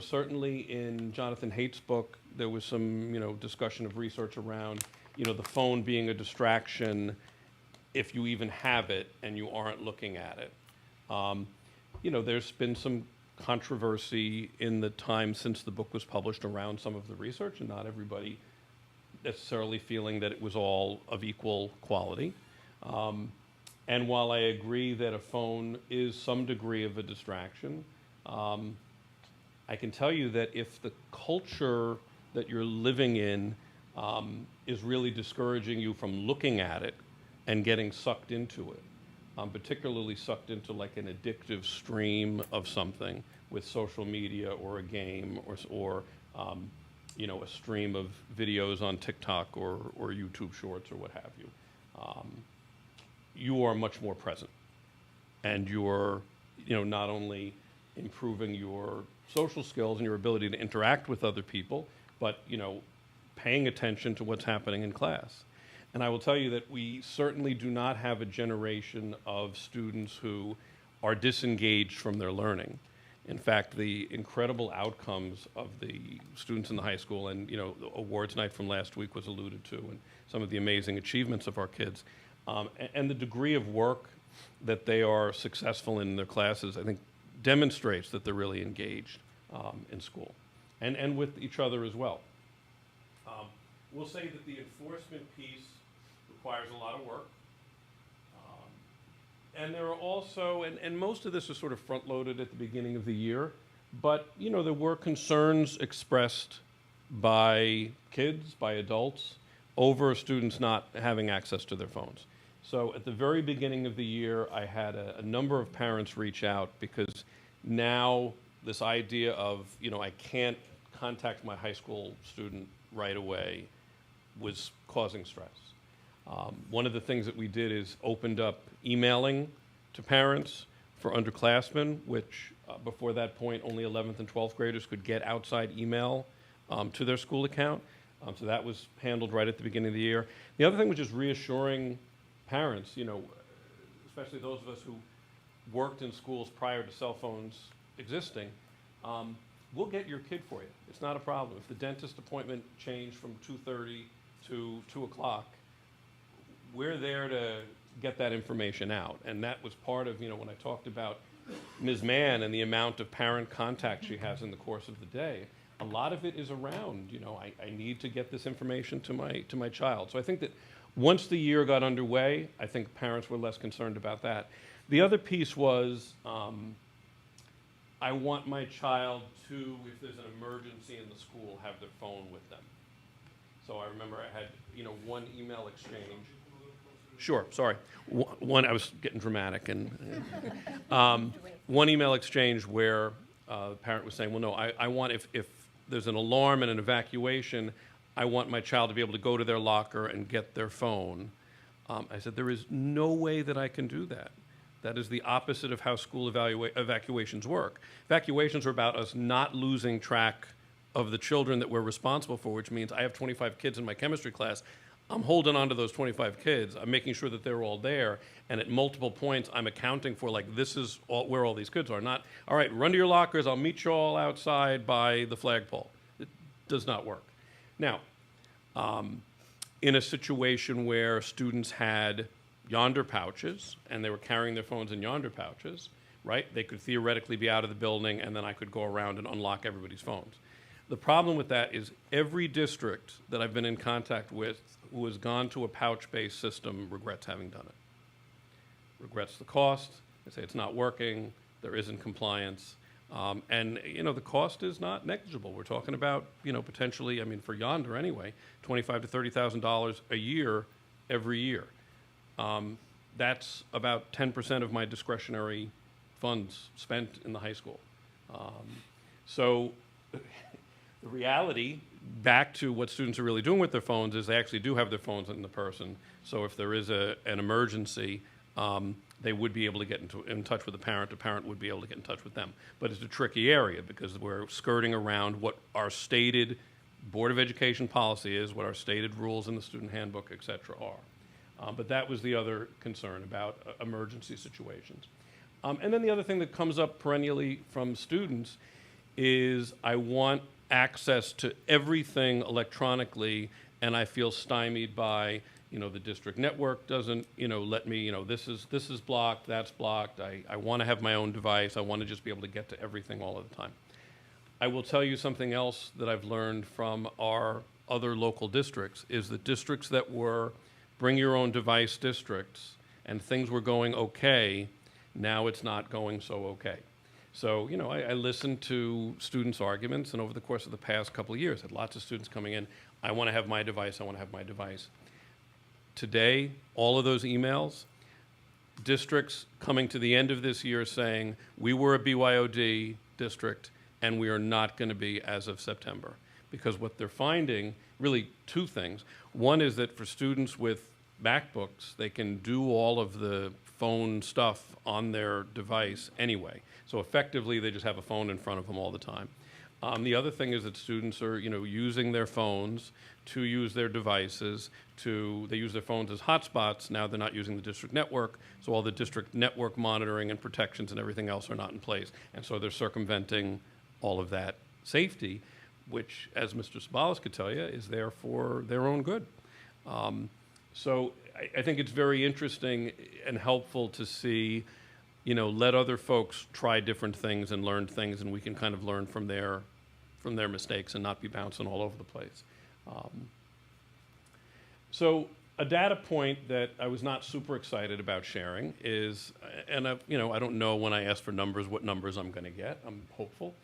certainly in Jonathan Haidt's book, there was some, discussion of research around, the phone being a distraction if you even have it and you aren't looking at it. There's been some controversy in the time since the book was published around some of the research, and not everybody necessarily feeling that it was all of equal quality. And while I agree that a phone is some degree of a distraction, I can tell you that if the culture that you're living in is really discouraging you from looking at it and getting sucked into it, particularly sucked into like an addictive stream of something with social media or a game or you know, a stream of videos on TikTok or YouTube Shorts or what have you, you are much more present, and you're, you know, not only improving your social skills and your ability to interact with other people, but, you know, paying attention to what's happening in class. And I will tell you that we certainly do not have a generation of students who are disengaged from their learning. In fact, the incredible outcomes of the students in the high school, and, you know, the awards night from last week was alluded to, and some of the amazing achievements of our kids, and the degree of work that they are successful in their classes, I think demonstrates that they're really engaged in school, and with each other as well. We'll say that the enforcement piece requires a lot of work. And there are also, and most of this is sort of front-loaded at the beginning of the year, but, you know, there were concerns expressed by kids, by adults, over students not having access to their phones. So at the very beginning of the year, I had a number of parents reach out because now this idea of, you know, I can't contact my high school student right away was causing stress. One of the things that we did is opened up emailing to parents for underclassmen, which before that point only 11th and 12th graders could get outside email to their school account. So that was handled right at the beginning of the year. The other thing was just reassuring parents, you know, especially those of us who worked in schools prior to cell phones existing, we'll get your kid for you. It's not a problem. If the dentist appointment changed from 2:30 to 2 o'clock, we're there to get that information out. And that was part of, you know, when I talked about Ms. Mann and the amount of parent contact she has in the course of the day, a lot of it is around, you know, I need to get this information to my child. So I think that once the year got underway, I think parents were less concerned about that. The other piece was, I want my child to, if there's an emergency in the school, have their phone with them. So I remember I had, you know, one email exchange. Sure, sorry. One, I was getting dramatic, and one email exchange where the parent was saying, well, no, I want, if there's an alarm and an evacuation, I want my child to be able to go to their locker and get their phone. I said, there is no way that I can do that. That is the opposite of how school evacuations work. Evacuations are about us not losing track of the children that we're responsible for, which means I have 25 kids in my chemistry class. I'm holding on to those 25 kids. I'm making sure that they're all there. And at multiple points, I'm accounting for, like, this is where all these kids are. Not, all right, run to your lockers. I'll meet you all outside by the flagpole. It does not work. Now, in a situation where students had yonder pouches and they were carrying their phones in yonder pouches, right, they could theoretically be out of the building, and then I could go around and unlock everybody's phones. The problem with that is every district that I've been in contact with who has gone to a pouch-based system regrets having done it. Regrets the cost. They say it's not working. There isn't compliance. And, you know, the cost is not negligible. We're talking about, you know, potentially, I mean, for yonder anyway, $25,000 to $30,000 a year every year. That's about 10% of my discretionary funds spent in the high school. So the reality, back to what students are really doing with their phones, is they actually do have their phones in the person. So if there is an emergency, they would be able to get in touch with the parent would be able to get in touch with them. But it's a tricky area because we're skirting around what our stated Board of Education policy is, what our stated rules in the student handbook, et cetera, are. But that was the other concern about emergency situations. And then the other thing that comes up perennially from students is I want access to everything electronically, and I feel stymied by, the district network doesn't, let me, this is blocked, that's blocked. I want to have my own device. I want to just be able to get to everything all of the time. I will tell you something else that I've learned from our other local districts is that districts that were bring your own device districts and things were going okay, now it's not going so okay. So, I listened to students' arguments, and over the course of the past couple of years, had lots of students coming in, I want to have my device, I want to have my device. Today, all of those emails, districts coming to the end of this year saying, we were a BYOD district, and we are not going to be as of September. Because what they're finding, really two things. One is that for students with MacBooks, they can do all of the phone stuff on their device anyway. So effectively, they just have a phone in front of them all the time. The other thing is that students are, using their phones to use their devices. They use their phones as hotspots. Now they're not using the district network, so all the district network monitoring and protections and everything else are not in place. And so they're circumventing all of that safety, which, as Mr. Sabalas could tell you, is there for their own good. So I think it's very interesting and helpful to see, let other folks try different things and learn things, and we can kind of learn from their mistakes and not be bouncing all over the place. So a data point that I was not super excited about sharing is, and I don't know when I ask for numbers what numbers I'm going to get. I'm hopeful.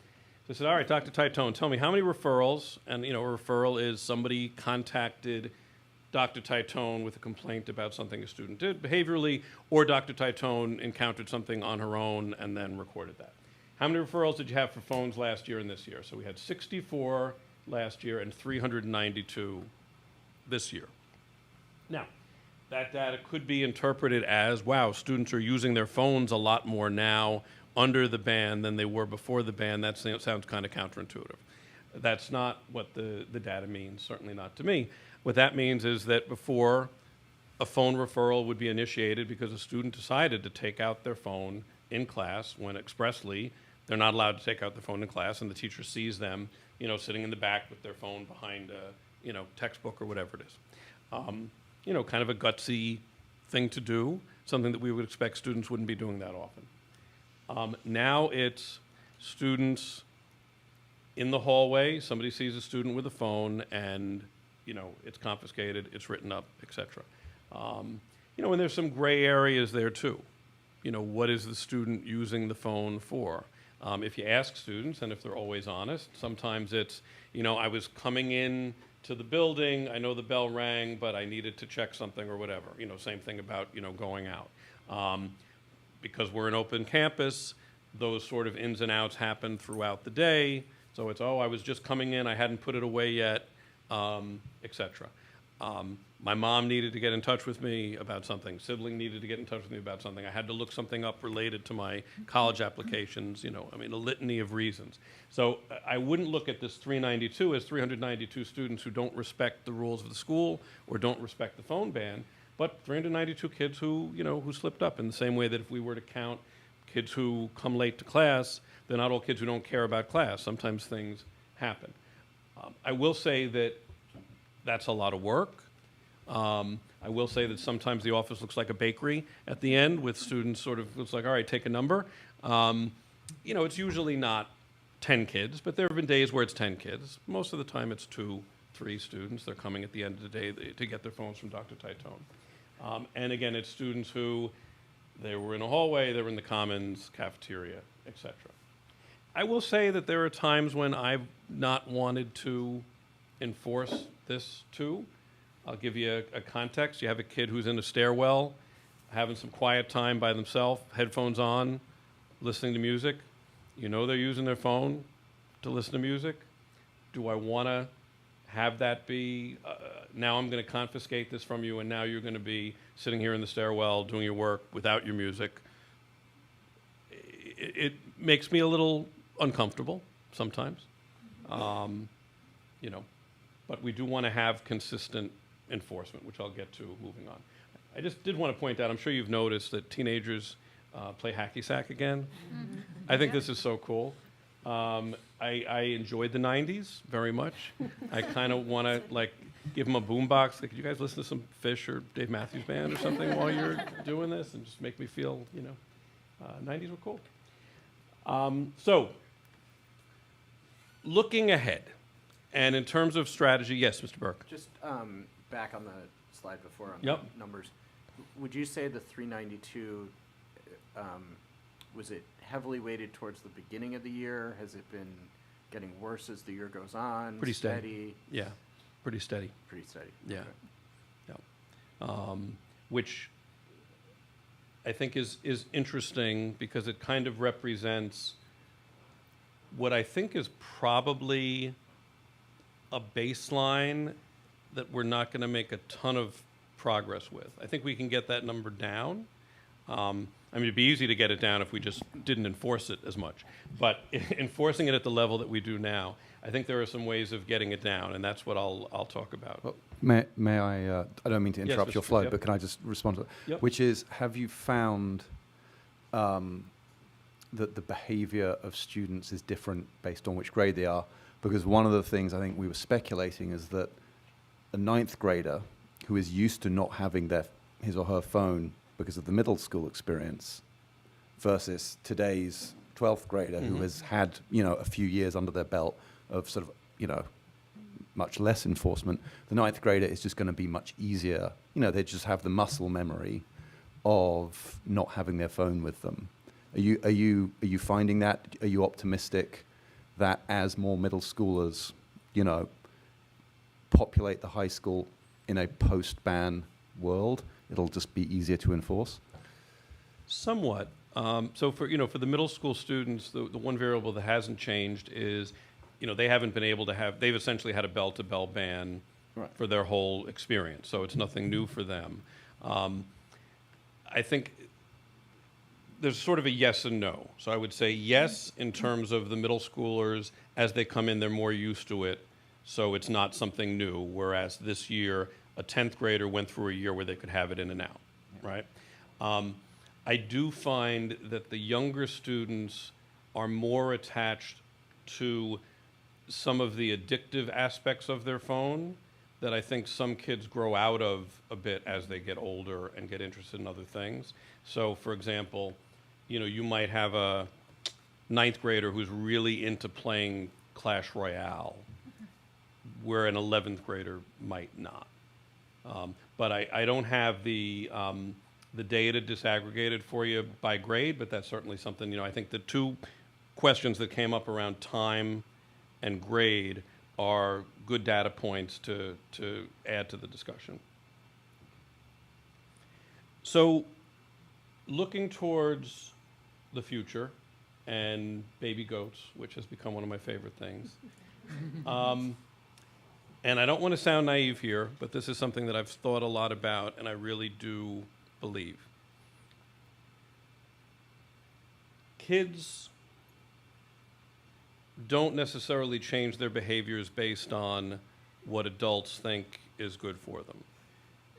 So I said, all right, Dr. Titone, tell me how many referrals, and a referral is somebody contacted Dr. Titone with a complaint about something a student did behaviorally, or Dr. Titone encountered something on her own and then recorded that. How many referrals did you have for phones last year and this year? So we had 64 last year and 392 this year. Now, that data could be interpreted as, wow, students are using their phones a lot more now under the ban than they were before the ban. That sounds kind of counterintuitive. That's not what the data means, certainly not to me. What that means is that before, a phone referral would be initiated because a student decided to take out their phone in class when expressly they're not allowed to take out their phone in class, and the teacher sees them, sitting in the back with their phone behind a, textbook or whatever it is. Kind of a gutsy thing to do, something that we would expect students wouldn't be doing that often. Now it's students in the hallway, somebody sees a student with a phone, and it's confiscated, it's written up, etc. And there's some gray areas there too. What is the student using the phone for? If you ask students, and if they're always honest, sometimes it's, I was coming in to the building, I know the bell rang, but I needed to check something or whatever. Same thing about, going out. Because we're an open campus, those sort of ins and outs happen throughout the day. So it's, I was just coming in, I hadn't put it away yet, etc. My mom needed to get in touch with me about something. Sibling needed to get in touch with me about something. I had to look something up related to my college applications, a litany of reasons. So I wouldn't look at this 392 as 392 students who don't respect the rules of the school or don't respect the phone ban, but 392 kids who, who slipped up, in the same way that if we were to count kids who come late to class, they're not all kids who don't care about class. Sometimes things happen. I will say that that's a lot of work. I will say that sometimes the office looks like a bakery at the end with students sort of, looks like, all right, take a number. It's usually not 10 kids, but there have been days where it's 10 kids. Most of the time it's 2, 3 students. They're coming at the end of the day to get their phones from Dr. Titone. And again, it's students who, they were in a hallway, they were in the commons, cafeteria, etc. I will say that there are times when I've not wanted to enforce this too. I'll give you a context. You have a kid who's in a stairwell, having some quiet time by themselves, headphones on, listening to music. They're using their phone to listen to music. Do I want to have that be, now I'm going to confiscate this from you, and now you're going to be sitting here in the stairwell doing your work without your music? It makes me a little uncomfortable sometimes. But we do want to have consistent enforcement, which I'll get to moving on. I just did want to point out, I'm sure you've noticed that teenagers play hacky sack again. Mm-hmm. I think this is so cool. I enjoyed the 90s very much. I kind of want to, give them a boombox. Could you guys listen to some Fish or Dave Matthews Band or something while you're doing this, and just make me feel, 90s were cool. So, looking ahead, and in terms of strategy, yes, Mr. Burke. Just back on the slide before on Yep. the numbers, would you say the 392, was it heavily weighted towards the beginning of the year? Has it been getting worse as the year goes on? Pretty steady. Yeah, pretty steady. Pretty steady. Yeah. Okay. Yeah. Which I think is interesting because it kind of represents what I think is probably a baseline that we're not going to make a ton of progress with. I think we can get that number down. It'd be easy to get it down if we just didn't enforce it as much. But enforcing it at the level that we do now, I think there are some ways of getting it down, and that's what I'll talk about. Well, may I don't mean to interrupt Yes, your Mr. flow, Yep. but can I just respond to that? Yep. Which is, have you found that the behavior of students is different based on which grade they are? Because one of the things I think we were speculating is that a 9th grader who is used to not having his or her phone because of the middle school experience versus today's 12th grader who has had, a few years under their belt of sort of, much less enforcement. The 9th grader is just going to be much easier. They just have the muscle memory of not having their phone with them. Are you finding that? Are you optimistic that as more middle schoolers, populate the high school in a post-ban world, it'll just be easier to enforce? Somewhat. So for the middle school students, the one variable that hasn't changed is, they haven't been able to they've essentially had a bell-to-bell ban for their whole experience. So it's nothing new for them. I think there's sort of a yes and no. So I would say yes in terms of the middle schoolers. As they come in, they're more used to it. So it's not something new, whereas this year, a 10th grader went through a year where they could have it in and out, right? I do find that the younger students are more attached to some of the addictive aspects of their phone that I think some kids grow out of a bit as they get older and get interested in other things. So, for example, you might have a 9th grader who's really into playing Clash Royale, where an 11th grader might not. But I don't have the data disaggregated for you by grade, but that's certainly something, I think the two questions that came up around time and grade are good data points to add to the discussion. So looking towards the future and baby goats, which has become one of my favorite things. And I don't want to sound naive here, but this is something that I've thought a lot about, and I really do believe. Kids don't necessarily change their behaviors based on what adults think is good for them.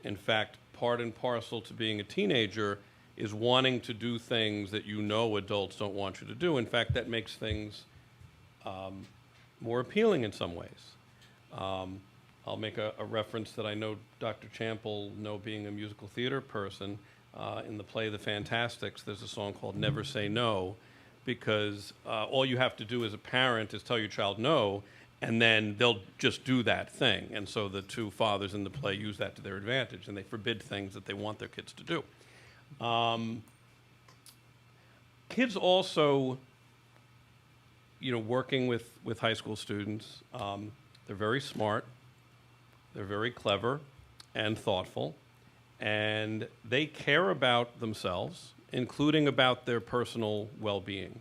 In fact, part and parcel to being a teenager is wanting to do things that adults don't want you to do. In fact, that makes things more appealing in some ways. I'll make a reference that I know Dr. Champ will know, being a musical theater person. In the play The Fantastics, there's a song called Never Say No, because all you have to do as a parent is tell your child no, and then they'll just do that thing. And so the two fathers in the play use that to their advantage, and they forbid things that they want their kids to do. Kids also, working with high school students, they're very smart, they're very clever and thoughtful, and they care about themselves, including about their personal well-being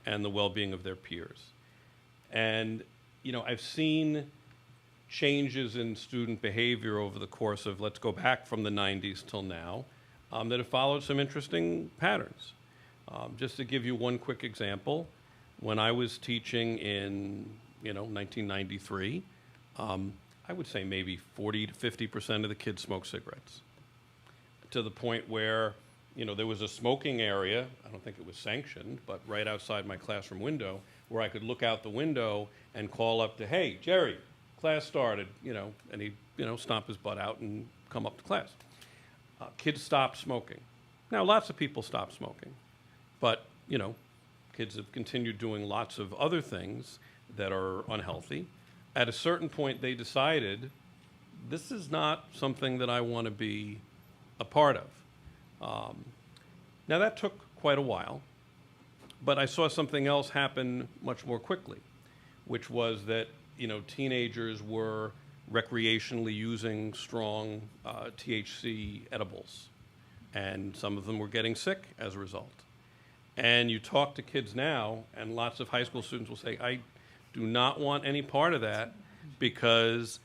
and the well-being of their peers. And, I've seen changes in student behavior over the course of, let's go back from the 90s till now, that have followed some interesting patterns. Just to give you one quick example, when I was teaching in, 1993, I would say maybe 40 to 50% of the kids smoked cigarettes, to the point where, there was a smoking area, I don't think it was sanctioned, but right outside my classroom window, where I could look out the window and call up to, hey, Jerry, class started, and he'd, stomp his butt out and come up to class. Kids stopped smoking. Now, lots of people stopped smoking, but, kids have continued doing lots of other things that are unhealthy. At a certain point, they decided, this is not something that I want to be a part of. Now, that took quite a while, but I saw something else happen much more quickly, which was that, teenagers were recreationally using strong THC edibles, and some of them were getting sick as a result. And you talk to kids now, and lots of high school students will say, I do not want any part of that because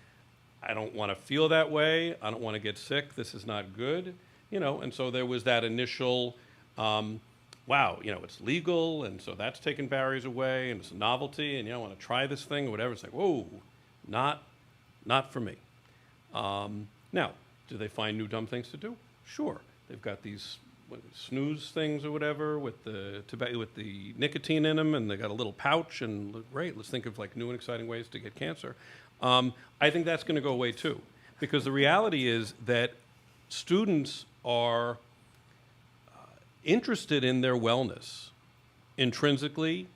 I don't want to feel that way. I don't want to get sick. This is not good. And so there was that initial, wow, it's legal, and so that's taken barriers away, and it's a novelty, and I want to try this thing or whatever. It's like, whoa, not for me. Now, do they find new dumb things to do? Sure. They've got these snooze things or whatever with the tobacco, with the nicotine in them, and they got a little pouch, and great, let's think of like new and exciting ways to get cancer. I think that's going to go away too, because the reality is that students are interested in their wellness, intrinsically,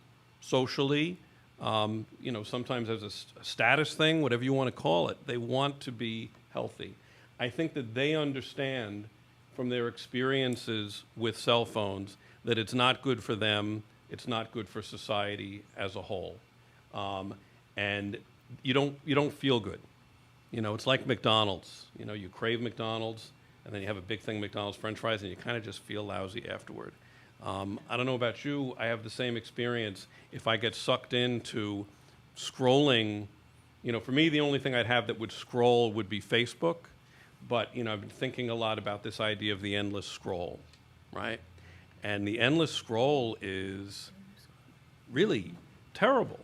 socially, sometimes as a status thing, whatever you want to call it. They want to be healthy. I think that they understand from their experiences with cell phones that it's not good for them, it's not good for society as a whole. And you don't feel good. It's like McDonald's. You crave McDonald's, and then you have a big thing, McDonald's French fries, and you kind of just feel lousy afterward. I don't know about you, I have the same experience. If I get sucked into scrolling, for me, the only thing I'd have that would scroll would be Facebook. But, I've been thinking a lot about this idea of the endless scroll, right? And the endless scroll is really terrible.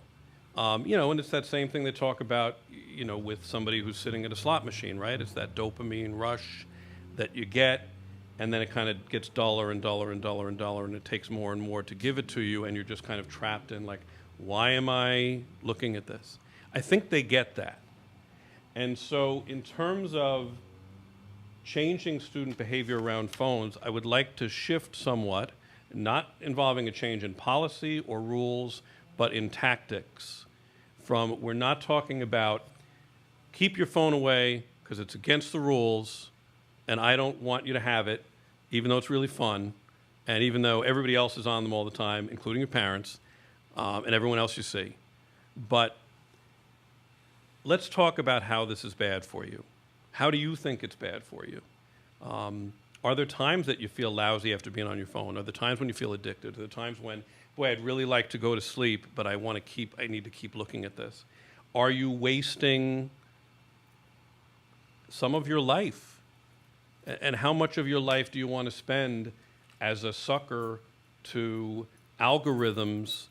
And it's that same thing they talk about, with somebody who's sitting at a slot machine, right? It's that dopamine rush that you get, and then it kind of gets duller and duller and duller and duller, and it takes more and more to give it to you, and you're just kind of trapped in like, why am I looking at this? I think they get that. And so in terms of changing student behavior around phones, I would like to shift somewhat, not involving a change in policy or rules, but in tactics. We're not talking about keep your phone away because it's against the rules and I don't want you to have it, even though it's really fun, and even though everybody else is on them all the time, including your parents and everyone else you see. But let's talk about how this is bad for you. How do you think it's bad for you? Are there times that you feel lousy after being on your phone? Are there times when you feel addicted? Are there times when, boy, I'd really like to go to sleep, but I need to keep looking at this? Are you wasting some of your life? And how much of your life do you want to spend as a sucker to algorithms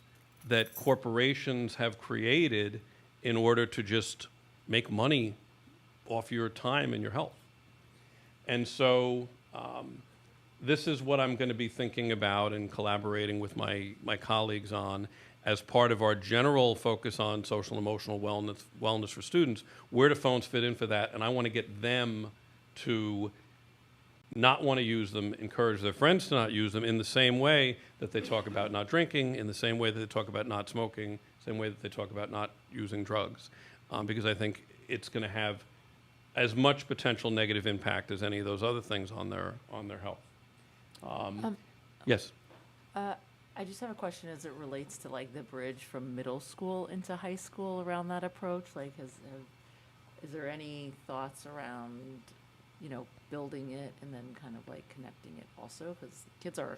that corporations have created in order to just make money off your time and your health? And so this is what I'm going to be thinking about and collaborating with my colleagues on as part of our general focus on social and emotional wellness for students. Where do phones fit in for that? And I want to get them to not want to use them, encourage their friends to not use them in the same way that they talk about not drinking, in the same way that they talk about not smoking, same way that they talk about not using drugs. Because I think it's going to have as much potential negative impact as any of those other things on their health. Yes? I just have a question as it relates to like the bridge from middle school into high school around that approach. Like, is there any thoughts around, building it and then kind of like connecting it also? Because kids are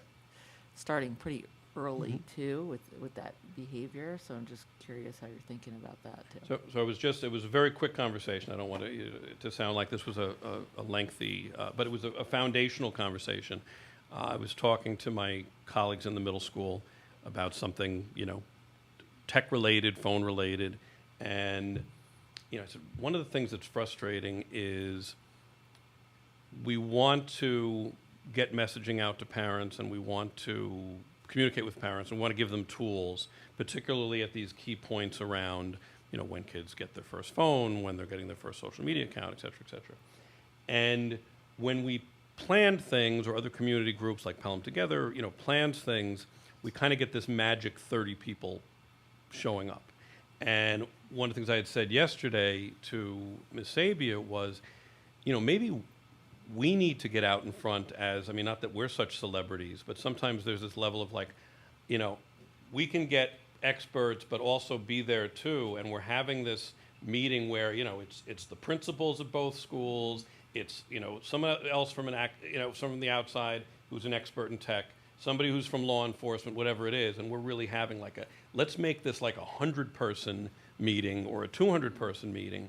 starting pretty early too with that behavior. So I'm just curious how you're thinking about that too. So it was a very quick conversation. I don't want to sound like this was a lengthy, but it was a foundational conversation. I was talking to my colleagues in the middle school about something, tech-related, phone-related, and I said, one of the things that's frustrating is we want to get messaging out to parents, and we want to communicate with parents, and want to give them tools, particularly at these key points around when kids get their first phone, when they're getting their first social media account, et cetera, et cetera. And when we planned things, or other community groups like Pelham Together, plans things, we kind of get this magic 30 people showing up. And one of the things I had said yesterday to Ms. Sabia was, maybe we need to get out in front as, not that we're such celebrities, but sometimes there's this level of like, we can get experts, but also be there too. And we're having this meeting where, it's the principals of both schools, it's, someone else from from the outside who's an expert in tech, somebody who's from law enforcement, whatever it is, and we're really having like let's make this like 100-person meeting or a 200-person meeting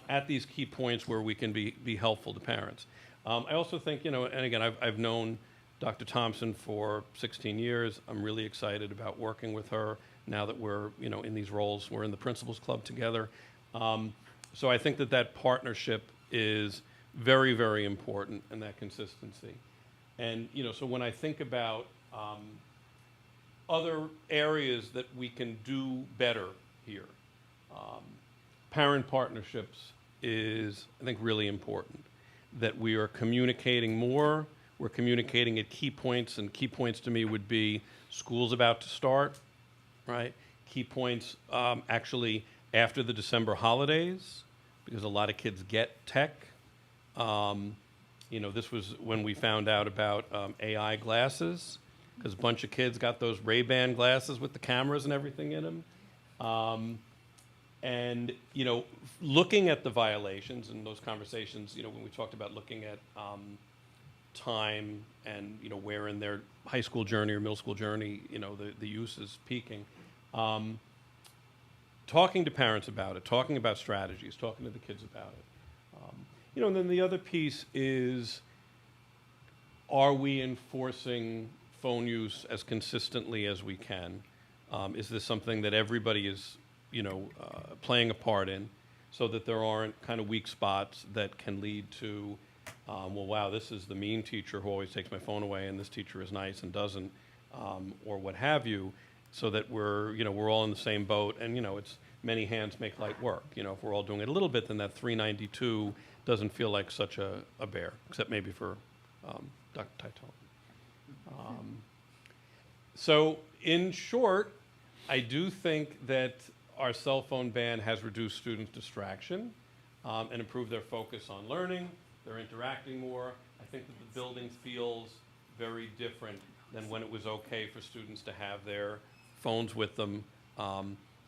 at these key points where we can be helpful to parents. I also think, and again, I've known Dr. Thompson for 16 years. I'm really excited about working with her now that we're, in these roles. We're in the Principals Club together. So I think that partnership is very, very important, and that consistency. And, so when I think about other areas that we can do better here, parent partnerships is, I think, really important. That we are communicating more, we're communicating at key points, and key points to me would be school's about to start, right? Key points actually after the December holidays, because a lot of kids get tech. This was when we found out about AI glasses, because a bunch of kids got those Ray-Ban glasses with the cameras and everything in them. And, looking at the violations and those conversations, when we talked about looking at time and, where in their high school journey or middle school journey, the use is peaking. Talking to parents about it, talking about strategies, talking to the kids about it. And then the other piece is, are we enforcing phone use as consistently as we can? Is this something that everybody is, playing a part in, so that there aren't kind of weak spots that can lead to, well, wow, this is the mean teacher who always takes my phone away, and this teacher is nice and doesn't, or what have you, so that we're all in the same boat, and, it's many hands make light work. If we're all doing it a little bit, then that 392 doesn't feel like such a bear, except maybe for Dr. Titone. So in short, I do think that our cell phone ban has reduced students' distraction and improved their focus on learning. They're interacting more. I think that the building feels very different than when it was okay for students to have their phones with them,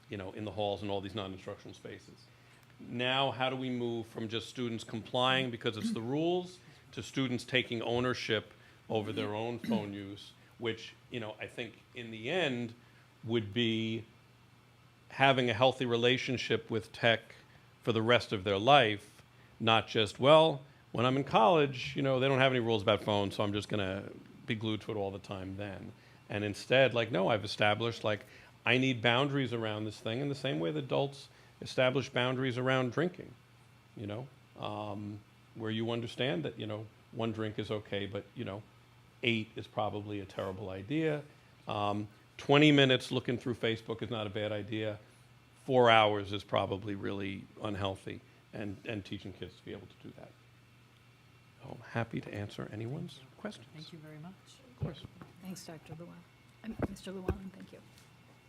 in the halls and all these non-instructional spaces. Now, how do we move from just students complying because it's the rules to students taking ownership over their own phone use, which, I think in the end would be having a healthy relationship with tech for the rest of their life, not just, well, when I'm in college, they don't have any rules about phones, so I'm just going to be glued to it all the time then. And instead, no, I've established, I need boundaries around this thing in the same way that adults establish boundaries around drinking, where you understand that, one drink is okay, but, 8 is probably a terrible idea. 20 minutes looking through Facebook is not a bad idea. 4 hours is probably really unhealthy, and teaching kids to be able to do that. So I'm happy to answer anyone's questions. Thank you very much. Of course. Thanks, Dr. Llewellyn. Mr. Llewellyn, thank you.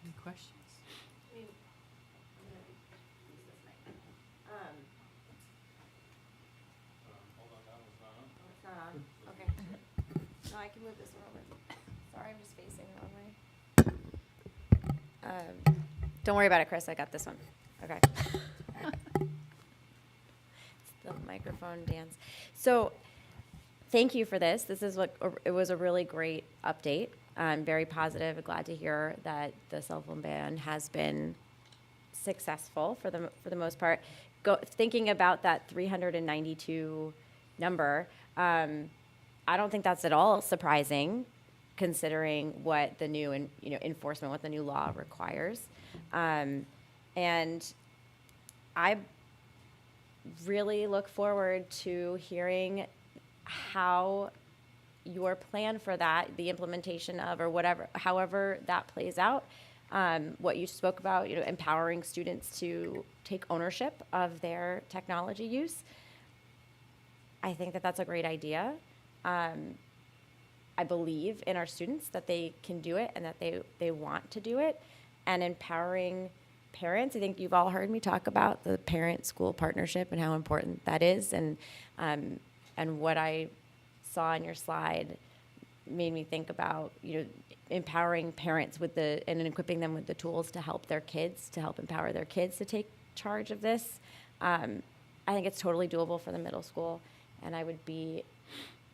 Any questions? It's not on? Okay. No, I can move this one over. Sorry, I'm just facing the wrong way. Don't worry about it, Chris. I got this one. Okay. It's the microphone dance. So, thank you for this. It was a really great update. I'm very positive. Glad to hear that the cell phone ban has been successful for the most part. Thinking about that 392 number, I don't think that's at all surprising, considering what the new enforcement, what the new law requires, and I really look forward to hearing how your plan for that, the implementation of, or whatever, however that plays out, what you spoke about, empowering students to take ownership of their technology use. I think that that's a great idea. I believe in our students that they can do it and that they want to do it. And empowering parents, I think you've all heard me talk about the parent-school partnership and how important that is. And what I saw on your slide made me think about, empowering parents and equipping them with the tools to help empower their kids to take charge of this. I think it's totally doable for the middle school, and I would be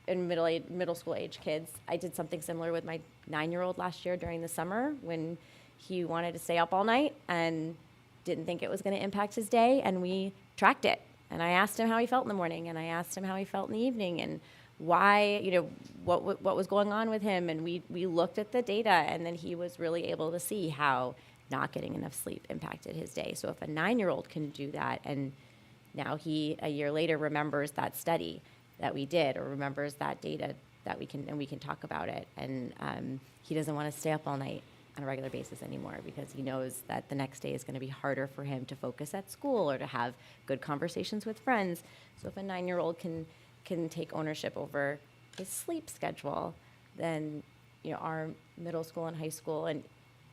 in middle school age kids. I did something similar with my 9-year-old last year during the summer when he wanted to stay up all night and didn't think it was going to impact his day, and we tracked it. And I asked him how he felt in the morning, and I asked him how he felt in the evening, and why, what was going on with him. And we looked at the data, and then he was really able to see how not getting enough sleep impacted his day. So if a 9-year-old can do that, and now he, a year later, remembers that study that we did, or remembers that data that we can talk about it. And he doesn't want to stay up all night on a regular basis anymore, because he knows that the next day is going to be harder for him to focus at school or to have good conversations with friends. So if a 9-year-old can take ownership over his sleep schedule, then our middle school and high school, and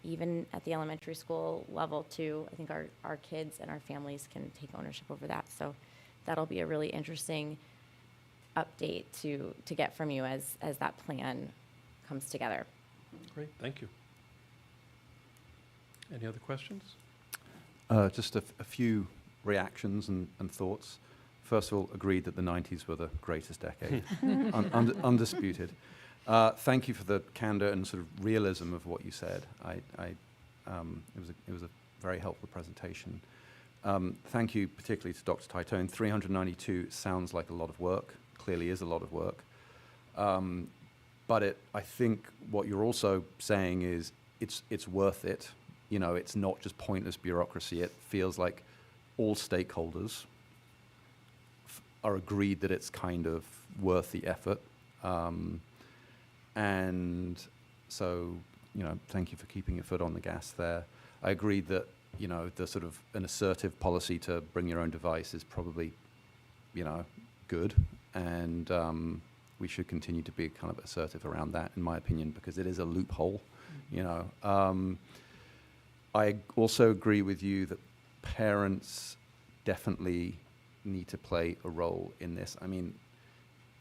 even at the elementary school level too, I think our kids and our families can take ownership over that. So that'll be a really interesting update to get from you as that plan comes together. Great, thank you. Any other questions? Just a few reactions and thoughts. First of all, agreed that the 90s were the greatest decade, undisputed. Thank you for the candor and sort of realism of what you said. It was a very helpful presentation. Thank you particularly to Dr. Titone. 392 sounds like a lot of work, clearly is a lot of work. But I think what you're also saying is it's worth it. It's not just pointless bureaucracy. It feels like all stakeholders are agreed that it's kind of worth the effort. And so, thank you for keeping your foot on the gas there. I agree that, the sort of an assertive policy to bring your own device is probably, good. And we should continue to be kind of assertive around that, in my opinion, because it is a loophole, I also agree with you that parents definitely need to play a role in this. I mean,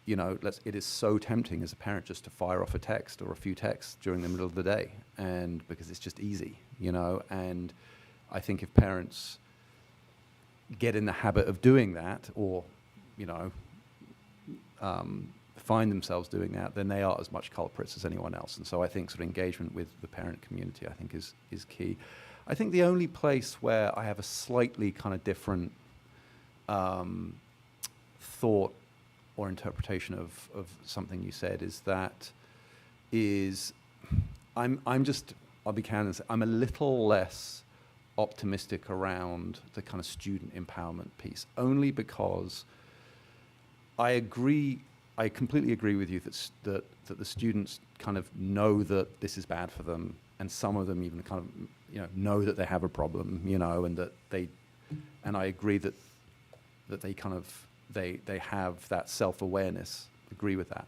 it is so tempting as a parent just to fire off a text or a few texts during the middle of the day, and because it's just easy, and I think if parents get in the habit of doing that, or, find themselves doing that, then they are as much culprits as anyone else. And so I think sort of engagement with the parent community, I think, is key. I think the only place where I have a slightly kind of different thought or interpretation of something you said I'll be candid and say, I'm a little less optimistic around the kind of student empowerment piece, only because I completely agree with you that the students kind of know that this is bad for them, and some of them even kind of know that they have a problem, and I agree that they kind of they have that self-awareness. Agree with that.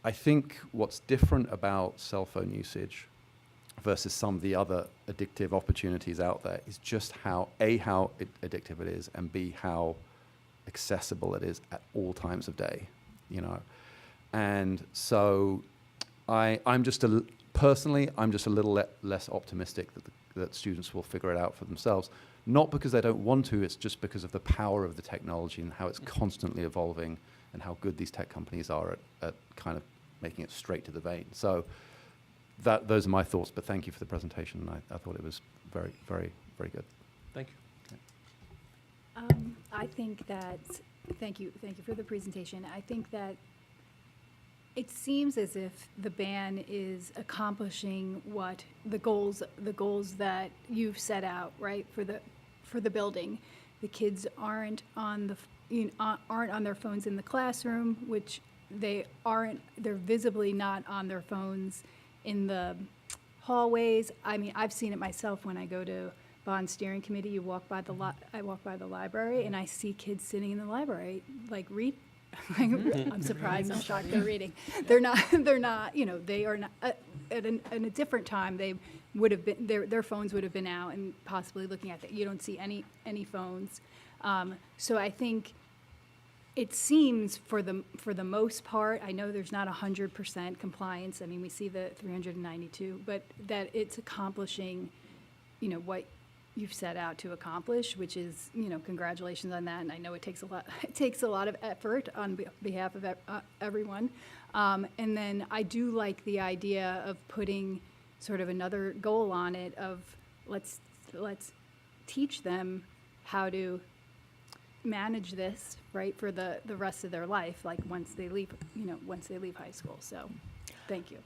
I think what's different about cell phone usage versus some of the other addictive opportunities out there is just how addictive it is, and B, how accessible it is at all times of day, And so I'm just personally a little less optimistic that students will figure it out for themselves. Not because they don't want to, it's just because of the power of the technology and how it's constantly evolving, and how good these tech companies are at kind of making it straight to the vein. So those are my thoughts, but thank you for the presentation. I thought it was very, very, very good. Thank you. I think that, thank you for the presentation. I think that it seems as if the ban is accomplishing what the goals that you've set out, right, for the building. The kids aren't on their phones in the classroom, which they're visibly not on their phones in the hallways. I mean, I've seen it myself when I go to bond steering committee. You walk by the I walk by the library, and I see kids sitting in the library, like I'm surprised. I'm shocked they're reading. They're not. They're not. You know, they are not. At a different time, they would have been. Their phones would have been out and possibly looking at that. You don't see any phones. So I think it seems for the most part. I know there's not 100% compliance. I mean, we see the 392, but that it's accomplishing, you know, what you've set out to accomplish, which is, you know, congratulations on that. And I know it takes a lot. It takes a lot of effort on behalf of everyone. And then I do like the idea of putting sort of another goal on it of let's teach them how to manage this, right, for the rest of their life, like once they leave high school. So, thank you.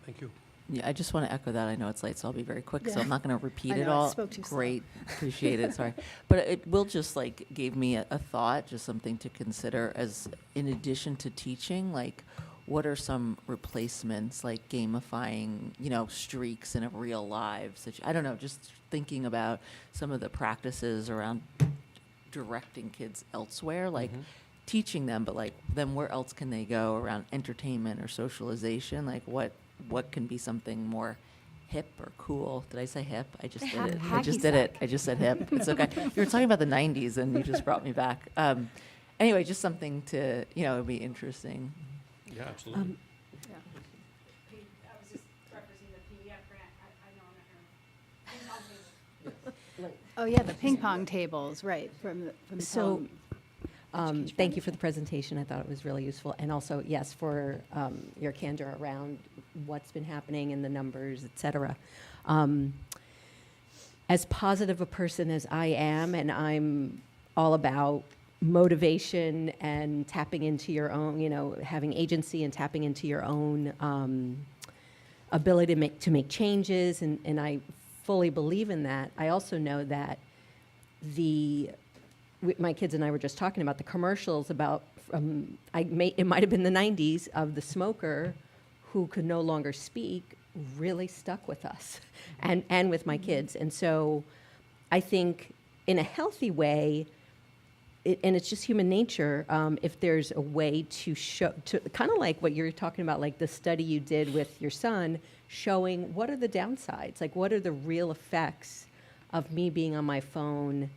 Thank you. Yeah, I just want to echo that. I know it's late, so I'll be very quick. So Yeah. I'm not going to repeat I know, it I all. spoke too slow. Great, appreciate it. Sorry, but it will just like gave me a thought, just something to consider. As in addition to teaching, like what are some replacements, like gamifying, you know, streaks in a real lives? I don't know, just thinking about some of the practices around directing kids elsewhere, like teaching them, but like then where else can they go around entertainment or socialization? Like what can be something more hip or cool? Did I say hip? I just did it. I just did it. I just said hip. It's okay. You were talking about the 90s and you just brought me back. Anyway, just something to, you know, it'd be interesting. Yeah, absolutely. I was just referencing the PDF grant. Oh yeah, the ping pong tables, right? From the So, Pelham thank you for the presentation. I thought it was really useful, and also yes for your candor around what's been happening and the numbers, et cetera. As positive a person as I am, and I'm all about motivation and tapping into your own, you know, having agency and tapping into your own ability to make changes, and I fully believe in that. I also know that my kids and I were just talking about the commercials about it might have been the 90s of the smoker who could no longer speak really stuck with us and with my kids. And so I think in a healthy way, and it's just human nature, if there's a way to show, kind of like what you're talking about, like the study you did with your son, showing what are the downsides, like what are the real effects of me being on my phone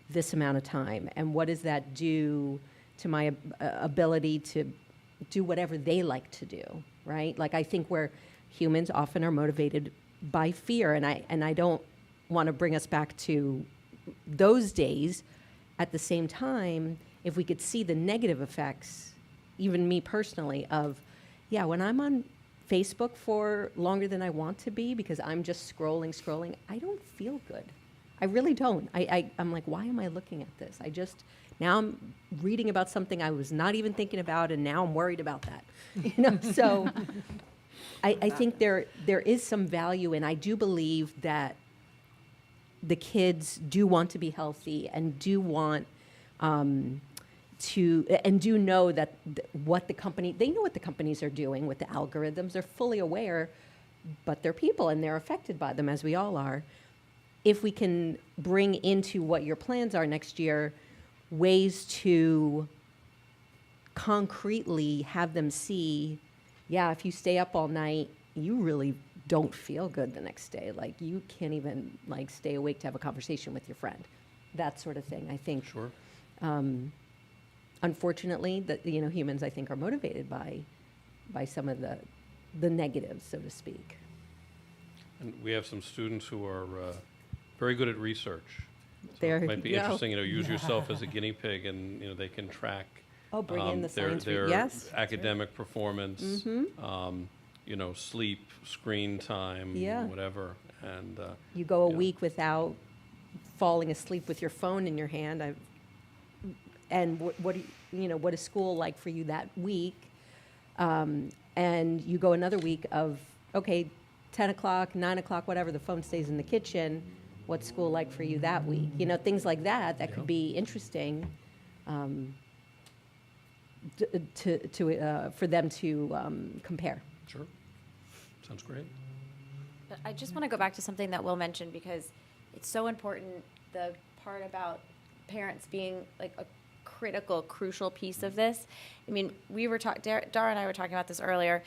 this amount of time, and what does that do to my ability to do whatever they like to do, right? Like I think where humans often are motivated by fear, and I don't want to bring us back to those days. At the same time, if we could see the negative effects, even me personally, of, yeah, when I'm on Facebook for longer than I want to be because I'm just scrolling, I don't feel good. I really don't. I'm like, why am I looking at this? Now I'm reading about something I was not even thinking about, and now I'm worried about that. You know, so I think there is some value, and I do believe that the kids do want to be healthy and do want do know that they know what the companies are doing with the algorithms. They're fully aware, but they're people and they're affected by them, as we all are. If we can bring into what your plans are next year ways to concretely have them see, yeah, if you stay up all night, you really don't feel good the next day. Like you can't even like stay awake to have a conversation with your friend. That sort of thing. I think. Sure. Unfortunately, that humans I think are motivated by some of the negatives, so to speak. And we have some students who are very good at research. So There it might be you go. interesting, use yourself as a guinea pig, and they can track Bring in the science. their Yes. academic performance, Mhm. Sleep, screen time, Yeah. whatever. And You go a week without falling asleep with your phone in your hand. And what is school like for you that week? And you go another week of, okay, 10 o'clock, 9 o'clock, whatever, the phone stays in the kitchen. What's school like for you that week? Things like that could be interesting for them to compare. Sure. Sounds great. But I just want to go back to something that Will mentioned because it's so important, the part about parents being like a critical, crucial piece of this. I mean, we were Dara and I were talking about this earlier.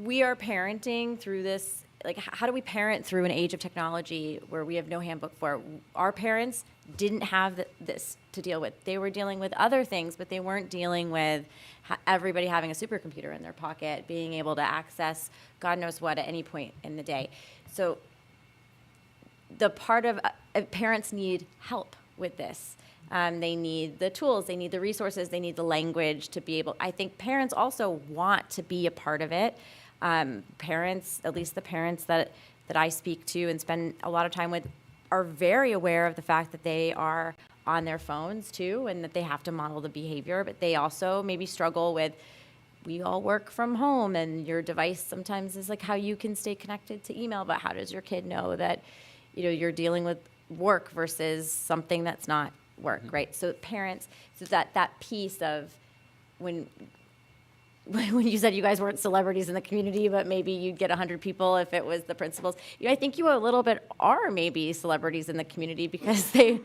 We are parenting through this, like how do we parent through an age of technology where we have no handbook for? Our parents didn't have this to deal with. They were dealing with other things, but they weren't dealing with everybody having a supercomputer in their pocket, being able to access God knows what at any point in the day. So the part of parents need help with this. They need the tools, they need the resources, they need the language to be able. I think parents also want to be a part of it. Parents, at least the parents that I speak to and spend a lot of time with, are very aware of the fact that they are on their phones too, and that they have to model the behavior. But they also maybe struggle with, we all work from home, and your device sometimes is like how you can stay connected to email. But how does your kid know that, you're dealing with work versus something that's not work, right? So parents, so that piece of when you said you guys weren't celebrities in the community, but maybe you'd get 100 people if it was the principals. I think you a little bit are maybe celebrities in the community because they,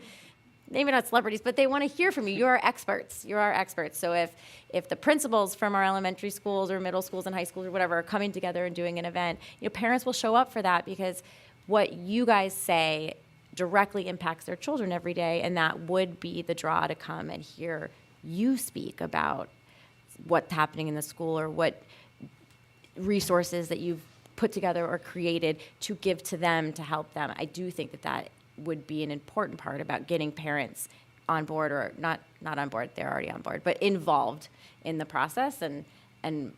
maybe not celebrities, but they want to hear from you. You are experts. You are experts. So if the principals from our elementary schools or middle schools and high schools or whatever are coming together and doing an event, parents will show up for that because what you guys say directly impacts their children every day, and that would be the draw to come and hear you speak about what's happening in the school or what resources that you've put together or created to give to them to help them. I do think that would be an important part about getting parents on board, or not on board, they're already on board, but involved in the process and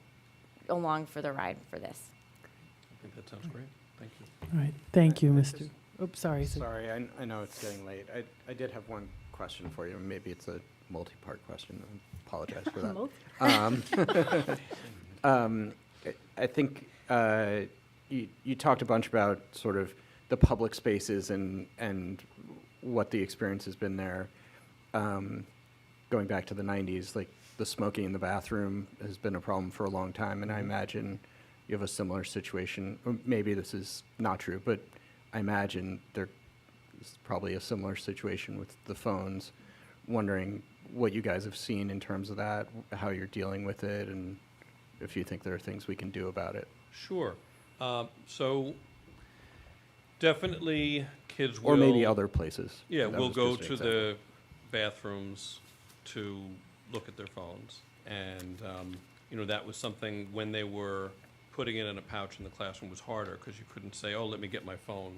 along for the ride for this. I think that sounds great. Thank you. All right, thank you, Mr. Oops, sorry. Sorry, I know it's getting late. I did have one question for you. Maybe it's a multi-part question. I apologize for that. I think you talked a bunch about sort of the public spaces and what the experience has been there. Going back to the 90s, like the smoking in the bathroom has been a problem for a long time, and I imagine you have a similar situation. Or maybe this is not true, but I imagine there's probably a similar situation with the phones. Wondering what you guys have seen in terms of that, how you're dealing with it, and if you think there are things we can do about it. Sure. So definitely kids will... Or maybe other places. Yeah, That will was go just to an the bathrooms to look at their phones. And, that was something when they were putting it in a pouch in the classroom was harder because you couldn't say, oh, let me get my phone.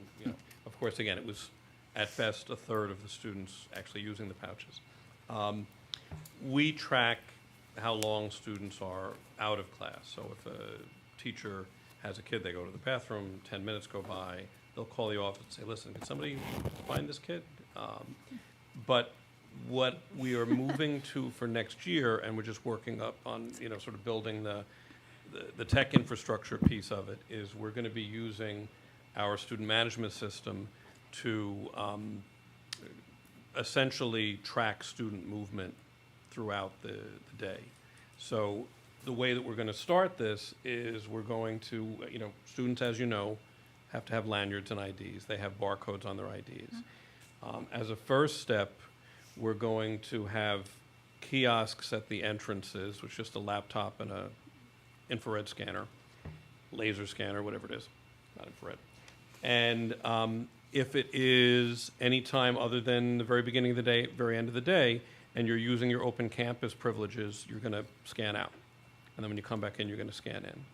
Of course, again, it was at best a third of the students actually using the pouches. We track how long students are out of class. So if a teacher has a kid, they go to the bathroom, 10 minutes go by, they'll call the office and say, listen, can somebody find this kid? But what we are moving to for next year, and we're just working up on, sort of building the tech infrastructure piece of it, is we're going to be using our student management system to essentially track student movement throughout the day. So the way that we're going to start this is we're going to, students, as you know, have to have lanyards and IDs. They have barcodes on their IDs. As a first step, we're going to have kiosks at the entrances, which is just a laptop and a infrared scanner, laser scanner, whatever it is, not infrared. And if it is any time other than the very beginning of the day, very end of the day, and you're using your open campus privileges, you're going to scan out. And then when you come back in, you're going to scan in.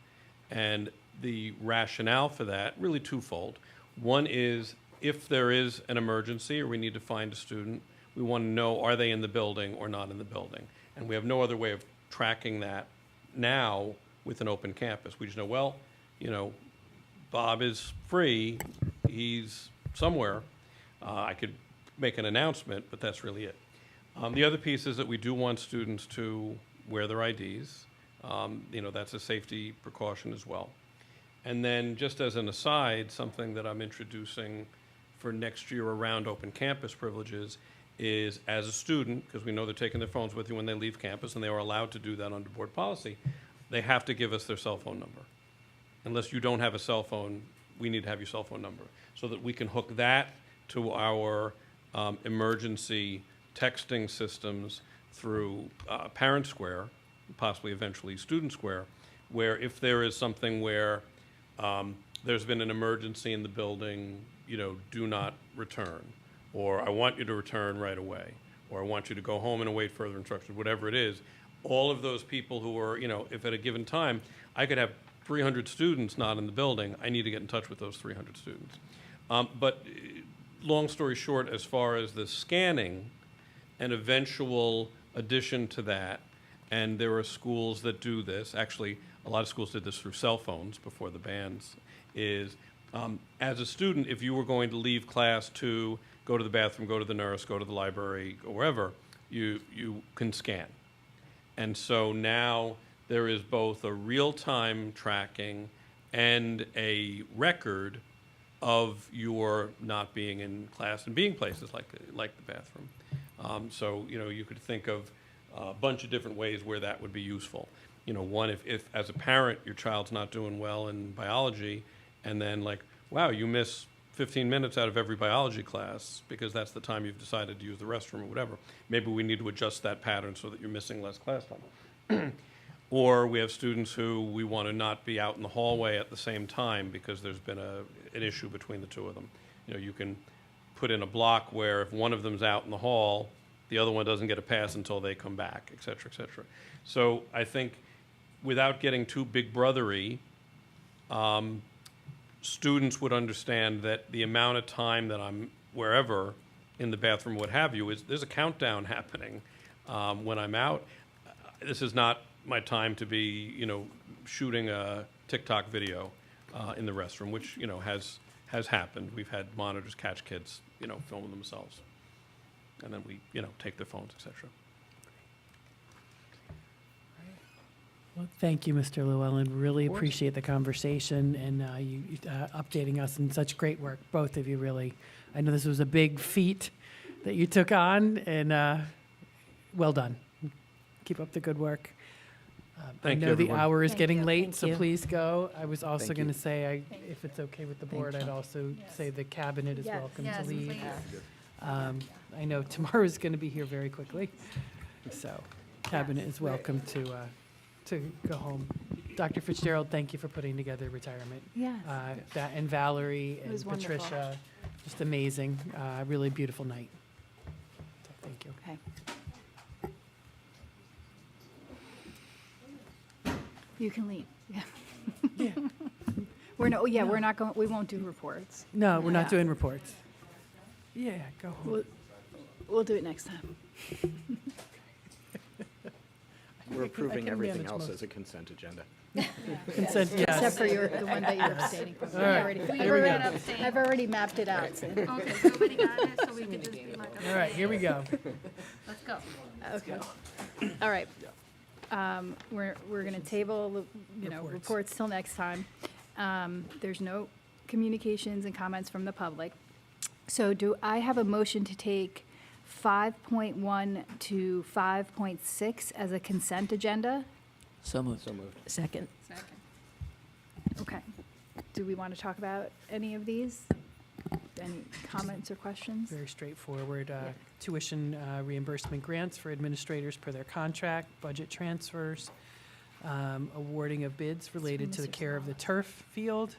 And the rationale for that, really twofold. One is if there is an emergency or we need to find a student, we want to know, are they in the building or not in the building? And we have no other way of tracking that now with an open campus. We just know, well, Bob is free, he's somewhere. I could make an announcement, but that's really it. The other piece is that we do want students to wear their IDs. That's a safety precaution as well. And then just as an aside, something that I'm introducing for next year around open campus privileges is, as a student, because we know they're taking their phones with you when they leave campus, and they are allowed to do that under board policy, they have to give us their cell phone number. Unless you don't have a cell phone, we need to have your cell phone number, so that we can hook that to our emergency texting systems through Parent Square, possibly eventually Student Square, where if there is something where there's been an emergency in the building, do not return, or I want you to return right away, or I want you to go home and await further instructions, whatever it is, all of those people who are, if at a given time I could have 300 students not in the building, I need to get in touch with those 300 students. But long story short, as far as the scanning, an eventual addition to that, and there are schools that do this, actually a lot of schools did this through cell phones before the bans, is as a student, if you were going to leave class to go to the bathroom, go to the nurse, go to the library, or wherever, you can scan. And so now there is both a real-time tracking and a record of your not being in class and being places like the bathroom. So you could think of a bunch of different ways where that would be useful. One, if as a parent your child's not doing well in biology, and then wow, you miss 15 minutes out of every biology class because that's the time you've decided to use the restroom or whatever. Maybe we need to adjust that pattern so that you're missing less class time. Or we have students who we want to not be out in the hallway at the same time because there's been an issue between the two of them. You can put in a block where if one of them's out in the hall, the other one doesn't get a pass until they come back, et cetera, et cetera. So I think without getting too big brothery, students would understand that the amount of time that I'm wherever in the bathroom, what have you, there's a countdown happening when I'm out. This is not my time to be, shooting a TikTok video in the restroom, which, has happened. We've had monitors catch kids, filming themselves. And then we, take their phones, et cetera. Well, thank you, Mr. Llewellyn. Really appreciate the conversation and you updating us, and such great work, both of you, really. I know this was a big feat that you took on, and well done. Keep up the good work. Thank you, I know the everyone. hour is Thank getting you. late, Thank so you. please go. I was also Thank going to you. say, if it's okay with the board, I'd also say the cabinet is Yes. welcome Yes, to leave. please. I know tomorrow is going to be here very quickly, so cabinet is welcome to go home. Dr. Fitzgerald, thank you for putting together retirement. Yes. That and Valerie It was and wonderful. Patricia, just amazing. Really beautiful night. So thank you. Okay. You can leave. Yeah. We're not going. We won't do reports. No, we're not Yeah. doing reports. Yeah, go home. We'll do it next time. We're approving can everything manage else most. as a consent agenda. Consent, yes. Except for the one that you're abstaining from. All right, here we go. I've already mapped it out. so- Okay, so everybody got it, so we can just be like, All right, here we go. let's go. Okay. All right. We're going to table, reports till next time. There's no communications and comments from the public. So do I have a motion to take 5.1 to 5.6 as a consent agenda? So moved. So moved. Second. Okay. Do we want to talk about any of these? Any comments or questions? Very straightforward. Tuition reimbursement grants for administrators per their contract, budget transfers, awarding of bids related to the care of the turf field,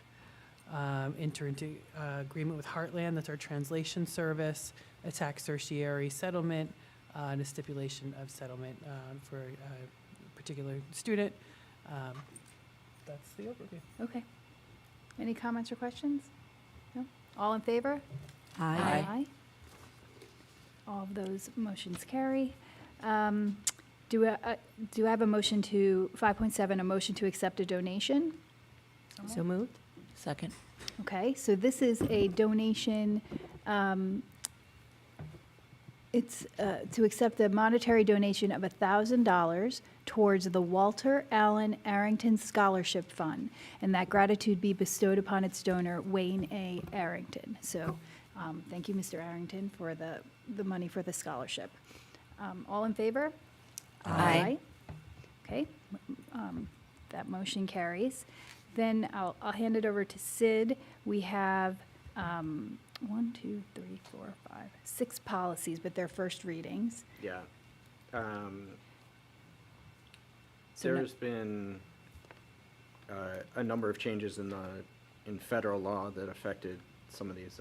enter into agreement with Heartland, that's our translation service, a tax certiorari settlement, and a stipulation of settlement for a particular student. That's the overview. Okay. Any comments or questions? No? All in favor? Aye. All of those motions carry. Do I have a motion to, 5.7, a motion to accept a donation? So moved. Second. Okay, so this is a donation, it's to accept a monetary donation of $1,000 towards the Walter Allen Arrington Scholarship Fund, and that gratitude be bestowed upon its donor, Wayne A. Arrington. So, thank you, Mr. Arrington, for the money for the scholarship. All in favor? Aye. Okay, that motion carries. Then I'll hand it over to Sid. We have 1, 2, 3, 4, 5, 6 policies, but they're first readings. Yeah. So no- There's been a number of changes in federal law that affected some of these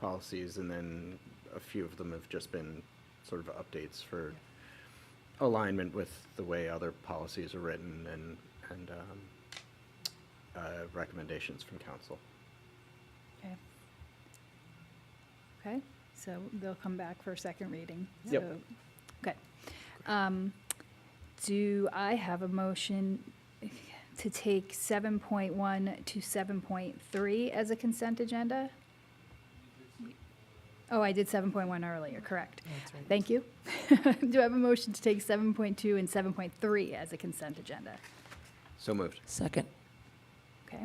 policies, and then a few of them have just been sort of updates for alignment with the way other policies are written and recommendations from council. Okay. Okay, so they'll come back for a second reading. Yep. So- Okay. Do I have a motion to take 7.1 to 7.3 as a consent agenda? Oh, I did 7.1 earlier, correct. That's right. Thank you. Do I have a motion to take 7.2 and 7.3 as a consent agenda? So moved. Second. Okay.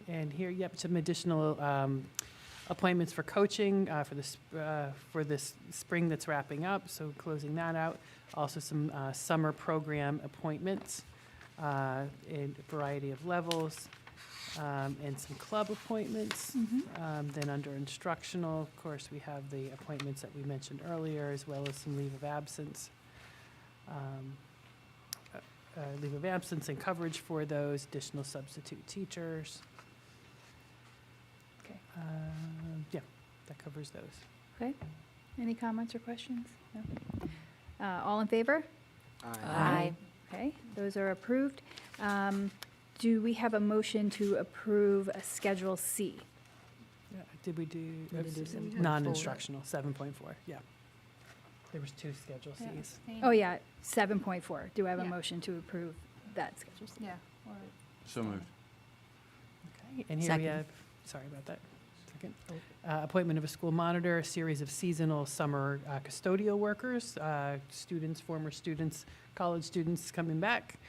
And here, yep, some additional appointments for coaching for this spring that's wrapping up, so closing that out. Also some summer program appointments in a variety of levels, and some club appointments. Then under instructional, of course, we have the appointments that we mentioned earlier, as well as some leave of absence. Leave of absence and coverage for those, additional substitute teachers. Okay. Yeah, that covers those. Okay. Any comments or questions? No? All in favor? Aye. Okay, those are approved. Do we have a motion to approve a Schedule C? Did we do We did do 7.4. non-instructional, 7.4, yeah. There was 2 Schedule Cs. Oh, yeah, 7.4. Do I have a Yeah. motion to approve that Schedule C? Yeah. So moved. Okay, and here we Second. have, sorry about that, second. Appointment of a school monitor, a series of seasonal summer custodial workers, students, former students, college students coming back.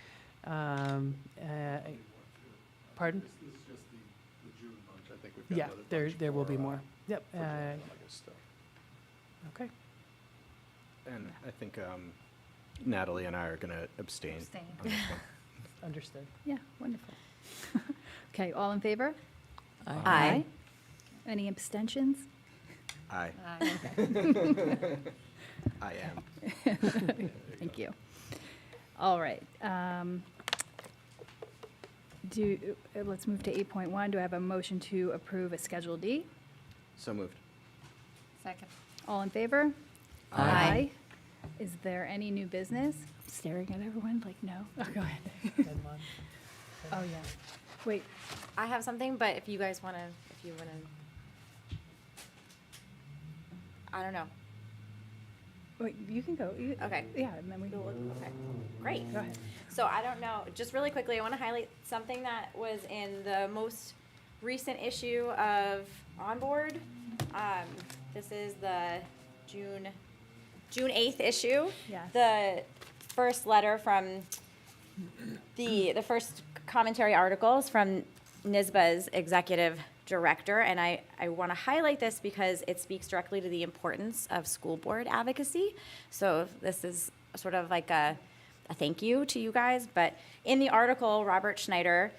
Pardon? This is just the June bunch. I think we've got Yeah, another there will bunch be for, more. Yep. for July, August stuff. Okay. And I think Natalie and I are going to abstain Abstain. on this one. Understood. Yeah, wonderful. Okay, all in favor? Aye. Any abstentions? Aye. Okay. I am. Thank you. All right. Let's move to 8.1. Do I have a motion to approve a Schedule D? So moved. Second. All in favor? Aye. Is there any new business? I'm staring at everyone like, no. Oh, go ahead. Then one. Oh, yeah. Wait, I have something, but if you guys want to, I don't know. wait, you can go. Okay. Yeah, and then we can. Okay, great. Go ahead. So I don't know, just really quickly, I want to highlight something that was in the most recent issue of Onboard. This is the June 8th issue. Yes. The first letter from the first commentary articles from NYSBA's executive director, and I want to highlight this because it speaks directly to the importance of school board advocacy. So this is sort of like a thank you to you guys. But in the article, Robert Schneider,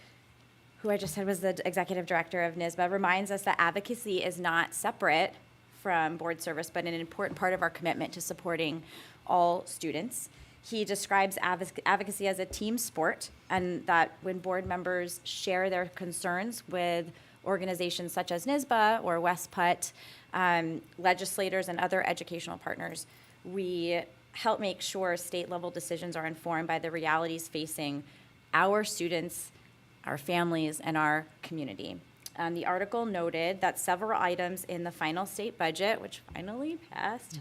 who I just said was the executive director of NYSBA, reminds us that advocacy is not separate from board service, but an important part of our commitment to supporting all students. He describes advocacy as a team sport, and that when board members share their concerns with organizations such as NYSBA or WestPut, legislators and other educational partners, we help make sure state-level decisions are informed by the realities facing our students, our families, and our community. The article noted that several items in the final state budget, which finally passed,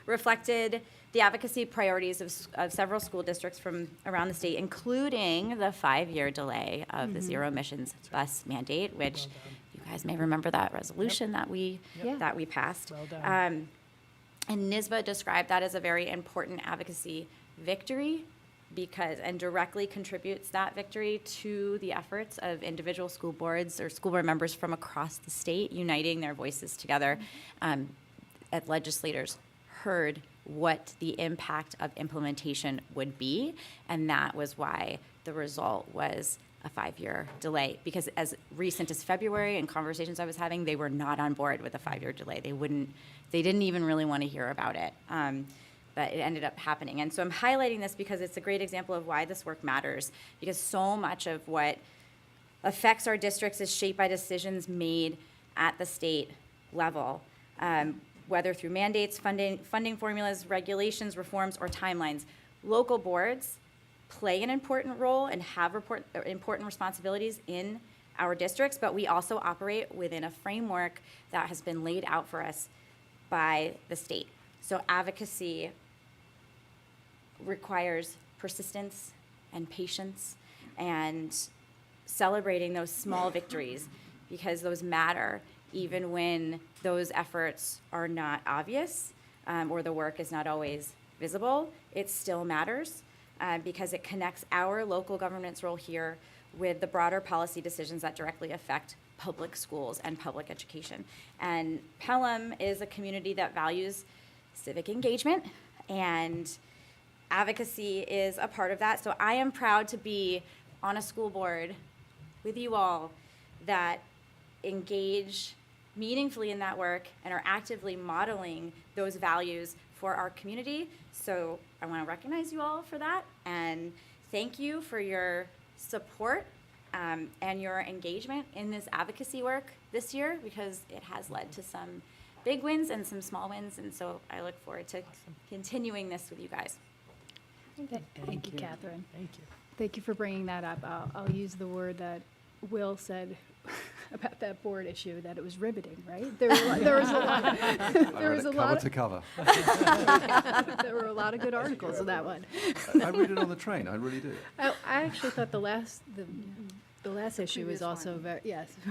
reflected the advocacy priorities of several school districts from around the state, including the 5-year delay of the zero emissions bus mandate, which you guys may remember that resolution that we passed. Well done. And NYSBA described that as a very important advocacy victory and directly contributes that victory to the efforts of individual school boards or school board members from across the state uniting their voices together. As legislators heard what the impact of implementation would be, and that was why the result was a 5-year delay, because as recent as February and conversations I was having, they were not on board with a 5-year delay. They didn't even really want to hear about it. But it ended up happening. And so I'm highlighting this because it's a great example of why this work matters, because so much of what affects our districts is shaped by decisions made at the state level, whether through mandates, funding formulas, regulations, reforms, or timelines. Local boards play an important role and have important responsibilities in our districts, but we also operate within a framework that has been laid out for us by the state. So advocacy requires persistence and patience and celebrating those small victories, because those matter even when those efforts are not obvious or the work is not always visible. It still matters because it connects our local government's role here with the broader policy decisions that directly affect public schools and public education. And Pelham is a community that values civic engagement, and advocacy is a part of that. So I am proud to be on a school board with you all that engage meaningfully in that work and are actively modeling those values for our community. So I want to recognize you all for that, and thank you for your support and your engagement in this advocacy work this year, because it has led to some big wins and some small wins, and so I look forward to continuing this with you guys. Thank you, Catherine. Thank you. Thank you for bringing that up. I'll use the word that Will said about that board issue, that it was riveting, right? There was a lot. There was a lot to cover. There were a lot of good articles in that one. I read it on the train. I really do. I actually thought the last issue was also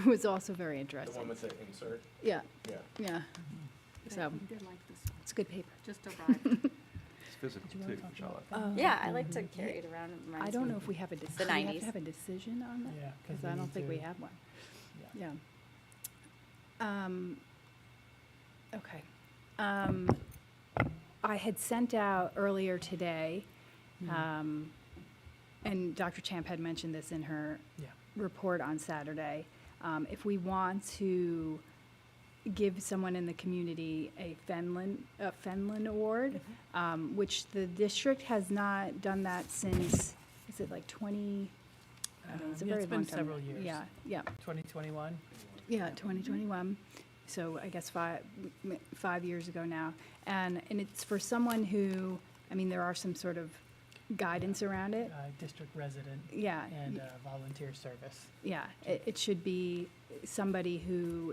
was also very interesting. The one with the insert? Yeah. Yeah. Yeah. So it's a good paper. Just arrived. It's physical too, Charlotte. Yeah, I like to carry it around. It reminds I don't me know if we have a the decision. We have 90s. to have a decision on that? Yeah, 'cause Because we I don't need think we to- have one. Yeah. Yeah. Okay. I had sent out earlier today, and Dr. Champ had mentioned this in her Yeah. report on Saturday. If we want to give someone in the community a Fenlon Award, which the district has not done that since, is it like 20? I mean, it's a Yeah, very it's been long time. several years. Yeah, yeah. 2021? Yeah, 2021. So I guess 5 years ago now. And it's for someone who, I mean, there are some sort of guidance around it. District resident. Yeah. And volunteer service. Yeah, it should be somebody who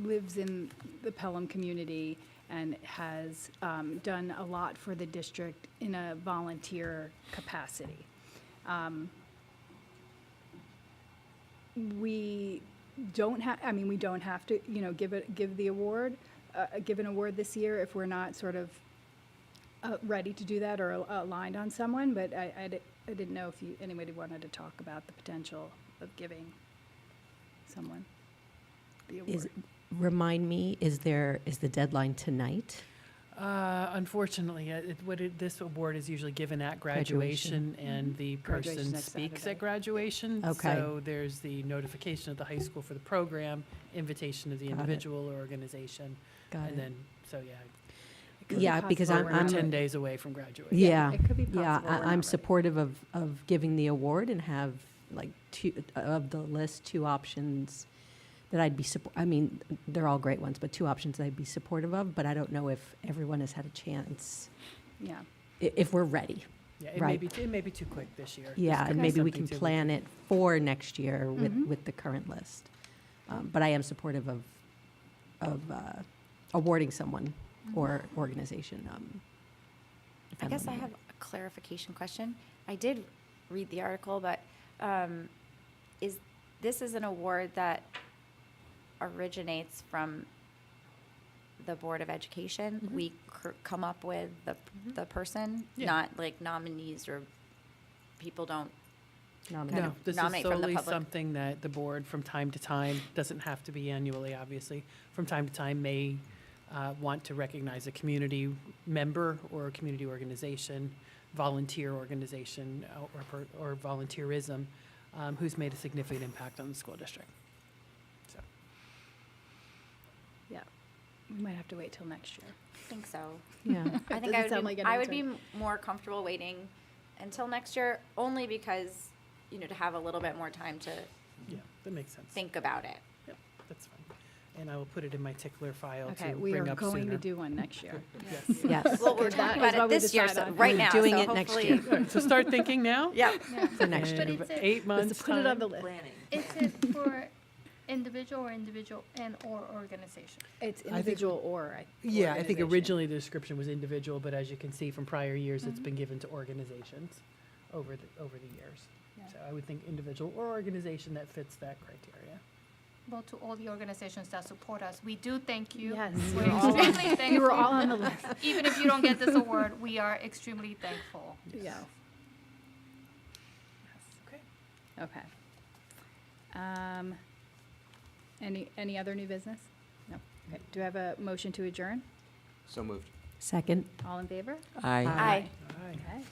lives in the Pelham community and has done a lot for the district in a volunteer capacity. We don't have to, give the award, give an award this year if we're not sort of ready to do that or aligned on someone, but I didn't know if anybody wanted to talk about the potential of giving someone the award. Remind me, is the deadline tonight? Unfortunately, this award is usually given at graduation, and the Graduation's person next speaks Saturday. at graduation. Okay. So there's the notification of the high school for the program, invitation of the Got it. individual or organization. Got and it. then, so yeah. it could be Yeah, because possible I'm we're 10 days away from graduation. Yeah, it could be yeah. possible we're not I'm ready. supportive of giving the award and have like two options that I'd be I mean, they're all great ones, but two options that I'd be supportive of. But I don't know if everyone has had a chance. Yeah. If we're ready. Yeah, it right. may be too quick this year. Yeah, This could and be maybe we something can too- plan it for next year Mhm. with the current list. But I am supportive of awarding someone or organization. I guess I Fenlon have a clarification question. I did read the article, but this is an award that originates from the Board of Education? Mhm. We come up with the person, Yeah. not like nominees or people don't Nominate. kind No, of this is nominate from the solely public. something that the board, from time to time, doesn't have to be annually, obviously, from time to time may want to recognize a community member or a community organization, volunteer organization, or volunteerism who's made a significant impact on the school district. So, Yeah, we might have to wait till next year. I think so. Yeah. I think Doesn't sound like an I would be answer. more comfortable waiting until next year, only because, to have a little bit more time to yeah, that makes sense. think about it. Yep, that's fine. And I will put it in my tickler file Okay, to we bring are up going sooner. to do one next year. Yes. Yes. Well, we're That talking is about what it we this year, decide so on. right We're now. doing so it next hopefully- year. All right, so start thinking now. Yep. For next And year. But it's 8 months Put it on time. the list. Planning. Is it for individual and/or organization? It's think- individual or Yeah, I think organization. originally the description was individual, but as you can see from prior years, it's been given to organizations over the years. So I would think individual or organization that fits that criteria. Well, to all the organizations that support us, we do thank you. Yes, We're you're all on- extremely thankful. you were all on the list. Even if you don't get this award, we are extremely thankful. Yeah. Okay. Okay. Any other new business? No. Okay. Do I have a motion to adjourn? So moved. Second. All in favor? Aye. Aye. All right. Okay.